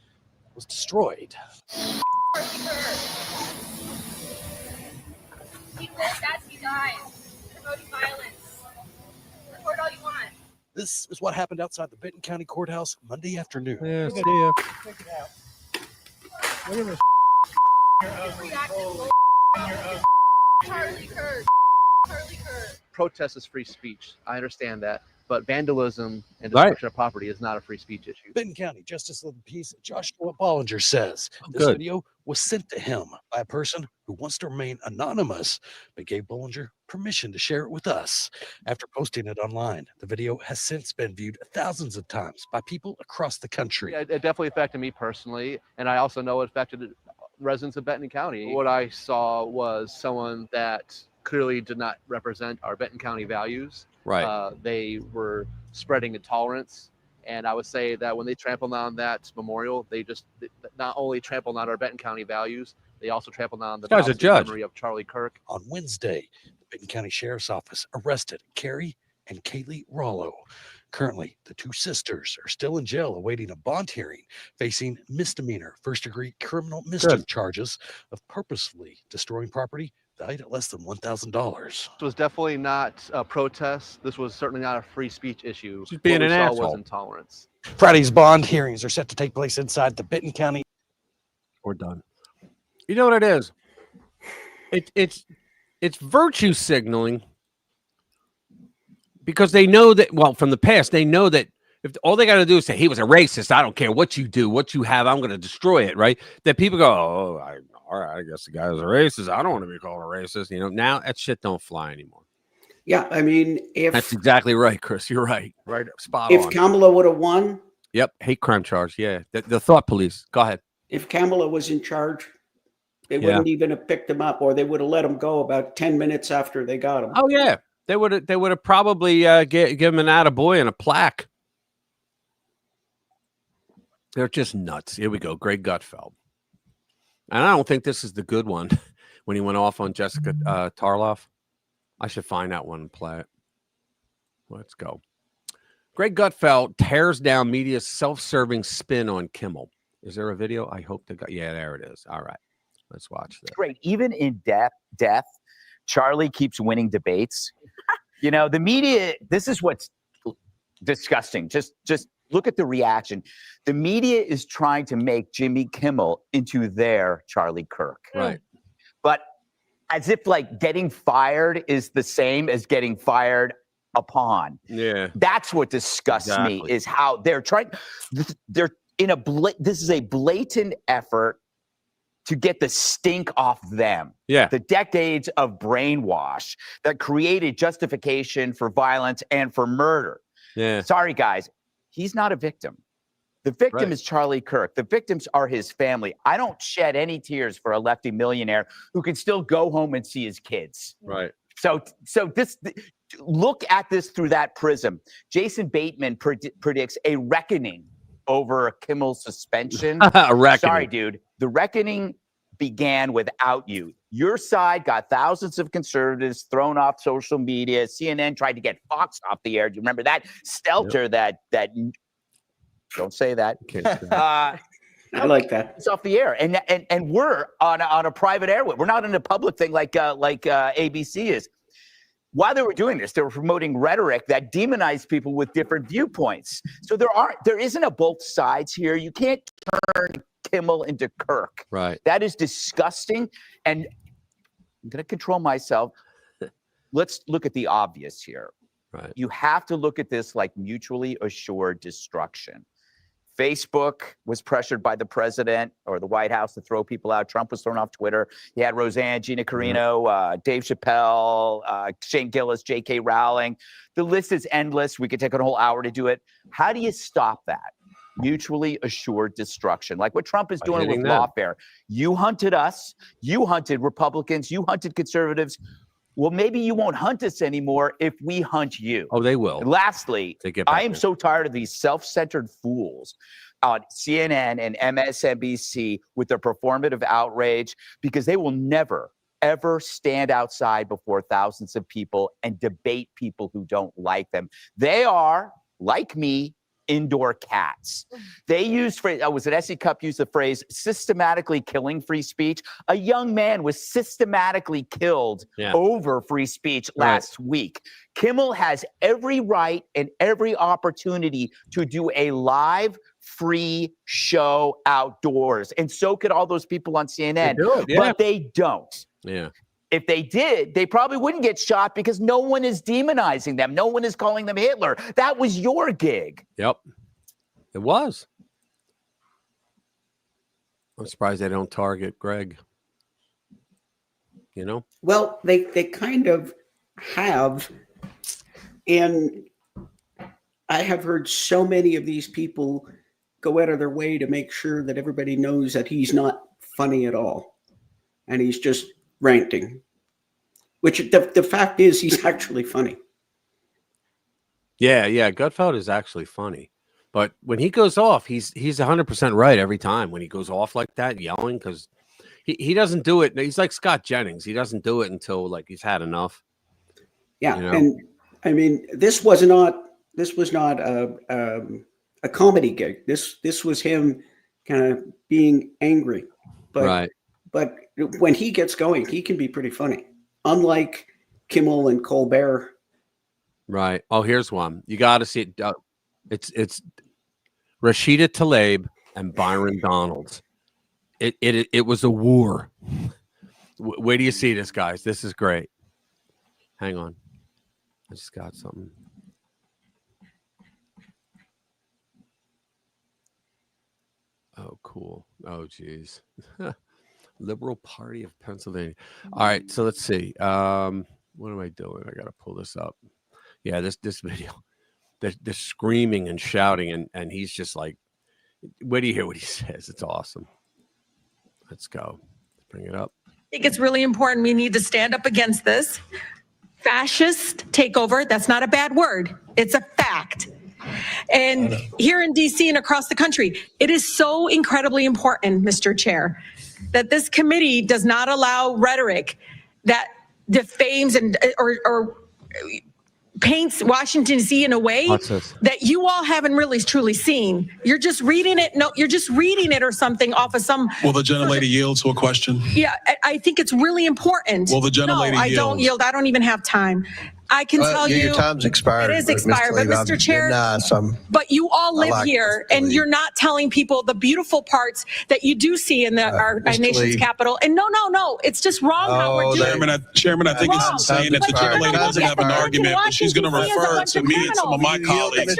was destroyed. guys promoting violence. Record all you want. This is what happened outside the Benton County Courthouse Monday afternoon. Yeah, see ya. Check it out. Look at this. Charlie Kirk. Charlie Kirk. Protest is free speech. I understand that. But vandalism and destruction of property is not a free speech issue. Benton County Justice of the Peace Joshua Bollinger says this Good. video was sent to him by a person who wants to remain anonymous, but gave Bollinger permission to share it with us. After posting it online, the video has since been viewed thousands of times by people across the country. Yeah, it definitely affected me personally, and I also know it affected residents of Benton County. What I saw was someone that clearly did not represent our Benton County values. Right. They were spreading intolerance. And I would say that when they trampled on that memorial, they not only trampled on our Benton County values, they also trampled on the memory of Charlie Kirk. On Wednesday, the Benton County Sheriff's Office arrested Carrie and Kaylee Rollo. Currently, the two sisters are still in jail awaiting a bond hearing, facing misdemeanor first-degree criminal mischief charges of purposefully destroying property valued at less than $1,000. This was definitely not a protest. This was certainly not a free speech issue. Just being what we an saw asshole. was intolerance. Friday's bond hearings are set to take place inside the Benton County. We're done. You know what it is? It's virtue signaling, because they know that, well, from the past, they know that if all they got to do is say he was a racist, I don't care what you do, what you have, I'm going to destroy it, right? That people go, oh, all right, I guess the guy was a racist. I don't want to be called a racist. You know, now that shit don't fly anymore. Yeah, I mean, That's exactly right, Chris. You're right. Right. Spot if on. Kamala would have won. Yep. Hate crime charge. Yeah. The thought police. Go ahead. If Kamala was in charge, they wouldn't even have picked him up, or they would have let him go about 10 minutes after they got him. Oh, yeah. They would have probably give him an attaboy and a plaque. They're just nuts. Here we go. Greg Gutfeld. And I don't think this is the good one when he went off on Jessica Tarloff. I should find that one and play it. Let's go. Greg Gutfeld tears down media's self-serving spin on Kimmel. Is there a video? I hope to go. Yeah, there it is. All right. Let's watch this. Great. Even in death, Charlie keeps winning debates. You know, the media, this is what's disgusting. Just look at the reaction. The media is trying to make Jimmy Kimmel into their Charlie Kirk. Right. But as if like getting fired is the same as getting fired upon. Yeah. That's what disgusts me, is how they're trying. They're in this is a blatant effort to get the stink off them. Yeah. The decades of brainwash that created justification for violence and for murder. Yeah. Sorry, guys. He's not a victim. The victim is Charlie Kirk. The victims are his family. I don't shed any tears for a lefty millionaire who can still go home and see his kids. Right. So this, look at this through that prism. Jason Bateman predicts a reckoning over Kimmel's suspension. A reckoning. Sorry, dude. The reckoning began without you. Your side got thousands of conservatives thrown off social media. CNN tried to get Fox off the air. Do you remember that? Stelter, that don't say that. I like that. It's off the air, and we're on a private airway. We're not in a public thing like ABC is. While they were doing this, they were promoting rhetoric that demonized people with different viewpoints. So there isn't a both sides here. You can't turn Kimmel into Kirk. Right. That is disgusting. And I'm going to control myself. Let's look at the obvious here. Right. You have to look at this like mutually assured destruction. Facebook was pressured by the president or the White House to throw people out. Trump was thrown off Twitter. You had Roseanne, Gina Carano, Dave Chappelle, Shane Gillis, J.K. Rowling. The list is endless. We could take a whole hour to do it. How do you stop that? Mutually assured destruction, like what Trump is doing with lawfare. You hunted us. You hunted Republicans. You hunted conservatives. Well, maybe you won't hunt us anymore if we hunt you. Oh, they will. And lastly, I am there. so tired of these self-centered fools on CNN and MSNBC with their performative outrage, because they will never, ever stand outside before thousands of people and debate people who don't like them. They are, like me, indoor cats. They used phrase, was it S.E. Cupp used the phrase systematically killing free speech? A young man was systematically killed over free speech last week. Kimmel has every right and every opportunity to do a live free show outdoors. And so could all those people on CNN, but they don't. Yeah. If they did, they probably wouldn't get shot because no one is demonizing them. No one is calling them Hitler. That was your gig. Yep. It was. I'm surprised they don't target Greg. You know? Well, they kind of have. And I have heard so many of these people go out of their way to make sure that everybody knows that he's not funny at all. And he's just ranting. Which the fact is, he's actually funny. Yeah. Gutfeld is actually funny. But when he goes off, he's 100% right every time when he goes off like that, yelling, because he doesn't do it. He's like Scott Jennings. He doesn't do it until like he's had enough. Yeah. You know? And I mean, this was not a comedy gig. This was him kind of being angry. But when he gets going, he can be pretty funny. Unlike Kimmel and Colbert. Right. Oh, here's one. You got to see it. It's Rashida Tlaib and Byron Donalds. It was a war. Where do you see this, guys? This is great. Hang on. I just got something. Oh, cool. Oh, geez. Liberal Party of Pennsylvania. All right, so let's see. What am I doing? I got to pull this up. Yeah, this video. They're screaming and shouting, and he's just like, wait do you hear what he says? It's awesome. Let's go. Let's bring it up. I think it's really important. We need to stand up against this fascist takeover. That's not a bad word. It's a fact. And here in DC and across the country, it is so incredibly important, Mr. Chair, that this committee does not allow rhetoric that defames and or paints Washington D.C. in a way that you all haven't really truly seen. You're just reading it. No, you're just reading it or something off of some. Will the gentlelady yield to a question? Yeah, I think it's really important. Will the gentlelady yield? I don't yield. I don't even have time. I can tell you. Your time's expired. It is expired, but Mr. Chair, but you all live here, and you're not telling people the beautiful parts that you do see in our nation's capital. And no, it's just wrong how we're doing it. Chairman, I think it's insane that the gentlelady doesn't have an argument, but she's going to refer to me and some of my colleagues.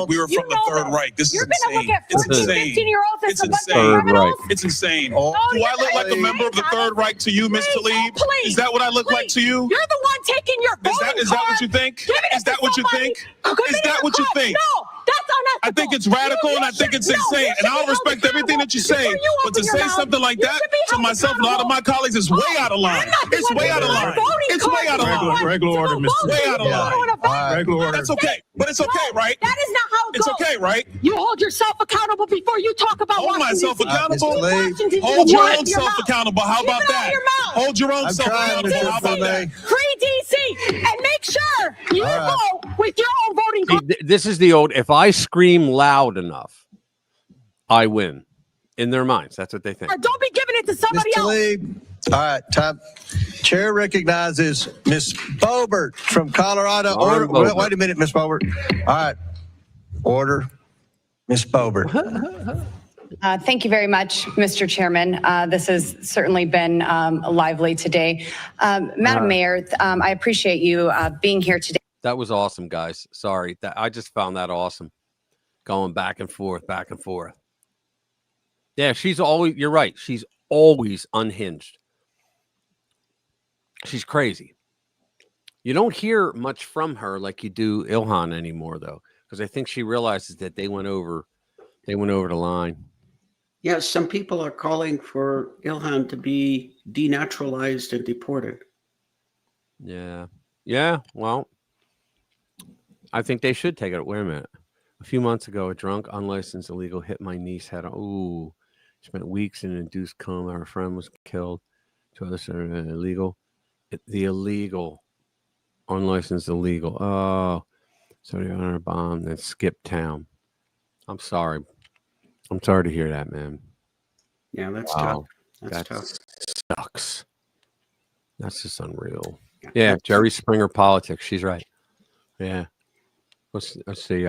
We were from the Third Reich. This is insane. It's insane. It's insane. It's insane. Do I look like a member of the Third Reich to you, Ms. Tlaib? Is that what I look like to you? You're the one taking your voting. Is that what you think? Is that what you think? Is that what you think? No, that's unethical. I think it's radical and I think it's insane. And I'll respect everything that you say. But to say something like that to myself and a lot of my colleagues is way out of line. It's way out of line. It's way out of line. Regular order, Mr. Way out of line. Regular order. That's okay. But it's okay, right? That is not how it goes. It's okay, right? You hold yourself accountable before you talk about Hold myself accountable. Washington, Hold your own self accountable. How about that? Hold your own self accountable. How about that? Free DC and make sure you vote with your own voting card. This is the old, if I scream loud enough, I win. In their minds, that's what they think. Or don't be giving it to somebody else. All right, time. Chair recognizes Ms. Boebert from Colorado. Wait a minute, Ms. Boebert. All right. Order. Ms. Boebert. Thank you very much, Mr. Chairman. This has certainly been lively today. Madam Mayor, I appreciate you being here today. That was awesome, guys. Sorry. I just found that awesome. Going back and forth, back and forth. Yeah, you're right. She's always unhinged. She's crazy. You don't hear much from her like you do Ilhan anymore, though, because I think she realizes that they went over the line. Yeah, some people are calling for Ilhan to be denaturalized and deported. Yeah. Well, I think they should take it. Wait a minute. A few months ago, a drunk, unlicensed illegal hit my niece head on. Ooh, spent weeks in an induced coma. Our friend was killed. 2 others are illegal. The illegal, unlicensed illegal. Oh, so they on a bomb, then skip town. I'm sorry. I'm sorry to hear that, man. Yeah, that's Wow. tough. That's tough. Sucks. That's just unreal. Yeah, Jerry Springer politics. She's right. Yeah. Let's see.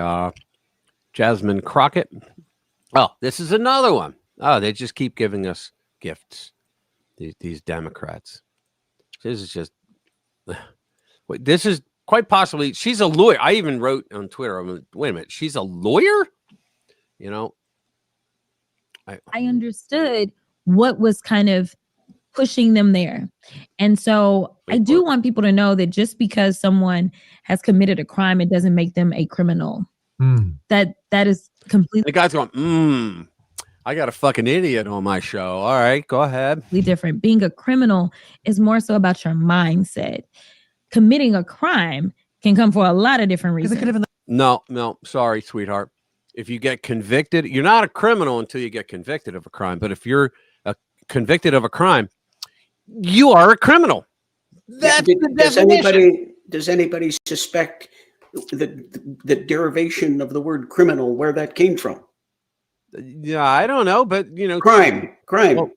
Jasmine Crockett. Oh, this is another one. Oh, they just keep giving us gifts. These Democrats. This is just. This is quite possibly. She's a lawyer. I even wrote on Twitter. I'm like, wait a minute. She's a lawyer. You know. I understood what was kind of pushing them there. And so I do want people to know that just because someone has committed a crime, it doesn't make them a criminal. That is completely. The guy's going, I got a fucking idiot on my show. All right, go ahead. Different. Being a criminal is more so about your mindset. Committing a crime can come for a lot of different reasons. No, sorry, sweetheart. If you get convicted, you're not a criminal until you get convicted of a crime. But if you're convicted of a crime, you are a criminal. That's the definition. Does anybody suspect the derivation of the word criminal, where that came from? Yeah, I don't know, but you know, crime.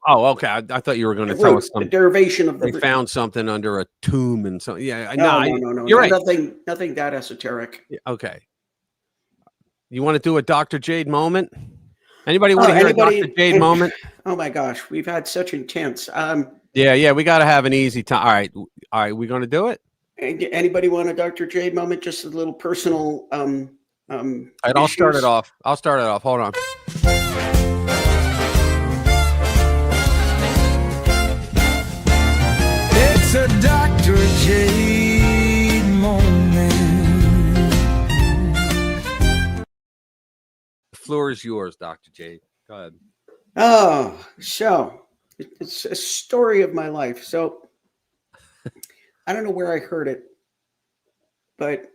Oh, okay. I thought you were going to tell us the derivation of they found something under a tomb and so. Yeah, no. You're right. Nothing that esoteric. Yeah, okay. You want to do a Dr. Jade moment? Anybody want to hear a Dr. Jade moment? Oh my gosh, we've had such intense. Yeah, we got to have an easy time. All right, we going to do it? Anybody want a Dr. Jade moment? Just a little personal. All right, I'll start it off. Hold on. It's a Dr. Jade moment. The floor is yours, Dr. Jade. Go ahead. Oh, so it's a story of my life. So I don't know where I heard it, but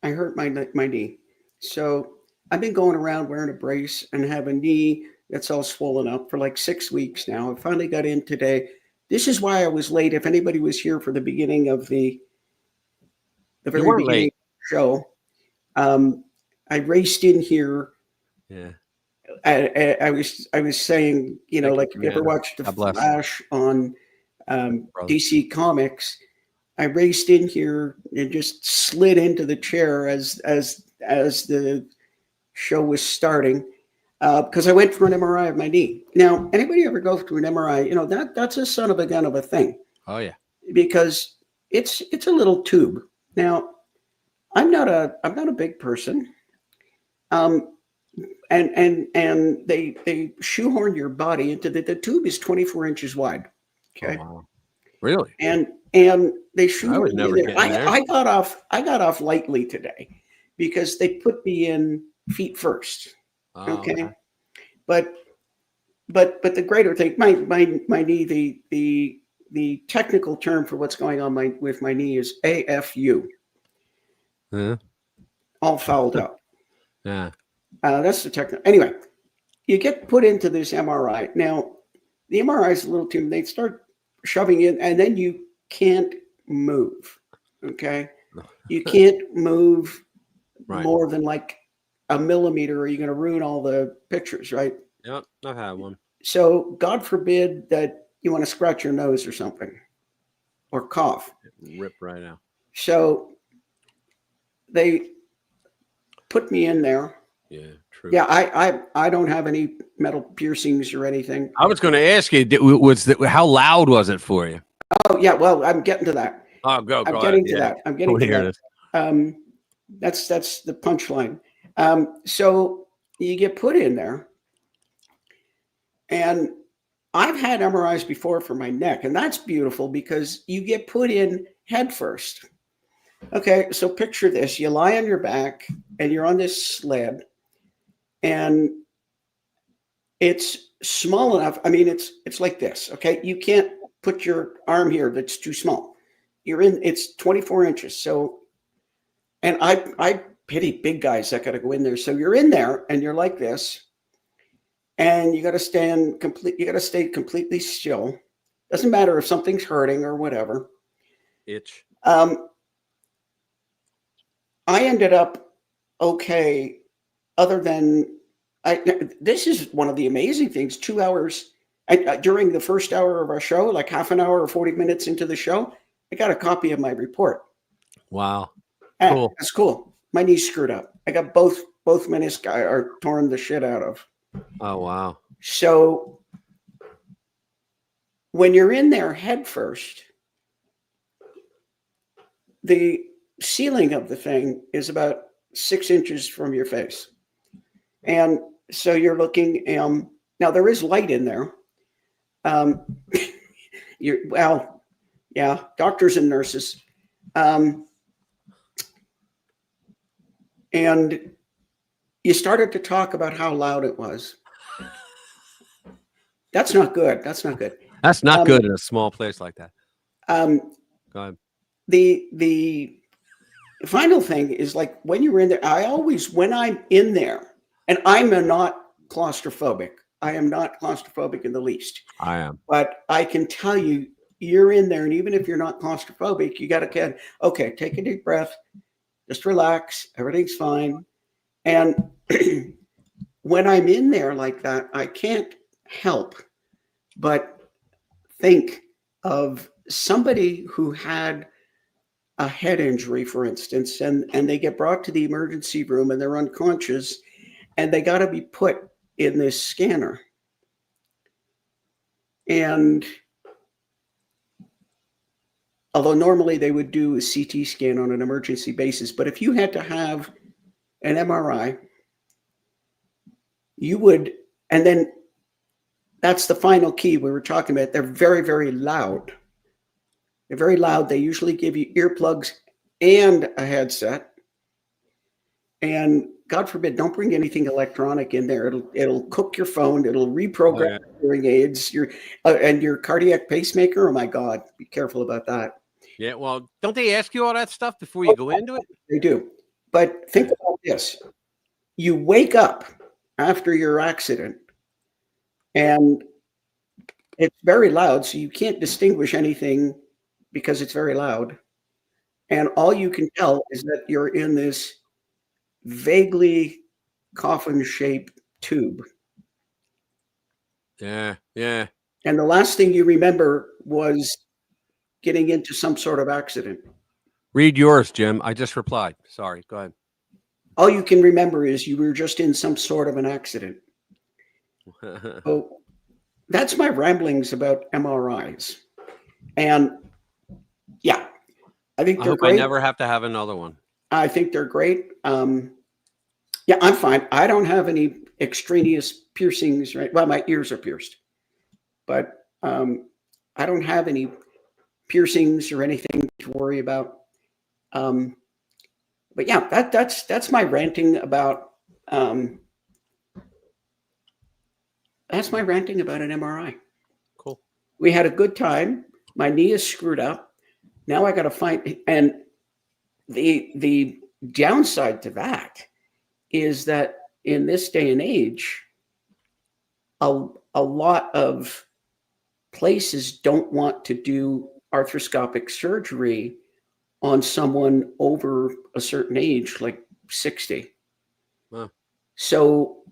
I hurt my knee. So I've been going around wearing a brace and have a knee that's all swollen up for like 6 weeks now. I finally got in today. This is why I was late. If anybody was here for the beginning of the very beginning of the show, I raced in here. Yeah. I was saying, you know, like if you ever watched the Flash on DC Comics, I raced in here and just slid into the chair as the show was starting because I went for an MRI of my knee. Now, anybody ever go through an MRI? You know that's a son of a gun of a thing. Oh yeah, because it's a little tube. Now, I'm not a big person, and they shoehorn your body into the tube is 24 inches wide. Okay, oh, wow. Really? And they shoehorn me there. I got off lightly today because they put me in feet first. Okay. But the greater thing, my knee, the technical term for what's going on with my knee is AFU. Yeah. All fouled up. Yeah. That's the technical. Anyway, you get put into this MRI. Now, the MRI is a little too. They start shoving in, and then you can't move. Okay, you can't move more than like a millimeter, or you're going to ruin all the pictures, right? Yep, I've had one. So, God forbid that you want to scratch your nose or something, or cough. Rip right now. So, they put me in there. Yeah, true. Yeah, I don't have any metal piercings or anything. I was going to ask you, how loud was it for you? Oh yeah, well, I'm getting to that. Oh, go. I'm getting to that. I'm getting to that. That's the punchline. So you get put in there, and I've had MRIs before for my neck, and that's beautiful because you get put in head first. Okay, so picture this: you lie on your back, and you're on this sled, and it's small enough. I mean, it's like this. Okay, you can't put your arm here. That's too small. It's 24 inches. So, and I pity big guys that got to go in there. So you're in there and you're like this, and you got to you got to stay completely still. Doesn't matter if something's hurting or whatever. Itch. I ended up okay, other than This is one of the amazing things. 2 hours during the first hour of our show, like half an hour or 40 minutes into the show, I got a copy of my report. Wow. Cool. That's cool. My knee's screwed up. I got both menisci are torn the shit out of. Oh, wow. So when you're in there head first, the ceiling of the thing is about 6 inches from your face. And so you're looking, now there is light in there. Doctors and nurses. And you started to talk about how loud it was. That's not good. That's not good. That's not good in a small place like that. Go ahead. The final thing is, like, when you were in there, when I'm in there, and I'm not claustrophobic. I am not claustrophobic in the least. I am. But I can tell you, you're in there, and even if you're not claustrophobic, you got to okay, take a deep breath, just relax, everything's fine. And when I'm in there like that, I can't help but think of somebody who had a head injury, for instance, and they get brought to the emergency room and they're unconscious, and they got to be put in this scanner. And although normally they would do a CT scan on an emergency basis, but if you had to have an MRI, you would, and then that's the final key we were talking about. They're very, very loud. They're very loud. They usually give you earplugs and a headset. And God forbid, don't bring anything electronic in there. It'll cook your phone. It'll reprogram hearing aids. And your cardiac pacemaker. Oh my God, be careful about that. Yeah, well, don't they ask you all that stuff before you go into it? They do. But think about this. You wake up after your accident, and it's very loud, so you can't distinguish anything because it's very loud. And all you can tell is that you're in this vaguely coffin-shaped tube. Yeah, yeah. And the last thing you remember was getting into some sort of accident. Read yours, Jim. I just replied. Sorry, go ahead. All you can remember is you were just in some sort of an accident. So that's my ramblings about MRIs. And yeah, I think they're great. I never have to have another one. I think they're great. Yeah, I'm fine. I don't have any extraneous piercings, right? Well, my ears are pierced, but I don't have any piercings or anything to worry about. But yeah, that's my ranting about that's my ranting about an MRI. Cool. We had a good time. My knee is screwed up. Now I got to find, and the downside to that is that in this day and age, a lot of places don't want to do arthroscopic surgery on someone over a certain age, like 60. Wow. So,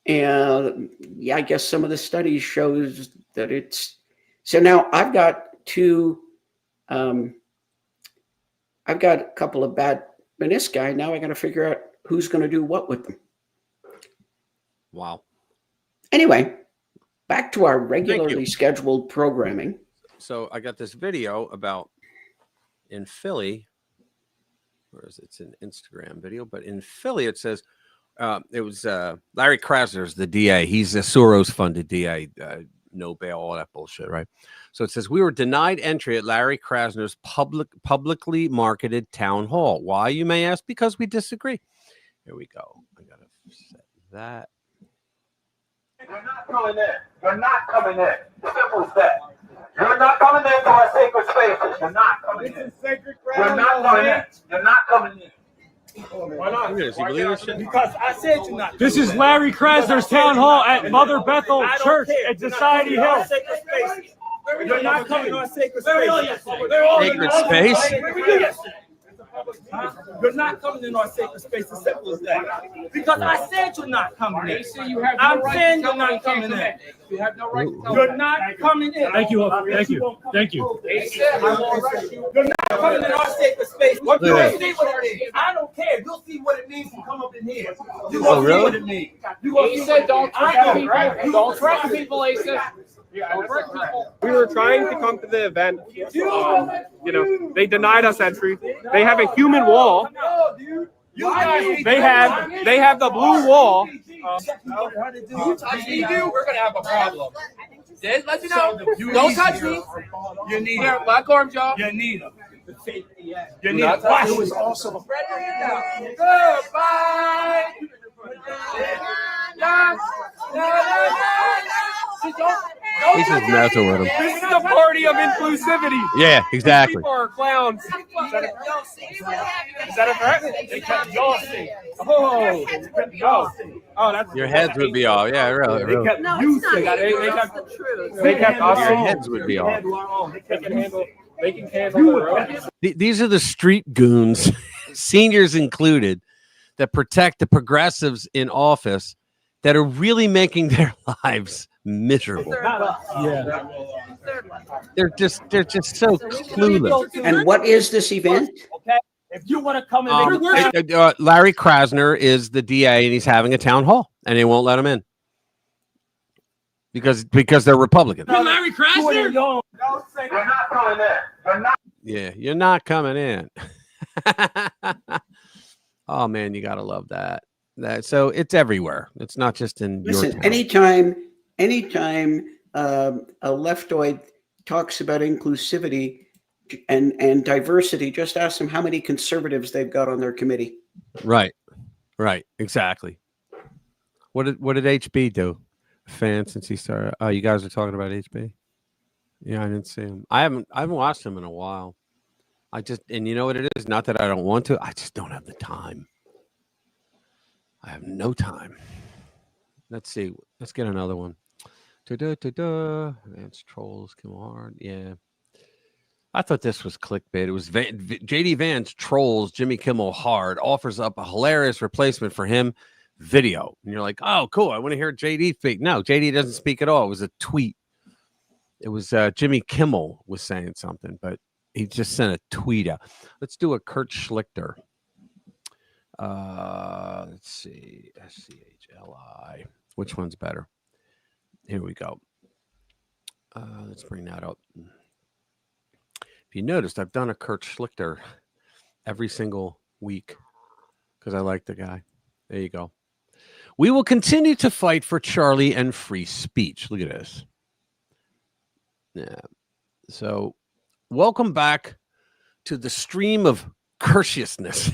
and yeah, I guess some of the studies shows that it's, so now I've got I've got a couple of bad menisci. Now I got to figure out who's going to do what with them. Wow. Anyway, back to our regularly scheduled programming. So I got this video about in Philly. Where is it? It's an Instagram video, but in Philly it says it was Larry Krasner's the DA. He's a Soros-funded DA, no bail, all that bullshit, right? So it says we were denied entry at Larry Krasner's publicly marketed town hall. Why, you may ask? Because we disagree. Here we go. I gotta set that. You're not coming in. You're not coming in. Simple as that. You're not coming into our sacred spaces. You're not coming in. You're not coming in. You're not coming in. Why not? Because I said you're not. This is Larry Krasner's town hall at Mother Bethel Church at Society Hill. You're not coming to our sacred space. Sacred space? You're not coming in our sacred space. As simple as that. Because I said you're not coming in. I'm saying you're not coming in. You have no right to tell You're not coming in. Thank you. Thank you. Thank you. You're not coming in our sacred space. What you see what it is? I don't care. You'll see what it means to come up in here. You gonna see what it means. He said don't threaten people. Don't threaten people, he said. We were trying to come to the event. They denied us entry. They have a human wall. They have the blue wall. You touch me, dude, we're gonna have a problem. Just let you know. Don't touch me. You need it. Black arm job. You need him. You need it. It was awesome. Goodbye. He's just messing with him. This is the party of inclusivity. Yeah, exactly. People are clowns. Is that a threat? They kept y'all safe. Oh, that's Your heads would be off. Yeah, really. They kept you safe. They kept us. Your heads would be off. They can handle their own. These are the street goons, seniors included, that protect the progressives in office that are really making their lives miserable. Yeah. They're just so clueless. And what is this event? Okay. If you want to come in, Larry Krasner is the DA, and he's having a town hall, and they won't let him in because they're Republican. Larry Krasner. You're not coming in. You're not. Yeah, you're not coming in. Oh man, you gotta love that. So it's everywhere. It's not just in your Listen, town. anytime a leftoid talks about inclusivity and diversity, just ask them how many conservatives they've got on their committee. Right, exactly. What did HB do? Fan since he started. Oh, you guys are talking about HB? Yeah, I didn't see him. I haven't watched him in a while. And you know what it is? Not that I don't want to. I just don't have the time. I have no time. Let's see. Let's get another one. Vance trolls come hard. Yeah. I thought this was clickbait. It was JD Vance trolls Jimmy Kimmel hard, offers up a hilarious replacement for him video. And you're like, oh, cool. I want to hear JD speak. No, JD doesn't speak at all. It was a tweet. It was Jimmy Kimmel was saying something, but he just sent a tweet out. Let's do a Kurt Schlichter. Let's see. SCHLI. Which one's better? Here we go. Let's bring that up. If you noticed, I've done a Kurt Schlichter every single week because I like the guy. There you go. We will continue to fight for Charlie and free speech. Look at this. Yeah. So welcome back to the stream of courteousness.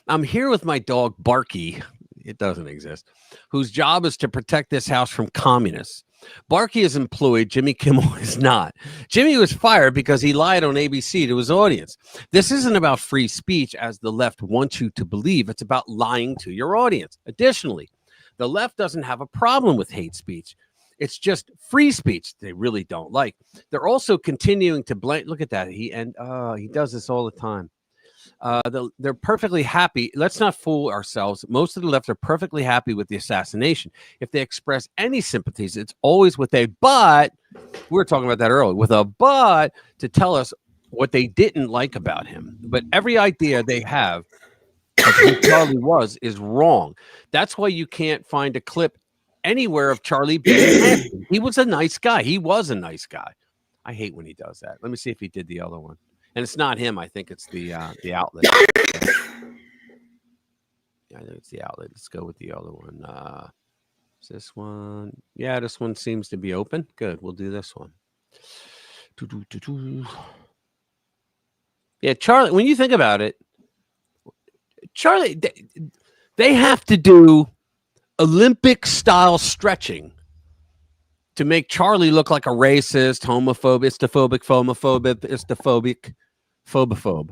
I'm here with my dog, Barky. It doesn't exist. Whose job is to protect this house from communists. Barky is employed. Jimmy Kimmel is not. Jimmy was fired because he lied on ABC to his audience. This isn't about free speech, as the left wants you to believe. It's about lying to your audience. Additionally, the left doesn't have a problem with hate speech. It's just free speech they really don't like. They're also continuing to blame. Look at that. He does this all the time. They're perfectly happy. Let's not fool ourselves. Most of the left are perfectly happy with the assassination. If they express any sympathies, it's always with a but. We were talking about that earlier. With a but to tell us what they didn't like about him. But every idea they have of who Charlie was is wrong. That's why you can't find a clip anywhere of Charlie being happy. He was a nice guy. He was a nice guy. I hate when he does that. Let me see if he did the other one. And it's not him. I think it's the outlet. Yeah, I think it's the outlet. Let's go with the other one. Is this one? Yeah, this one seems to be open. Good. We'll do this one. Yeah, Charlie, when you think about it, Charlie, they have to do Olympic-style stretching to make Charlie look like a racist, homophobic, phobophobe,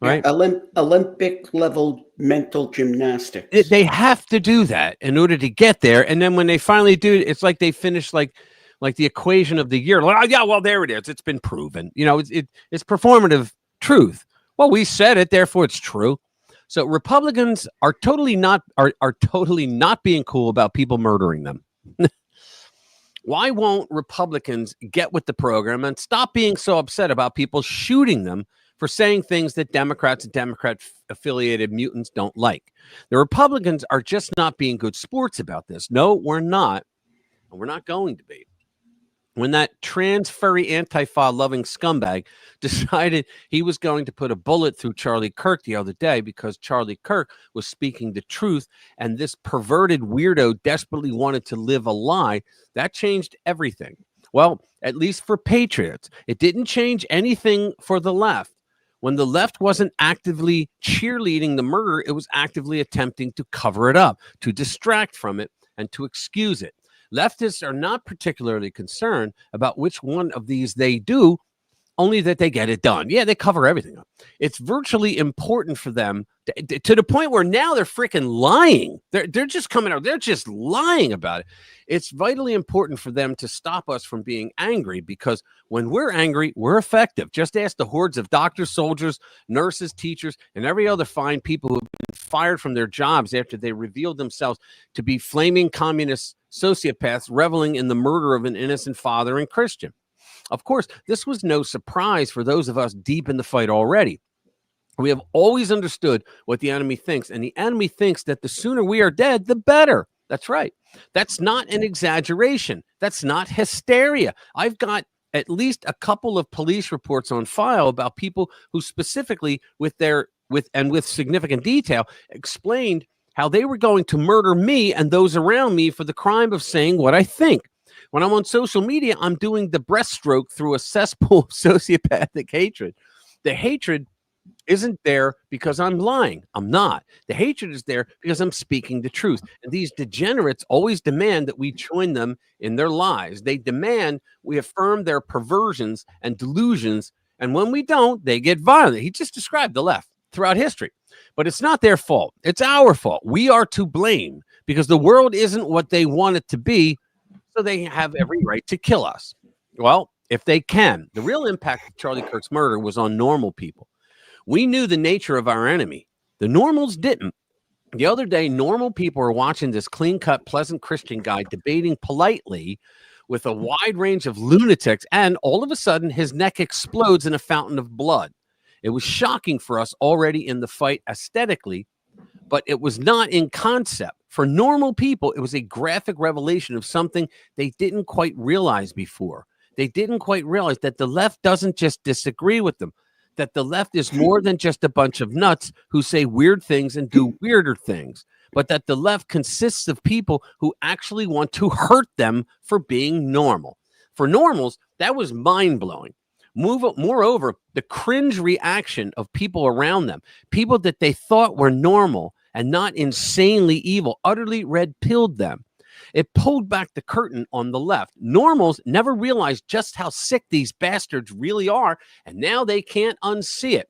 right? Yeah, Olympic-level mental gymnastics. They have to do that in order to get there. And then when they finally do, it's like they finish like the equation of the year. Like, oh, yeah, well, there it is. It's been proven. You know, it's performative truth. Well, we said it, therefore it's true. So Republicans are totally not being cool about people murdering them. Why won't Republicans get with the program and stop being so upset about people shooting them for saying things that Democrats and Democrat-affiliated mutants don't like? The Republicans are just not being good sports about this. No, we're not, and we're not going to be. When that trans furry Antifa loving scumbag decided he was going to put a bullet through Charlie Kirk the other day because Charlie Kirk was speaking the truth and this perverted weirdo desperately wanted to live a lie, that changed everything. Well, at least for patriots. It didn't change anything for the left. When the left wasn't actively cheerleading the murder, it was actively attempting to cover it up, to distract from it, and to excuse it. Leftists are not particularly concerned about which one of these they do, only that they get it done. Yeah, they cover everything up. It's virtually important for them to the point where now they're freaking lying. They're just coming out. They're just lying about it. It's vitally important for them to stop us from being angry, because when we're angry, we're effective. Just ask the hordes of doctors, soldiers, nurses, teachers, and every other fine people who have been fired from their jobs after they revealed themselves to be flaming communist sociopaths reveling in the murder of an innocent father and Christian. Of course, this was no surprise for those of us deep in the fight already. We have always understood what the enemy thinks, and the enemy thinks that the sooner we are dead, the better. That's right. That's not an exaggeration. That's not hysteria. I've got at least a couple of police reports on file about people who specifically with significant detail explained how they were going to murder me and those around me for the crime of saying what I think. When I'm on social media, I'm doing the breaststroke through a cesspool of sociopathic hatred. The hatred isn't there because I'm lying. I'm not. The hatred is there because I'm speaking the truth. And these degenerates always demand that we join them in their lies. They demand we affirm their perversions and delusions. And when we don't, they get violent. He just described the left throughout history. But it's not their fault. It's our fault. We are to blame because the world isn't what they want it to be. So they have every right to kill us. Well, if they can. The real impact of Charlie Kirk's murder was on normal people. We knew the nature of our enemy. The normals didn't. The other day, normal people were watching this clean-cut, pleasant Christian guy debating politely with a wide range of lunatics, and all of a sudden, his neck explodes in a fountain of blood. It was shocking for us already in the fight aesthetically, but it was not in concept. For normal people, it was a graphic revelation of something they didn't quite realize before. They didn't quite realize that the left doesn't just disagree with them, that the left is more than just a bunch of nuts who say weird things and do weirder things, but that the left consists of people who actually want to hurt them for being normal. For normals, that was mind-blowing. Moreover, the cringe reaction of people around them, people that they thought were normal and not insanely evil, utterly red-pilled them. It pulled back the curtain on the left. Normals never realized just how sick these bastards really are, and now they can't unsee it.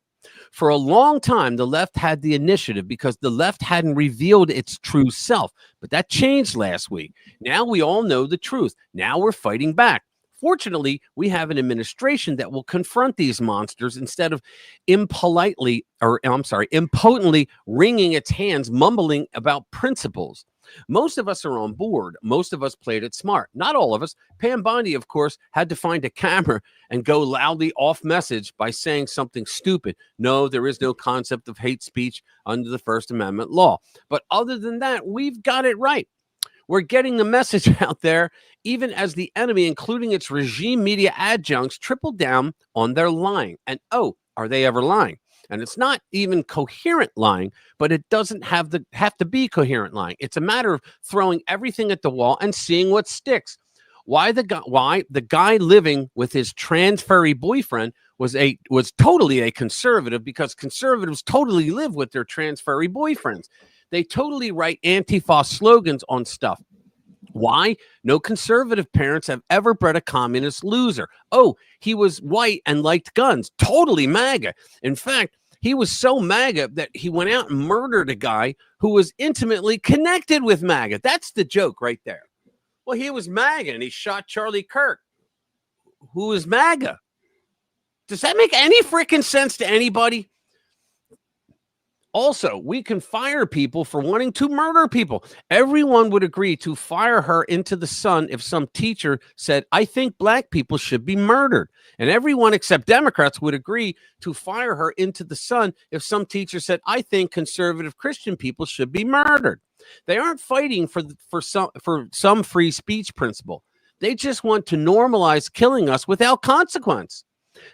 For a long time, the left had the initiative because the left hadn't revealed its true self, but that changed last week. Now we all know the truth. Now we're fighting back. Fortunately, we have an administration that will confront these monsters instead of impotently wringing its hands, mumbling about principles. Most of us are on board. Most of us played it smart. Not all of us. Pam Bondi, of course, had to find a camera and go loudly off message by saying something stupid. No, there is no concept of hate speech under the First Amendment law. But other than that, we've got it right. We're getting the message out there, even as the enemy, including its regime media adjuncts, triple down on their lying. And oh, are they ever lying? And it's not even coherent lying, but it doesn't have to be coherent lying. It's a matter of throwing everything at the wall and seeing what sticks. Why the guy living with his trans furry boyfriend was totally a conservative, because conservatives totally live with their trans furry boyfriends. They totally write Antifa slogans on stuff. Why? No conservative parents have ever bred a communist loser. Oh, he was white and liked guns. Totally MAGA. In fact, he was so MAGA that he went out and murdered a guy who was intimately connected with MAGA. That's the joke right there. Well, he was MAGA and he shot Charlie Kirk, who is MAGA. Does that make any freaking sense to anybody? Also, we can fire people for wanting to murder people. Everyone would agree to fire her into the sun if some teacher said, I think black people should be murdered. And everyone except Democrats would agree to fire her into the sun if some teacher said, I think conservative Christian people should be murdered. They aren't fighting for some free speech principle. They just want to normalize killing us without consequence.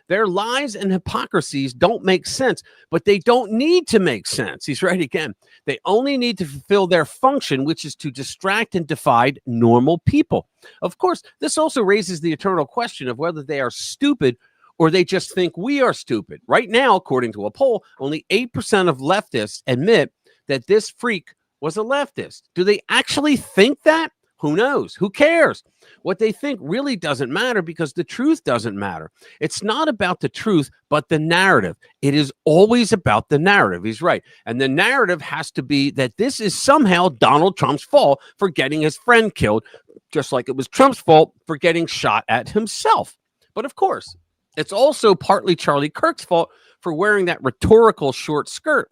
Their lies and hypocrisies don't make sense, but they don't need to make sense. He's right again. They only need to fulfill their function, which is to distract and divide normal people. Of course, this also raises the eternal question of whether they are stupid or they just think we are stupid. Right now, according to a poll, only 8% of leftists admit that this freak was a leftist. Do they actually think that? Who knows? Who cares? What they think really doesn't matter because the truth doesn't matter. It's not about the truth, but the narrative. It is always about the narrative. He's right. And the narrative has to be that this is somehow Donald Trump's fault for getting his friend killed, just like it was Trump's fault for getting shot at himself. But of course, it's also partly Charlie Kirk's fault for wearing that rhetorical short skirt.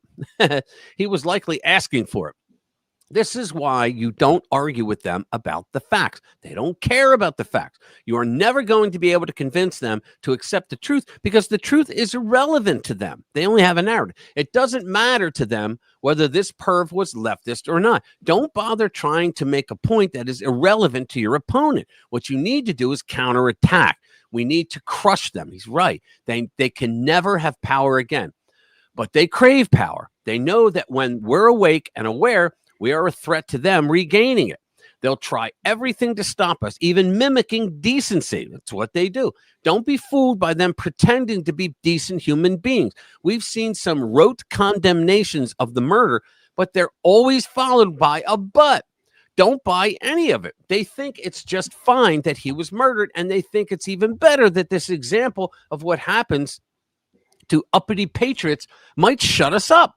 He was likely asking for it. This is why you don't argue with them about the facts. They don't care about the facts. You are never going to be able to convince them to accept the truth because the truth is irrelevant to them. They only have a narrative. It doesn't matter to them whether this perv was leftist or not. Don't bother trying to make a point that is irrelevant to your opponent. What you need to do is counterattack. We need to crush them. He's right. They can never have power again, but they crave power. They know that when we're awake and aware, we are a threat to them regaining it. They'll try everything to stop us, even mimicking decency. That's what they do. Don't be fooled by them pretending to be decent human beings. We've seen some rote condemnations of the murder, but they're always followed by a but. Don't buy any of it. They think it's just fine that he was murdered, and they think it's even better that this example of what happens to uppity patriots might shut us up.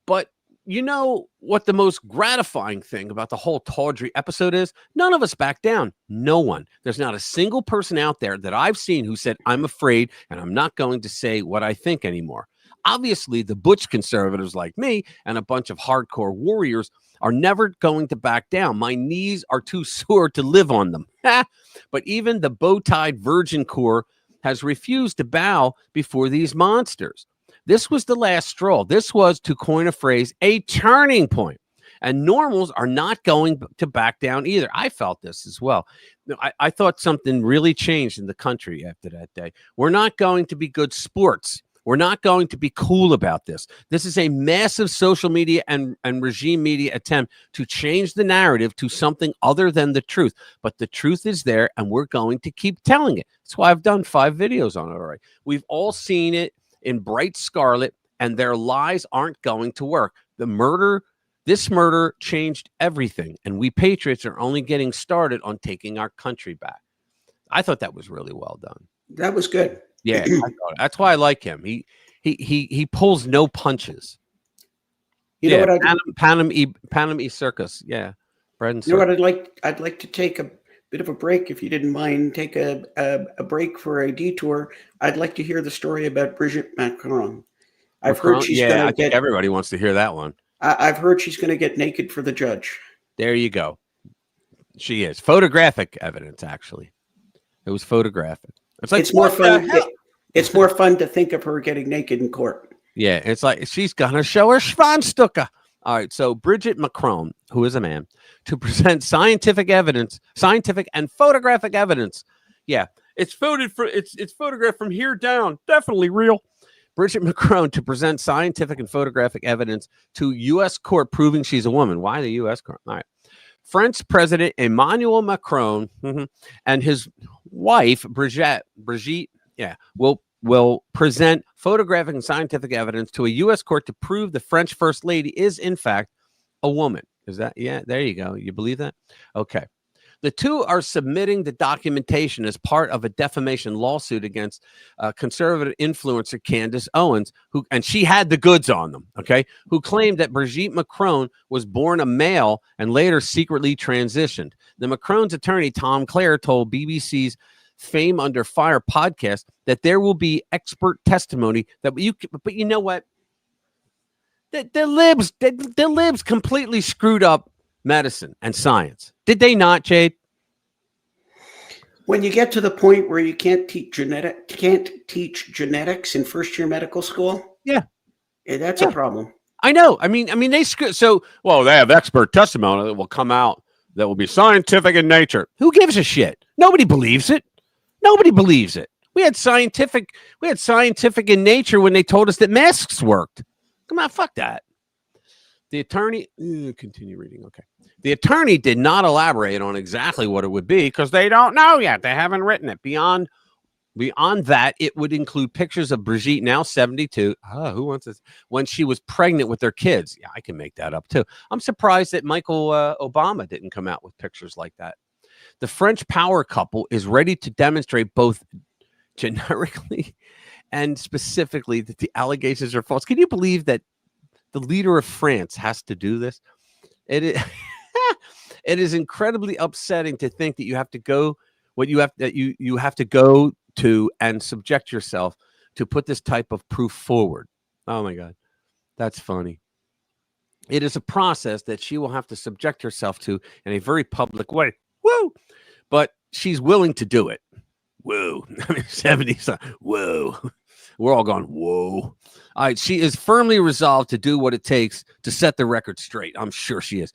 But you know what the most gratifying thing about the whole tawdry episode is? None of us back down. No one. There's not a single person out there that I've seen who said, I'm afraid and I'm not going to say what I think anymore. Obviously, the butch conservatives like me and a bunch of hardcore warriors are never going to back down. My knees are too sore to live on them. But even the bow-tied virgin core has refused to bow before these monsters. This was the last straw. This was, to coin a phrase, a turning point. And normals are not going to back down either. I felt this as well. I thought something really changed in the country after that day. We're not going to be good sports. We're not going to be cool about this. This is a massive social media and regime media attempt to change the narrative to something other than the truth. But the truth is there, and we're going to keep telling it. That's why I've done 5 videos on it already. We've all seen it in bright scarlet, and their lies aren't going to work. This murder changed everything, and we patriots are only getting started on taking our country back. I thought that was really well done. That was good. Yeah, that's why I like him. He pulls no punches. You know what? Panem Circus. Yeah, bread and you know what? I'd like to take a bit of a break, if you didn't mind. Take a break for a detour. I'd like to hear the story about Brigitte Macron. I've heard she's I think everybody wants to hear that one. I've heard she's going to get naked for the judge. There you go. She is. Photographic evidence, actually. It was photographic. It's like, it's more fun. It's more fun to think of her getting naked in court. Yeah, it's like she's going to show her Schwanstucker. All right, so Brigitte Macron, who is a man, to present scientific and photographic evidence. Yeah, it's photographed from here down. Definitely real. Brigitte Macron to present scientific and photographic evidence to U.S. court proving she's a woman. Why the U.S. court? All right. French President Emmanuel Macron and his wife, Brigitte, will present photographic and scientific evidence to a U.S. court to prove the French First Lady is, in fact, a woman. Is that? Yeah, there you go. You believe that? Okay. The two are submitting the documentation as part of a defamation lawsuit against conservative influencer Candace Owens, and she had the goods on them, okay, who claimed that Brigitte Macron was born a male and later secretly transitioned. The Macron's attorney, Tom Clare, told BBC's Fame Under Fire podcast that there will be expert testimony but you know what? The libs completely screwed up medicine and science. Did they not, Jade? When you get to the point where you can't teach genetics in first-year medical school, that's a problem. I know. I mean, they so well. They have expert testimony that will come out that will be scientific in nature. Who gives a shit? Nobody believes it. Nobody believes it. We had scientific in nature when they told us that masks worked. Come on, fuck that. The attorney, continue reading. Okay. The attorney did not elaborate on exactly what it would be because they don't know yet. They haven't written it. Beyond that, it would include pictures of Brigitte, now 72. Who wants this? When she was pregnant with their kids. Yeah, I can make that up too. I'm surprised that Michael Obama didn't come out with pictures like that. The French power couple is ready to demonstrate both generically and specifically that the allegations are false. Can you believe that the leader of France has to do this? It is, it is incredibly upsetting to think that you have to go you have to go to and subject yourself to put this type of proof forward. Oh my God, that's funny. It is a process that she will have to subject herself to in a very public way. Woo! But she's willing to do it. Whoa. I mean, 70. Whoa. We're all going, whoa. All right. She is firmly resolved to do what it takes to set the record straight. I'm sure she is.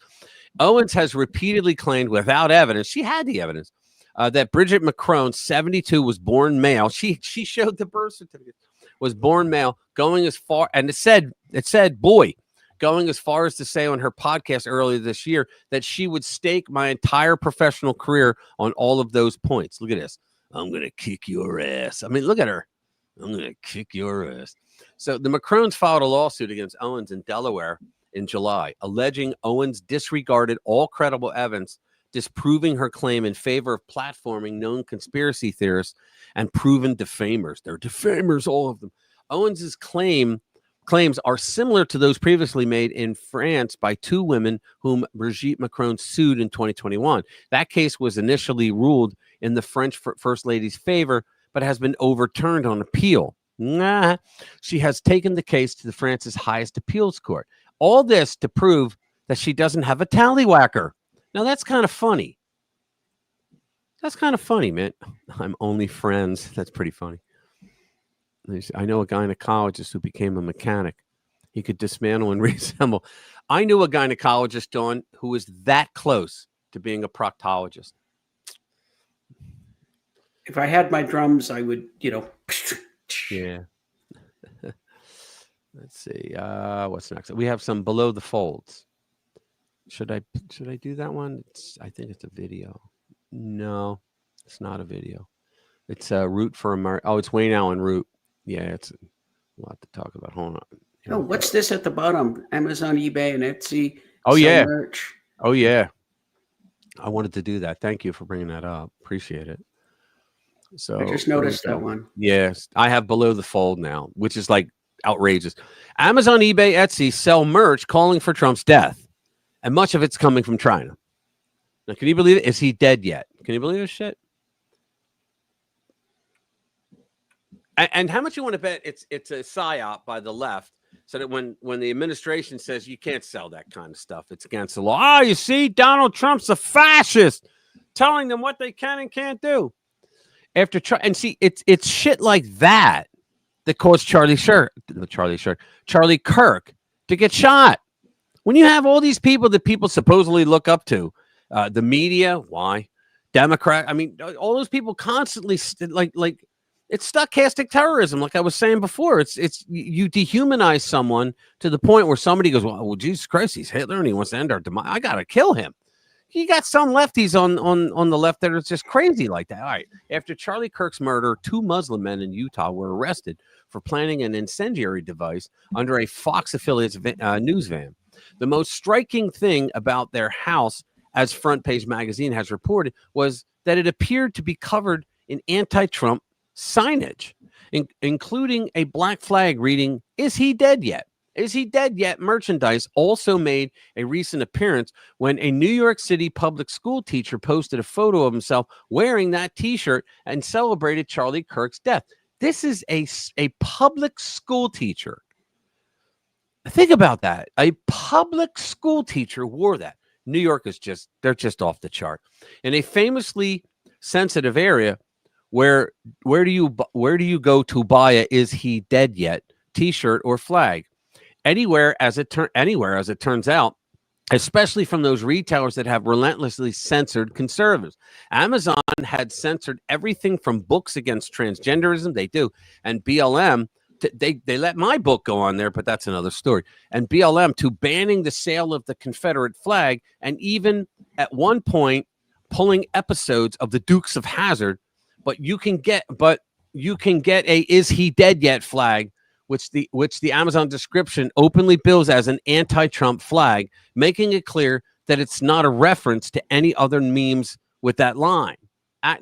Owens has repeatedly claimed without evidence, she had the evidence, that Brigitte Macron, 72, was born male. She showed the birth certificate, was born male, going as far, and it said boy, going as far as to say on her podcast earlier this year that she would stake my entire professional career on all of those points. Look at this. I'm going to kick your ass. I mean, look at her. I'm going to kick your ass. So the Macrons filed a lawsuit against Owens in Delaware in July, alleging Owens disregarded all credible evidence, disproving her claim in favor of platforming known conspiracy theorists and proven defamers. They're defamers, all of them. Owens's claims are similar to those previously made in France by two women whom Brigitte Macron sued in 2021. That case was initially ruled in the French First Lady's favor, but has been overturned on appeal. She has taken the case to France's highest appeals court. All this to prove that she doesn't have a tallywhacker. Now, that's kind of funny. That's kind of funny, man. I'm only friends. That's pretty funny. I know a gynecologist who became a mechanic. He could dismantle and reassemble. I knew a gynecologist, Dawn, who was that close to being a proctologist. If I had my drums, I would, Yeah. Let's see. What's next? We have some below the folds. Should I do that one? I think it's a video. No, it's not a video. It's a Root for America. Oh, it's Wayne Allen Root. Yeah, it's a lot to talk about. Hold on. Oh, what's this at the bottom? Amazon, eBay, and Etsy. Oh, yeah. Merch. Oh, yeah. I wanted to do that. Thank you for bringing that up. Appreciate it. So I just noticed that one. Yes, I have below the fold now, which is like outrageous. Amazon, eBay, Etsy sell merch calling for Trump's death, and much of it's coming from China. Now, can you believe it? Is he dead yet? Can you believe this shit? And how much you want to bet it's a psyop by the left, so that when the administration says you can't sell that kind of stuff, it's against the law. Oh, you see, Donald Trump's a fascist, telling them what they can and can't do. After and see, it's shit like that caused Charlie Kirk to get shot. When you have all these people that people supposedly look up to, the media, why? Democrat, I mean, all those people constantly like it's stochastic terrorism, like I was saying before. It's you dehumanize someone to the point where somebody goes, well, Jesus Christ, he's Hitler and he wants to end our demise. I gotta kill him. You got some lefties on the left that are just crazy like that. All right. After Charlie Kirk's murder, 2 Muslim men in Utah were arrested for planning an incendiary device under a Fox affiliate's news van. The most striking thing about their house, as Front Page Magazine has reported, was that it appeared to be covered in anti-Trump signage, including a black flag reading, "Is he dead yet? Is he dead yet?" Merchandise also made a recent appearance when a New York City public school teacher posted a photo of himself wearing that T-shirt and celebrated Charlie Kirk's death. This is a public school teacher Think about that. A public school teacher wore that. New York is they're just off the chart. In a famously sensitive area, where do you go to buy a "Is he dead yet" T-shirt or flag? Anywhere, as it turns out, especially from those retailers that have relentlessly censored conservatives. Amazon had censored everything from books against transgenderism, they do, and BLM. They let my book go on there, but that's another story. And BLM to banning the sale of the Confederate flag, and even at one point pulling episodes of the Dukes of Hazzard. But you can get a "Is he dead yet" flag, which the Amazon description openly bills as an anti-Trump flag, making it clear that it's not a reference to any other memes with that line.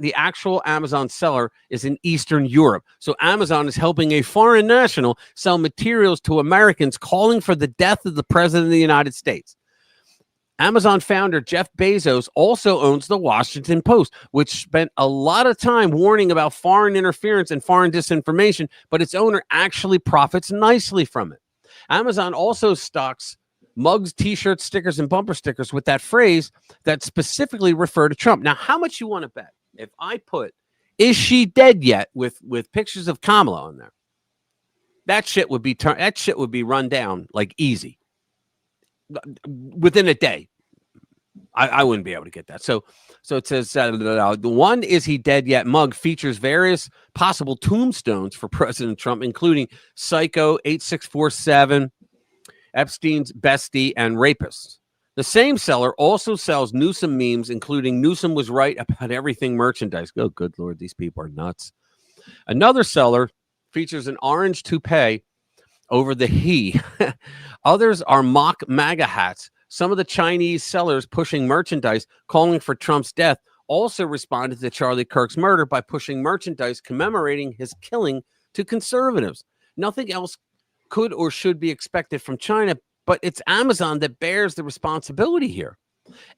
The actual Amazon seller is in Eastern Europe. So Amazon is helping a foreign national sell materials to Americans calling for the death of the President of the United States. Amazon founder Jeff Bezos also owns the Washington Post, which spent a lot of time warning about foreign interference and foreign disinformation, but its owner actually profits nicely from it. Amazon also stocks mugs, T-shirts, stickers, and bumper stickers with that phrase that specifically refer to Trump. Now, how much you want to bet if I put "Is she dead yet" with pictures of Kamala on there? That shit would be run down like easy. Within a day. I wouldn't be able to get that. So it says the one "Is he dead yet" mug features various possible tombstones for President Trump, including Psycho, 8647, Epstein's bestie, and rapist. The same seller also sells Newsom memes, including "Newsom was right about everything" merchandise. Oh, good Lord, these people are nuts. Another seller features an orange toupee over the "he." Others are mock MAGA hats. Some of the Chinese sellers pushing merchandise calling for Trump's death also responded to Charlie Kirk's murder by pushing merchandise commemorating his killing to conservatives. Nothing else could or should be expected from China, but it's Amazon that bears the responsibility here.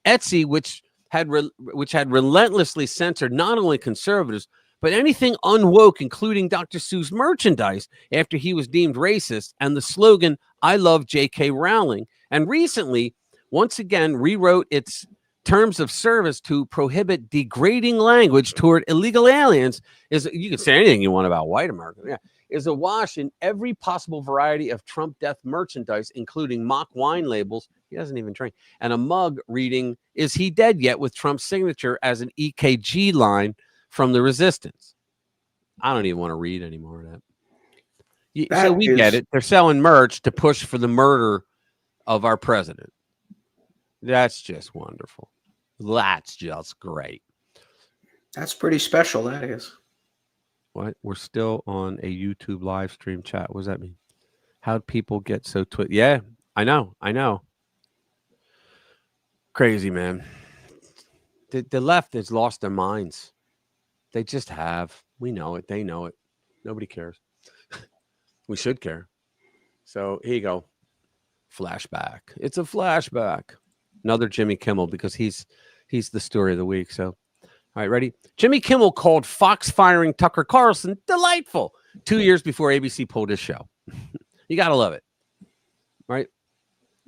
Etsy, which had relentlessly censored not only conservatives, but anything unwoke, including Dr. Seuss merchandise after he was deemed racist, and the slogan "I love J.K. Rowling," and recently, once again, rewrote its terms of service to prohibit degrading language toward illegal aliens. You can say anything you want about white America. Yeah. Is awash in every possible variety of Trump death merchandise, including mock wine labels. He doesn't even drink. And a mug reading "Is he dead yet?" with Trump's signature as an EKG line from the resistance. I don't even want to read any more of that. So we get it. They're selling merch to push for the murder of our president. That's just wonderful. That's just great. That's pretty special, that is. What? We're still on a YouTube live stream chat. What does that mean? How'd people get so Yeah, I know. Crazy, man. The left has lost their minds. They just have. We know it. They know it. Nobody cares. We should care. So here you go. Flashback. It's a flashback. Another Jimmy Kimmel, because he's the story of the week. So, all right, ready? Jimmy Kimmel called Fox firing Tucker Carlson delightful 2 years before ABC pulled his show. You got to love it. Right?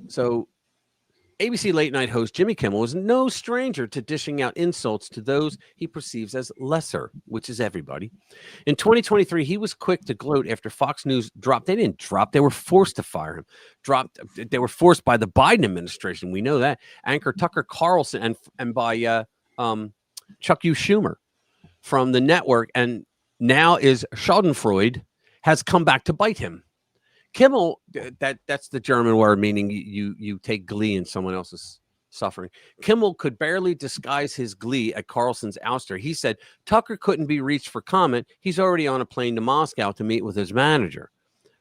So ABC late night host Jimmy Kimmel is no stranger to dishing out insults to those he perceives as lesser, which is everybody. In 2023, he was quick to gloat after Fox News dropped. They didn't drop. They were forced to fire him. They were forced by the Biden administration. We know that. Anchor Tucker Carlson and by Chuck U. Schumer from the network. And now is Schadenfreude has come back to bite him. Kimmel, that's the German word meaning you take glee in someone else's suffering. Kimmel could barely disguise his glee at Carlson's ouster. He said Tucker couldn't be reached for comment. He's already on a plane to Moscow to meet with his manager.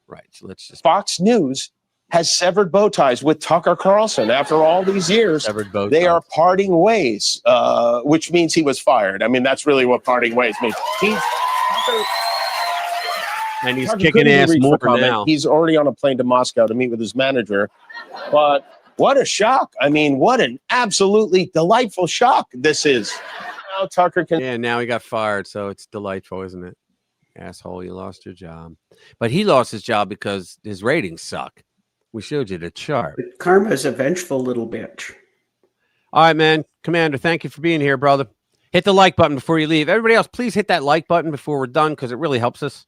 Right. So let's just. Fox News has severed bow ties with Tucker Carlson. After all these years, they are parting ways, which means he was fired. I mean, that's really what parting ways means. And he's kicking ass more now. He's already on a plane to Moscow to meet with his manager. But what a shock. I mean, what an absolutely delightful shock this is. Now Tucker can. Yeah, now he got fired. So it's delightful, isn't it? Asshole, you lost your job. But he lost his job because his ratings suck. We showed you the chart. But karma's a vengeful little bitch. All right, man. Commander, thank you for being here, brother. Hit the like button before you leave. Everybody else, please hit that like button before we're done because it really helps us.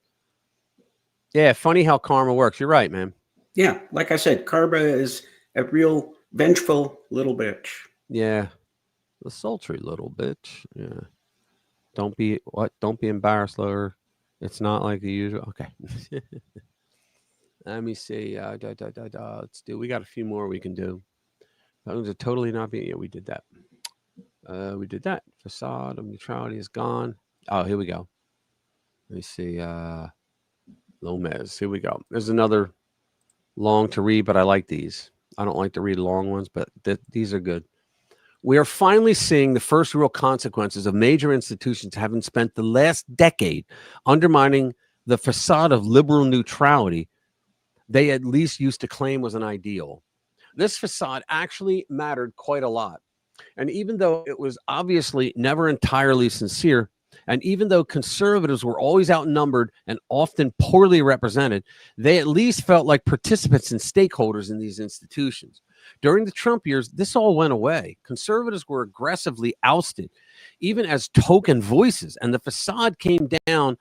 Yeah, funny how karma works. You're right, man. Yeah, like I said, karma is a real vengeful little bitch. Yeah, the sultry little bitch. Yeah. Don't be embarrassed, Laura. It's not like the usual. Okay. Let me see. Let's do. We got a few more we can do. That was a totally not being. Yeah, we did that. We did that. Facade of neutrality is gone. Oh, here we go. Let me see. Lomez. Here we go. There's another long to read, but I like these. I don't like to read long ones, but these are good. We are finally seeing the first real consequences of major institutions having spent the last decade undermining the facade of liberal neutrality they at least used to claim was an ideal. This facade actually mattered quite a lot. And even though it was obviously never entirely sincere, and even though conservatives were always outnumbered and often poorly represented, they at least felt like participants and stakeholders in these institutions. During the Trump years, this all went away. Conservatives were aggressively ousted, even as token voices, and the facade came down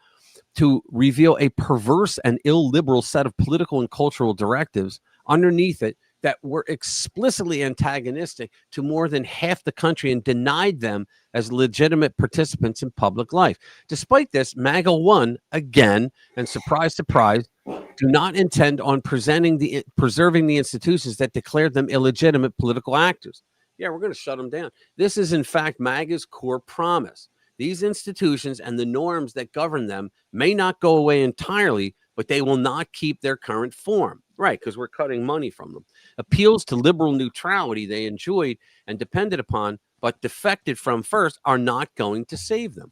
to reveal a perverse and illiberal set of political and cultural directives underneath it that were explicitly antagonistic to more than half the country and denied them as legitimate participants in public life. Despite this, MAGA won again, and surprise, surprise, do not intend on preserving the institutions that declared them illegitimate political actors. Yeah, we're going to shut them down. This is, in fact, MAGA's core promise. These institutions and the norms that govern them may not go away entirely, but they will not keep their current form. Right, because we're cutting money from them. Appeals to liberal neutrality they enjoyed and depended upon, but defected from first, are not going to save them.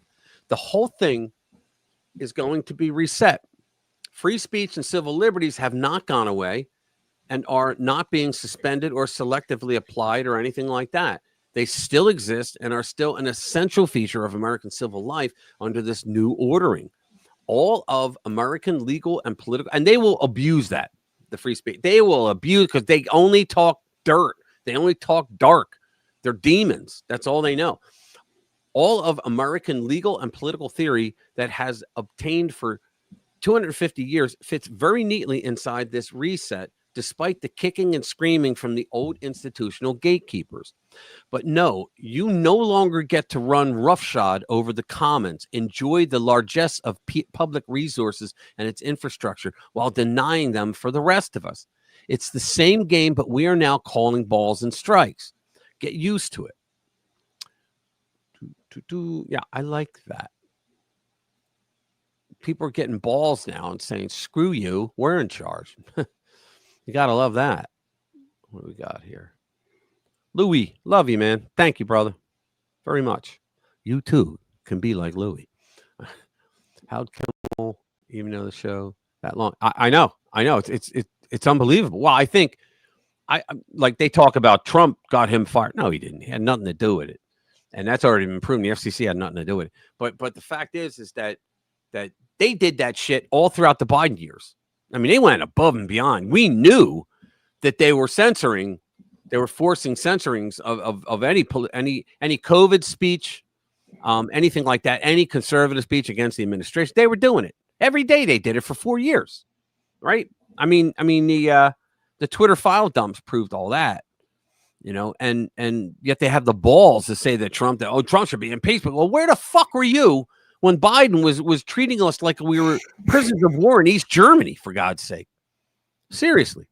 The whole thing is going to be reset. Free speech and civil liberties have not gone away and are not being suspended or selectively applied or anything like that. They still exist and are still an essential feature of American civil life under this new ordering. All of American legal and political, and they will abuse that. The free speech. They will abuse because they only talk dirt. They only talk dark. They're demons. That's all they know. All of American legal and political theory that has obtained for 250 years fits very neatly inside this reset, despite the kicking and screaming from the old institutional gatekeepers. But no, you no longer get to run roughshod over the commons, enjoy the largesse of public resources and its infrastructure while denying them for the rest of us. It's the same game, but we are now calling balls and strikes. Get used to it. Yeah, I like that. People are getting balls now and saying, screw you, we're in charge. You got to love that. What do we got here? Louis, love you, man. Thank you, brother. Very much. You too can be like Louis. How'd Kimmel even know the show that long? I know. It's unbelievable. Well, I think like they talk about Trump got him fired. No, he didn't. He had nothing to do with it. And that's already been proven. The FCC had nothing to do with it. But the fact is that they did that shit all throughout the Biden years. I mean, they went above and beyond. We knew that they were censoring. They were forcing censorings of any COVID speech, anything like that, any conservative speech against the administration. They were doing it every day. They did it for 4 years, right? I mean the Twitter file dumps proved all that, you know, and yet they have the balls to say that Trump should be impeached. Well, where the fuck were you when Biden was treating us like we were prisoners of war in East Germany, for God's sake? Seriously.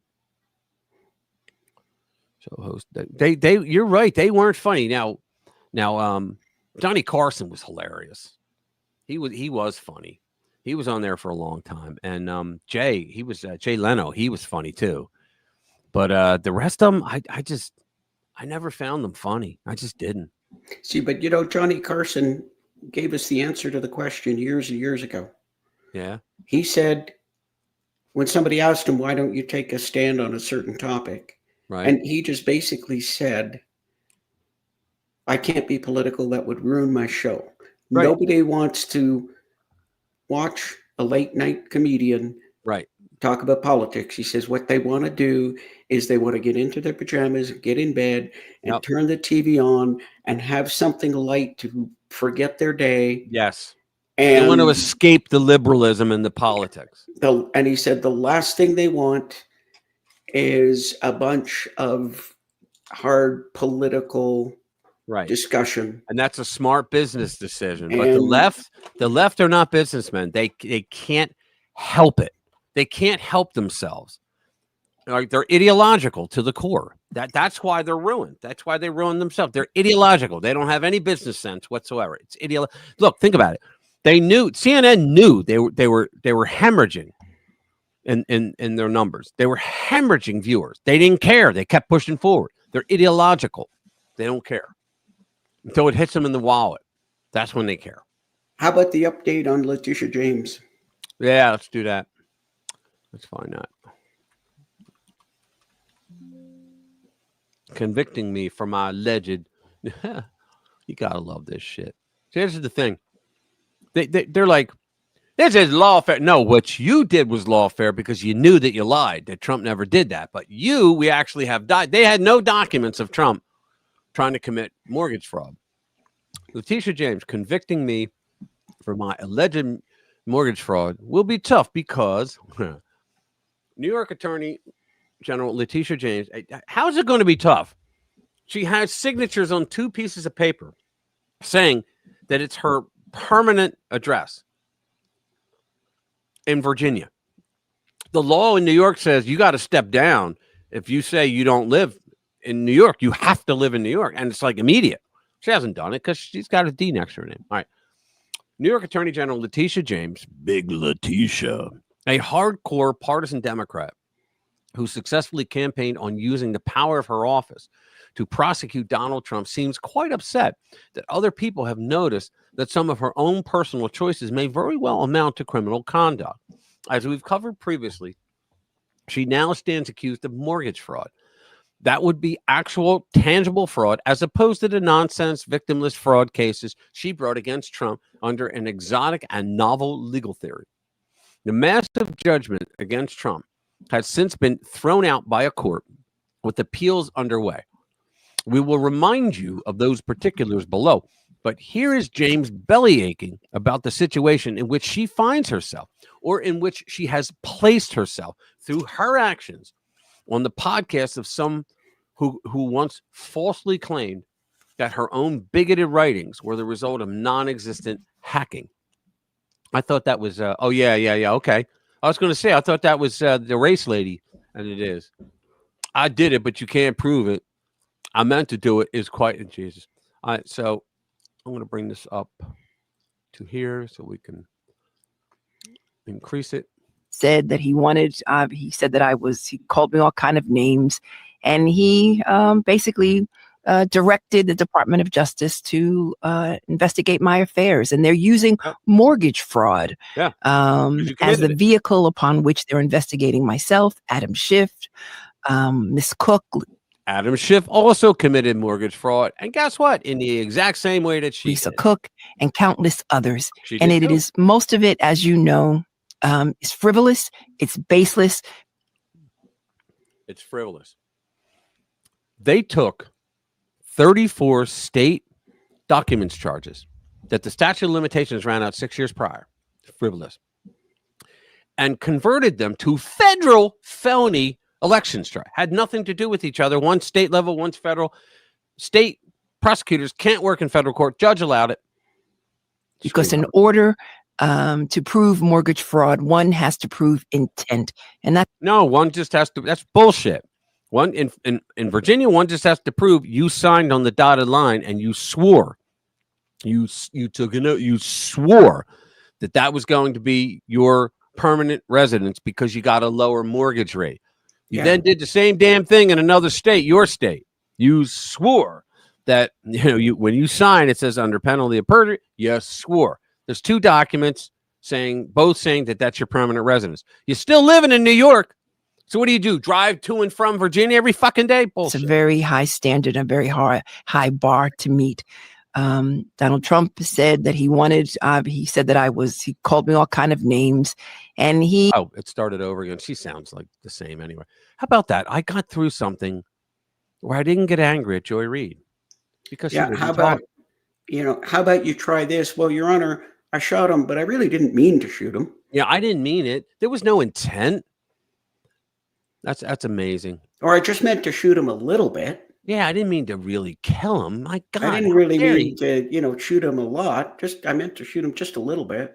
So host they you're right, they weren't funny. Now Johnny Carson was hilarious. He was funny. He was on there for a long time. And Jay Leno, he was funny too. But the rest of them, I never found them funny. I just didn't. See, but you know, Johnny Carson gave us the answer to the question years and years ago. Yeah. He said, when somebody asked him, why don't you take a stand on a certain topic? Right. And he just basically said, I can't be political. That would ruin my show. Right. Nobody wants to watch a late night comedian right talk about politics. He says what they want to do is they want to get into their pajamas, get in bed, and turn the TV on and have something light to forget their day. Yes. And they want to escape the liberalism and the politics. And he said the last thing they want is a bunch of hard political discussion. And that's a smart business decision. But the left are not businessmen. They can't help it. They can't help themselves. Like, they're ideological to the core. That's why they're ruined. That's why they ruin themselves. They're ideological. They don't have any business sense whatsoever. It's Look, think about it. They knew, CNN knew they were hemorrhaging in their numbers. They were hemorrhaging viewers. They didn't care. They kept pushing forward. They're ideological. They don't care until it hits them in the wallet. That's when they care. How about the update on Letitia James? Yeah, let's do that. Let's find that. Convicting me for my alleged. You gotta love this shit. See, this is the thing. They're like, this is lawfare. No, what you did was lawfare because you knew that you lied, that Trump never did that. But we actually have died. They had no documents of Trump trying to commit mortgage fraud. Letitia James convicting me for my alleged mortgage fraud will be tough because New York Attorney General Letitia James, how is it going to be tough? She has signatures on 2 pieces of paper saying that it's her permanent address in Virginia. The law in New York says you got to step down if you say you don't live in New York. You have to live in New York, and it's like immediate. She hasn't done it because she's got a D next to her name. All right. New York Attorney General Letitia James, Big Letitia, a hardcore partisan Democrat who successfully campaigned on using the power of her office to prosecute Donald Trump, seems quite upset that other people have noticed that some of her own personal choices may very well amount to criminal conduct. As we've covered previously, she now stands accused of mortgage fraud. That would be actual tangible fraud as opposed to the nonsense victimless fraud cases she brought against Trump under an exotic and novel legal theory. The massive judgment against Trump has since been thrown out by a court with appeals underway. We will remind you of those particulars below, but here is James belly aching about the situation in which she finds herself or in which she has placed herself through her actions on the podcast of some who once falsely claimed that her own bigoted writings were the result of non-existent hacking. I thought that was, okay. I was going to say, I thought that was the race lady, and it is. I did it, but you can't prove it. I meant to do it is quite, Jesus. All right, so I'm going to bring this up to here so we can increase it. Said that he wanted, he said that he called me all kind of names, and he basically directed the Department of Justice to investigate my affairs, and they're using mortgage fraud as the vehicle upon which they're investigating myself, Adam Schiff, Miss Cook. Adam Schiff also committed mortgage fraud, and guess what? In the exact same way that she Lisa Cook and countless others, and it is most of it, as you know, is frivolous. It's baseless. It's frivolous. They took 34 state documents charges that the statute of limitations ran out 6 years prior, frivolous, and converted them to federal felony elections charge. Had nothing to do with each other. One state level, one's federal. State prosecutors can't work in federal court. Judge allowed it. Because in order to prove mortgage fraud, one has to prove intent, and one just has to. That's bullshit. One in Virginia, one just has to prove you signed on the dotted line and you swore, you took a note, you swore that was going to be your permanent residence because you got a lower mortgage rate. You then did the same damn thing in another state, your state. You swore that when you sign, it says under penalty of perjury. You swore. There's 2 documents both saying that that's your permanent residence. You're still living in New York. So what do? Drive to and from Virginia every fucking day? Bullshit. It's a very high standard, a very high bar to meet. Donald Trump said that he wanted, he said that he called me all kind of names, and Oh, it started over again. She sounds like the same anyway. How about that? I got through something where I didn't get angry at Joy Reid because she how about, how about you try this? Well, Your Honor, I shot him, but I really didn't mean to shoot him. Yeah, I didn't mean it. There was no intent. That's amazing. Or I just meant to shoot him a little bit. Yeah, I didn't mean to really kill him. My God, I didn't really mean to, shoot him a lot. I meant to shoot him just a little bit.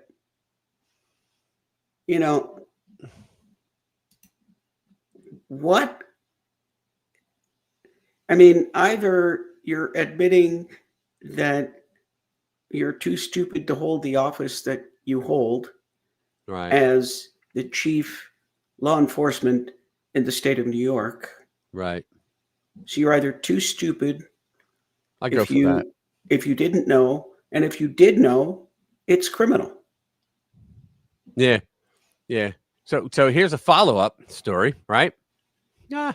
What? I mean, either you're admitting that you're too stupid to hold the office that you hold, right, as the chief law enforcement in the state of New York. Right. So you're either too stupid. I go for that. If you didn't know, and if you did know, it's criminal. Yeah. Yeah. So here's a follow-up story, right? Yeah.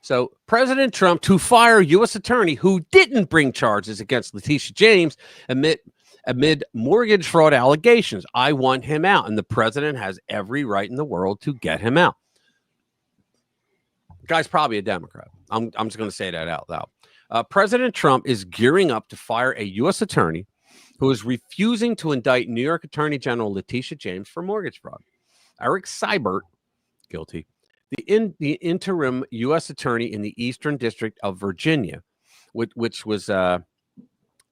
So President Trump to fire U.S. attorney who didn't bring charges against Letitia James amid mortgage fraud allegations. I want him out. And the president has every right in the world to get him out. The guy's probably a Democrat. I'm just going to say that out loud. President Trump is gearing up to fire a U.S. attorney who is refusing to indict New York Attorney General Letitia James for mortgage fraud. Eric Seibert, guilty. The interim U.S. attorney in the Eastern District of Virginia, which was the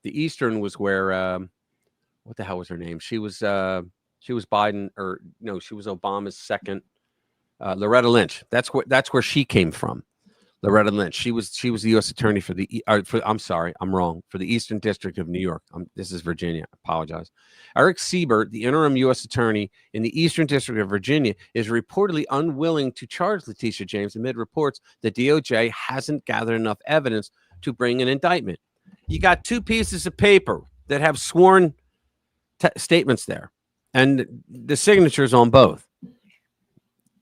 Eastern was where what the hell was her name? She was Biden, or no, she was Obama's second. Loretta Lynch. That's where she came from. Loretta Lynch. She was the U.S. attorney for I'm sorry, I'm wrong. For the Eastern District of New York. This is Virginia. I apologize. Eric Seibert, the interim U.S. attorney in the Eastern District of Virginia, is reportedly unwilling to charge Letitia James amid reports that DOJ hasn't gathered enough evidence to bring an indictment. You got two pieces of paper that have sworn statements there, and the signatures on both.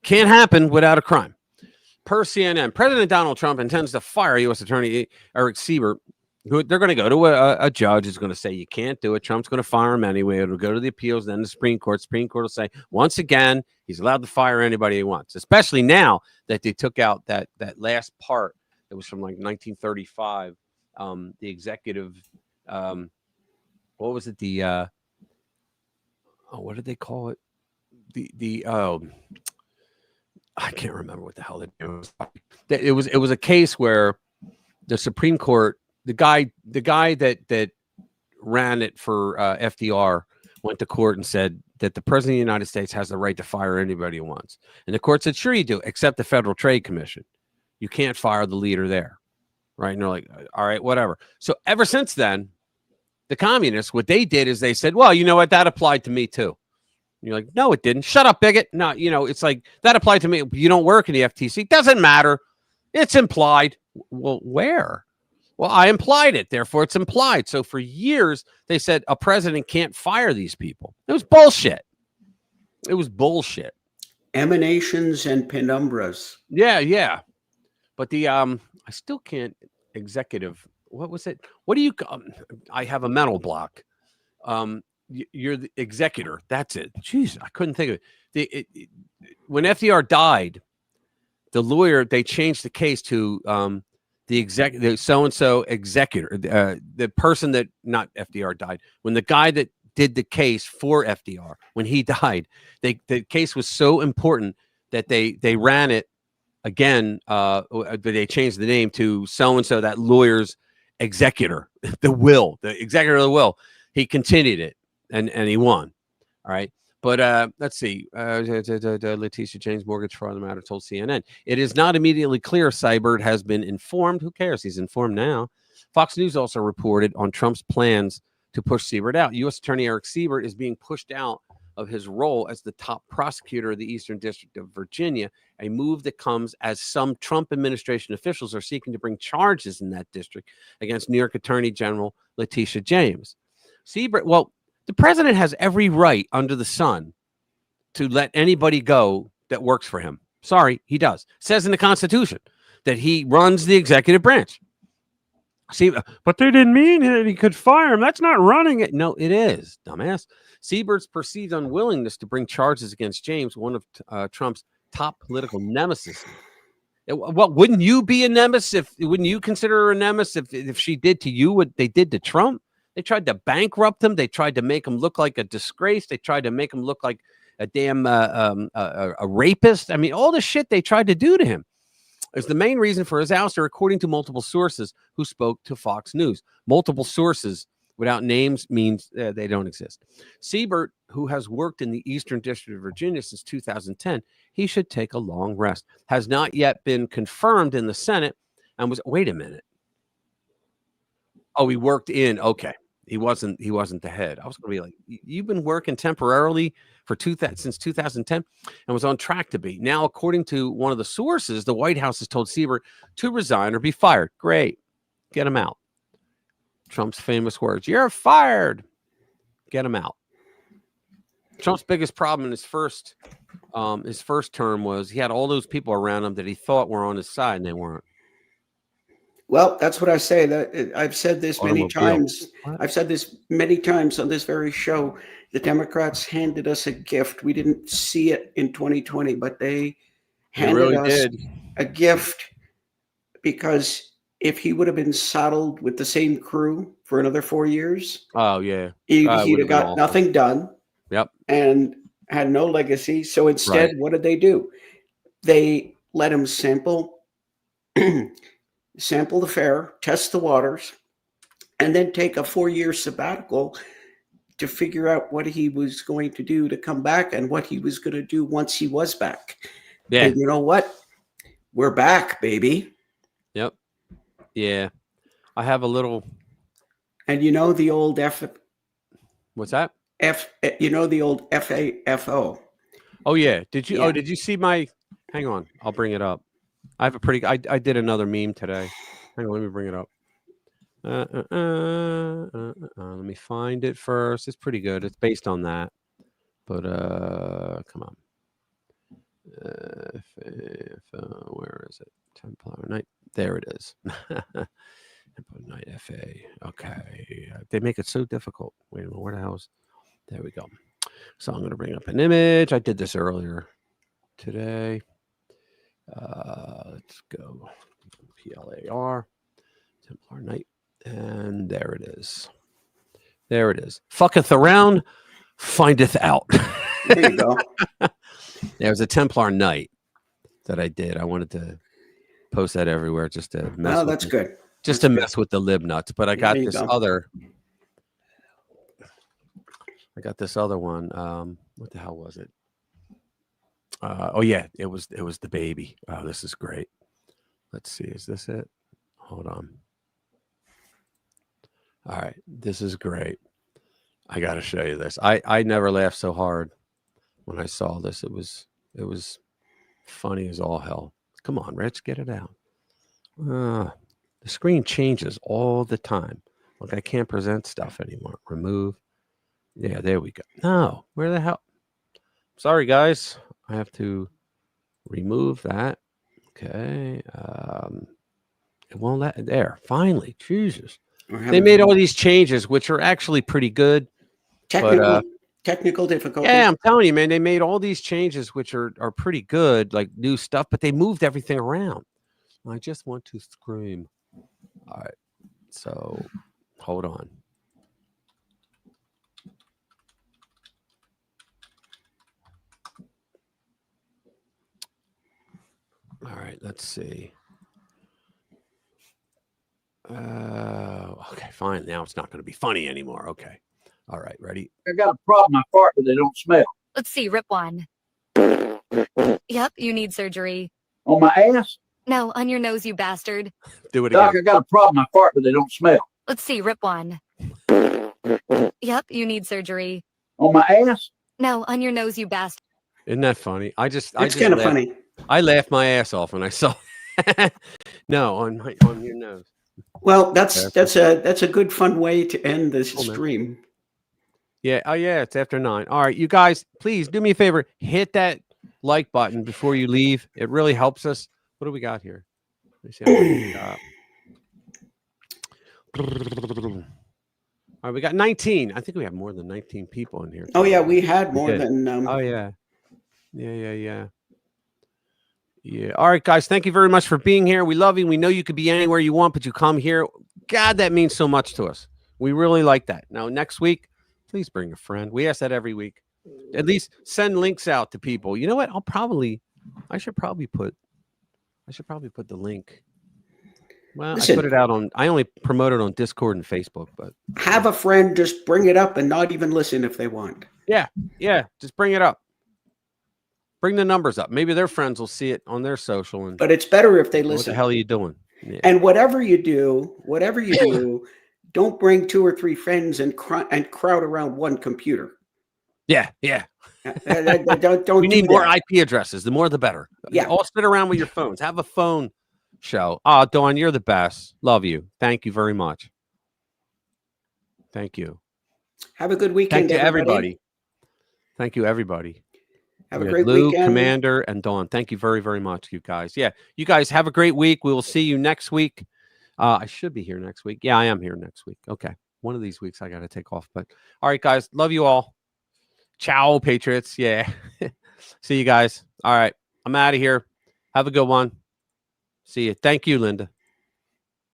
Can't happen without a crime. Per CNN, President Donald Trump intends to fire U.S. Attorney Eric Seibert. Who they're going to go to a judge who's going to say you can't do it. Trump's going to fire him anyway. It'll go to the appeals, then the Supreme Court. Supreme Court will say once again he's allowed to fire anybody he wants. Especially now that they took out that last part that was from like 1935. The executive, what was it? What did they call it? I can't remember what the hell it was. It was a case where the Supreme Court, the guy that ran it for FDR went to court and said that the president of the United States has the right to fire anybody he wants. And the court said, sure you do, except the Federal Trade Commission. You can't fire the leader there. Right. And they're like, all right, whatever. So ever since then, the communists, what they did is they said, well, you know what? That applied to me too. And you're like, no, it didn't. Shut up, bigot. No, it's like that applied to me. You don't work in the FTC. Doesn't matter. It's implied. Well, where? Well, I implied it. Therefore, it's implied. So for years, they said a president can't fire these people. It was bullshit. It was bullshit. Emanations and penumbras. Yeah. But I still can't executive. What was it? What do you? I have a mental block. You're the executor. That's it. Jeez, I couldn't think of it. When FDR died, the lawyer, they changed the case to the so-and-so executor, the person that, not FDR died. When the guy that did the case for FDR, when he died, the case was so important that they ran it again. They changed the name to so-and-so, that lawyer's executor, the executor of the will. He continued it and he won. All right. But let's see. Letitia James mortgage fraud matter told CNN. It is not immediately clear Seibert has been informed. Who cares? He's informed now. Fox News also reported on Trump's plans to push Seibert out. U.S. Attorney Eric Seibert is being pushed out of his role as the top prosecutor of the Eastern District of Virginia, a move that comes as some Trump administration officials are seeking to bring charges in that district against New York Attorney General Letitia James. Seibert, well, the president has every right under the sun to let anybody go that works for him. Sorry, he does. It says in the Constitution that he runs the executive branch. See, but they didn't mean that he could fire him. That's not running it. No, it is, dumbass. Siebert's perceived unwillingness to bring charges against James, one of Trump's top political nemesis. What wouldn't you be a nemesis? Wouldn't you consider her a nemesis if she did to you what they did to Trump? They tried to bankrupt him. They tried to make him look like a disgrace. They tried to make him look like a damn a rapist. I mean, all the shit they tried to do to him is the main reason for his ouster, according to multiple sources who spoke to Fox News. Multiple sources without names means they don't exist. Siebert, who has worked in the Eastern District of Virginia since 2010, he should take a long rest. Has not yet been confirmed in the Senate and was, wait a minute. Oh, he worked in, okay. He wasn't the head. I was going to be like, you've been working temporarily for since 2010 and was on track to be. Now, according to one of the sources, the White House has told Siebert to resign or be fired. Great. Get him out. Trump's famous words, you're fired. Get him out. Trump's biggest problem in his first term was he had all those people around him that he thought were on his side and they weren't. Well, that's what I say. That I've said this many times. I've said this many times on this very show. The Democrats handed us a gift. We didn't see it in 2020, but they handed us a gift because if he would have been saddled with the same crew for another 4 years, oh yeah, he'd have got nothing done. Yep, and had no legacy. So instead, what did they do? They let him sample the fare, test the waters, and then take a 4-year sabbatical to figure out what he was going to do to come back and what he was going to do once he was back. Yeah. And you know what? We're back, baby. Yep. Yeah. I have a little. And you know the old What's that? You know the old FAFO. Oh yeah. Did you? Yeah. Oh, did you see my? Hang on, I'll bring it up. I have a pretty. I did another meme today. Hang on, let me bring it up. Let me find it first. It's pretty good. It's based on that. But come on. Where is it? Templar Night. There it is. Templar Night FA. Okay. They make it so difficult. Wait a minute. Where the hell is? There we go. So I'm going to bring up an image. I did this earlier today. Let's go. PLAR. Templar Night. And there it is. There it is. Fucketh around, findeth out. There you go. There's a Templar Night that I did. I wanted to post that everywhere just to mess with that's good. Just to mess with the lib nuts. But I got this other. I got this other one. What the hell was it? Oh yeah, it was the baby. Oh, this is great. Let's see. Is this it? Hold on. All right, this is great. I got to show you this. I never laughed so hard when I saw this. It was funny as all hell. Come on, Rich, get it out. The screen changes all the time. Look, I can't present stuff anymore. Remove. Yeah, there we go. No, where the hell? Sorry, guys. I have to remove that. Okay. It won't let there. Finally, Jesus. They made all these changes, which are actually pretty good. Technical difficulties. Yeah, I'm telling you, man, they made all these changes, which are pretty good, like new stuff, but they moved everything around. I just want to scream. All right. So hold on. All right, let's see. Okay, fine. Now it's not going to be funny anymore. Okay. All right, ready? I got a problem. I fart, but they don't smell. Let's see, rip one. Yep, you need surgery. On my ass? No, on your nose, you bastard. Do it again. Doc, I got a problem. I fart, but they don't smell. Let's see, rip one. Yep, you need surgery. On my ass? No, on your nose, you bastard. Isn't that funny? It's kind of funny. I laughed my ass off when I saw. No, on your nose. Well, that's a good fun way to end this stream. Yeah. Oh yeah, it's after 9. All right, you guys, please do me a favor. Hit that like button before you leave. It really helps us. What do we got here? Let me see how All right, we got 19. I think we have more than 19 people in here. Oh yeah, we had more did. than. Oh yeah. Yeah. All right, guys. Thank you very much for being here. We love you. We know you could be anywhere you want, but you come here. God, that means so much to us. We really like that. Now, next week, please bring a friend. We ask that every week. At least send links out to people. You know what? I should probably put the link. Well, Listen, I put it out on. I only promote it on Discord and Facebook, but have a friend just bring it up and not even listen if they want. yeah, just bring it up. Bring the numbers up. Maybe their friends will see it on their social. But it's better if they listen. What the hell are you doing? Yeah. And whatever you do, don't bring 2 or 3 friends and crowd around one computer. Yeah. Don't we need more IP addresses. The more, the better. Yeah. All sit around with your phones. Have a phone show. Oh, Dawn, you're the best. Love you. Thank you very much. Thank you. Have a good weekend, Thank you, everybody. Thank you, everybody. Have a great Lou, weekend. Commander, and Dawn. Thank you very, very much, you guys. Yeah, you guys have a great week. We will see you next week. I should be here next week. Yeah, I am here next week. Okay. One of these weeks I got to take off. But all right, guys. Love you all. Ciao, Patriots. Yeah. See you guys. All right. I'm out of here. Have a good one. See you. Thank you, Linda.